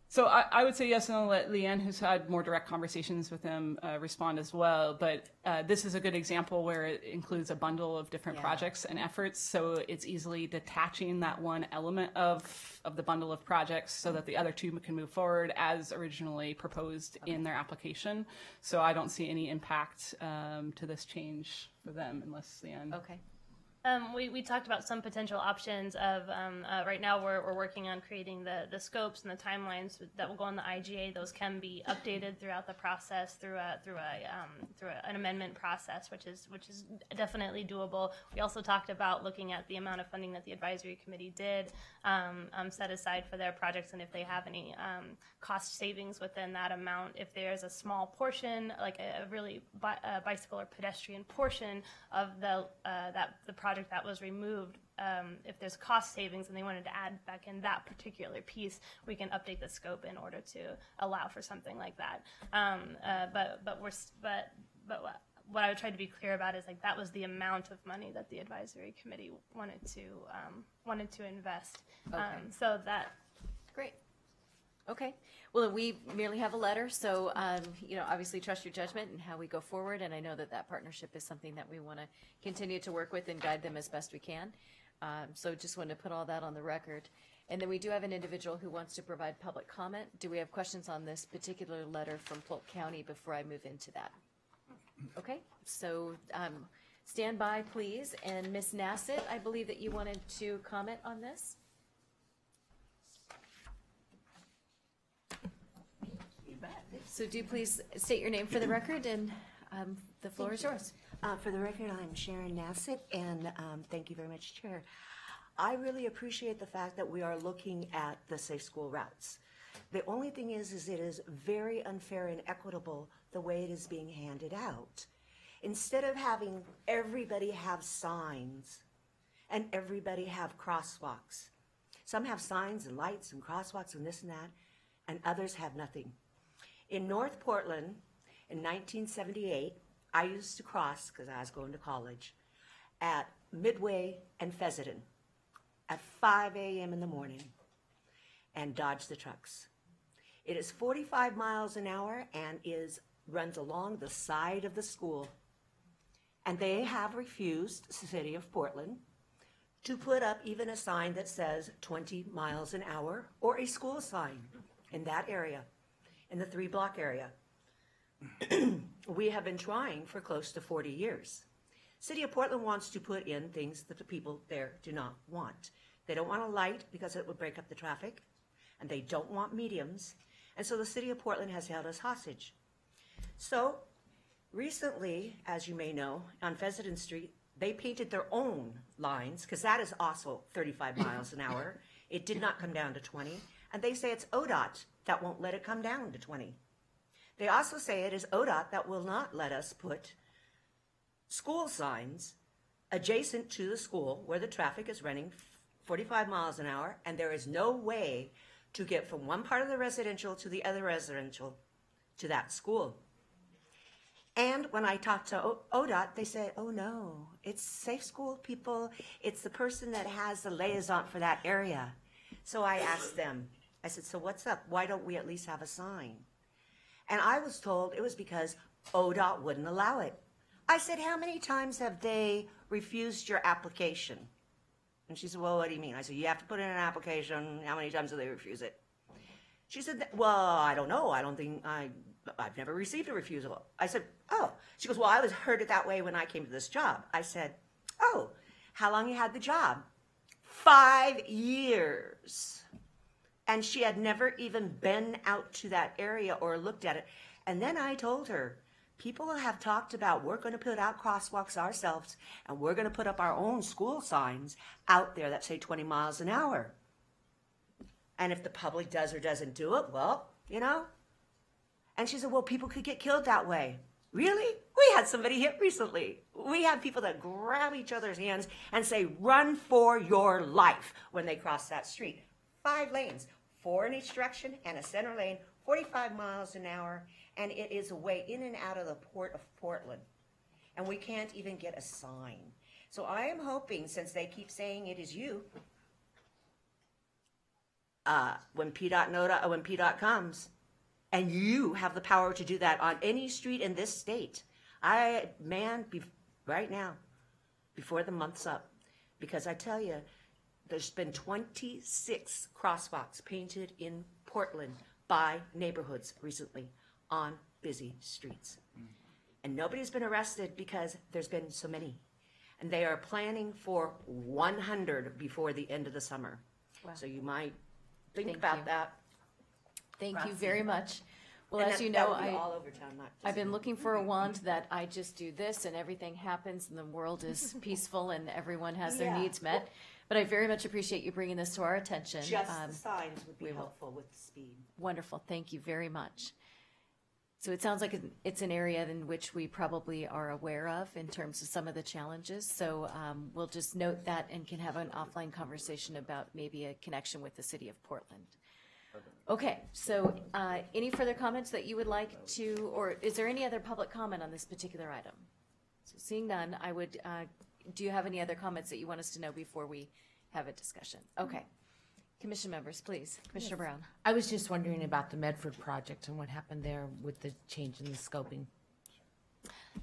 So I would say yes, and I'll let Leanne, who's had more direct conversations with them, respond as well. But this is a good example where it includes a bundle of different projects and efforts. So it's easily detaching that one element of the bundle of projects so that the other 2 can move forward as originally proposed in their application. So I don't see any impact to this change for them unless Leanne. Okay. We talked about some potential options of right now we're working on creating the scopes and the timelines that will go on the IGA. Those can be updated throughout the process through an amendment process, which is definitely doable. We also talked about looking at the amount of funding that the advisory committee did set aside for their projects, and if they have any cost savings within that amount. If there's a small portion, like a really bicycle or pedestrian portion of the project that was removed, if there's cost savings and they wanted to add back in that particular piece, we can update the scope in order to allow for something like that. But what I would try to be clear about is like that was the amount of money that the advisory committee wanted to invest. Okay. So that great. Okay, well, then we merely have a letter, so, obviously trust your judgment and how we go forward, and I know that that partnership is something that we want to continue to work with and guide them as best we can. So just wanted to put all that on the record. And then we do have an individual who wants to provide public comment. Do we have questions on this particular letter from Polk County before I move into that? Okay, so stand by, please. And Ms. Nassett, I believe that you wanted to comment on this? So do please state your name for the record, and the floor is yours. For the record, I'm Sharon Nassett, and thank you very much, Chair. I really appreciate the fact that we are looking at the safe school routes. The only thing is it is very unfair and equitable the way it is being handed out. Instead of having everybody have signs and everybody have crosswalks. Some have signs and lights and crosswalks and this and that, and others have nothing. In North Portland, in 1978, I used to cross, because I was going to college, at Midway and Fessenden at 5 a.m. in the morning and dodge the trucks. It is 45 miles an hour and runs along the side of the school. And they have refused, the city of Portland, to put up even a sign that says 20 miles an hour or a school sign in that area, in the 3-block area. We have been trying for close to 40 years. City of Portland wants to put in things that the people there do not want. They don't want a light because it would break up the traffic, and they don't want mediums, and so the City of Portland has held us hostage. So recently, as you may know, on Fessenden Street, they painted their own lines, because that is also 35 miles an hour. It did not come down to 20, and they say it's ODOT that won't let it come down to 20. They also say it is ODOT that will not let us put school signs adjacent to the school where the traffic is running 45 miles an hour, and there is no way to get from one part of the residential to the other residential to that school. And when I talked to ODOT, they said, oh no, it's safe school people. It's the person that has the liaison for that area. So I asked them, I said, so what's up? Why don't we at least have a sign? And I was told it was because ODOT wouldn't allow it. I said, how many times have they refused your application? And she said, well, what do you mean? I said, you have to put in an application. How many times do they refuse it? She said, well, I don't know. I've never received a refusal. I said, oh. She goes, well, I heard it that way when I came to this job. I said, oh, how long you had the job? 5 years. And she had never even been out to that area or looked at it. And then I told her, people have talked about we're going to put out crosswalks ourselves, and we're going to put up our own school signs out there that say 20 miles an hour. And if the public does or doesn't do it, well, And she said, well, people could get killed that way. Really? We had somebody hit recently. We have people that grab each other's hands and say, run for your life when they cross that street. 5 lanes, 4 in each direction, and a center lane, 45 miles an hour, and it is a way in and out of the port of Portland. And we can't even get a sign. So I am hoping, since they keep saying it is you, when PDOT comes, and you have the power to do that on any street in this state, right now, before the month's up, because I tell you, there's been 26 crosswalks painted in Portland by neighborhoods recently on busy streets. And nobody's been arrested because there's been so many. And they are planning for 100 before the end of the summer. Wow. So you might think about that. Thank you very much. Well, And as you that know, would be all over town, not just I've been in- looking for a wand that I just do this and everything happens and the world is peaceful and everyone has their Yeah. needs met. But I very much appreciate you bringing this to our attention. Just the signs would be helpful with the speed. Wonderful. Thank you very much. So it sounds like it's an area in which we probably are aware of in terms of some of the challenges. So we'll just note that and can have an offline conversation about maybe a connection with the city of Portland. Okay, so any further comments that you would like to, or is there any other public comment on this particular item? So seeing none, I would, do you have any other comments that you want us to know before we have a discussion? Okay. Commission members, please. Commissioner Brown. I was just wondering about the Medford project and what happened there with the change in the scoping.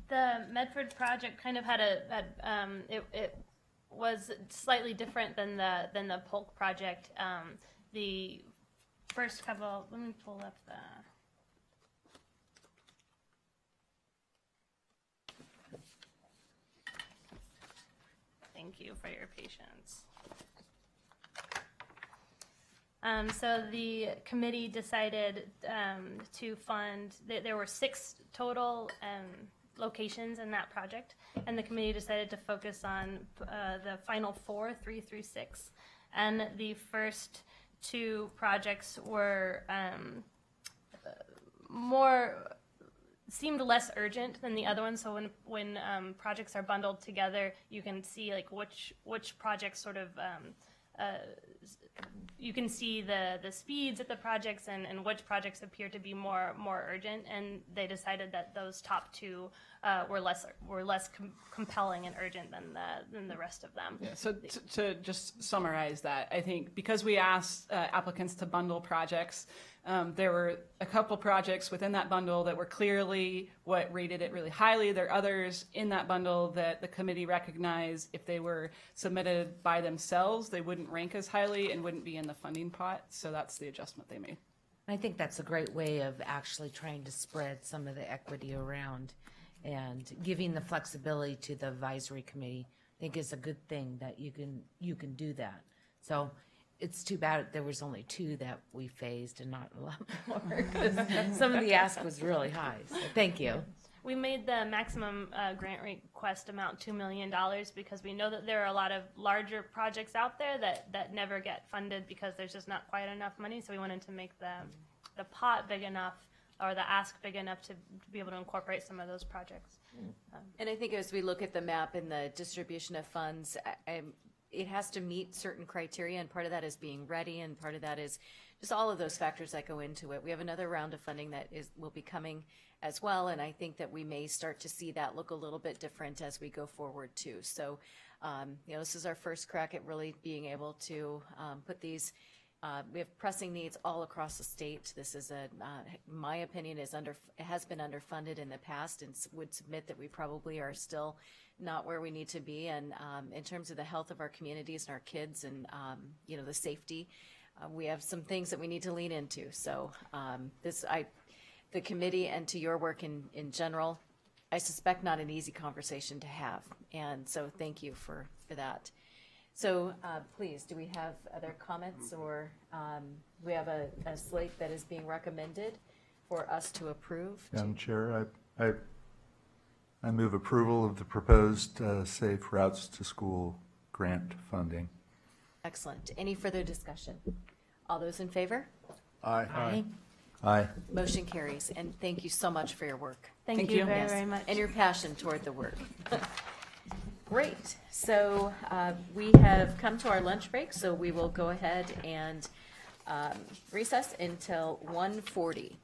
The Medford project kind of had it was slightly different than the Polk project. The first couple, let me pull up the. Thank you for your patience. So the committee decided to fund, there were 6 total locations in that project, and the committee decided to focus on the final 4, 3 through 6. And the first 2 projects were seemed less urgent than the other ones. So when projects are bundled together, you can see like which projects sort of you can see the speeds at the projects and which projects appear to be more urgent, and they decided that those top 2 were less compelling and urgent than the rest of them. Yeah, so to just summarize that, I think because we asked applicants to bundle projects, there were a couple projects within that bundle that were clearly what rated it really highly. There are others in that bundle that the committee recognized if they were submitted by themselves, they wouldn't rank as highly and wouldn't be in the funding pot. So that's the adjustment they made. I think that's a great way of actually trying to spread some of the equity around and giving the flexibility to the advisory committee. I think is a good thing that you can do that. So it's too bad there was only 2 that we phased and not a lot more, because some of the ask was really high. So thank you. We made the maximum grant request amount $2 million because we know that there are a lot of larger projects out there that never get funded because there's just not quite enough money. So we wanted to make the pot big enough, or the ask big enough to be able to incorporate some of those projects. And I think as we look at the map and the distribution of funds, it has to meet certain criteria, and part of that is being ready, and part of that is just all of those factors that go into it. We have another round of funding that will be coming as well, and I think that we may start to see that look a little bit different as we go forward too. So, this is our first crack at really being able to put these. We have pressing needs all across the state. This is my opinion, has been underfunded in the past, and would submit that we probably are still not where we need to be. And in terms of the health of our communities and our kids, and the safety, we have some things that we need to lean into. So the committee, and to your work in general, I suspect not an easy conversation to have. And so thank you for that. So please, do we have other comments, or we have a slate that is being recommended for us to approve? Madam Chair, I move approval of the proposed Safe Routes to School grant funding. Excellent. Any further discussion? All those in favor? Aye. Aye. Aye. Motion carries, and thank you so much for your work. Thank you very, very much. And your passion toward the work. Great. So we have come to our lunch break, so we will go ahead and recess until 1:40.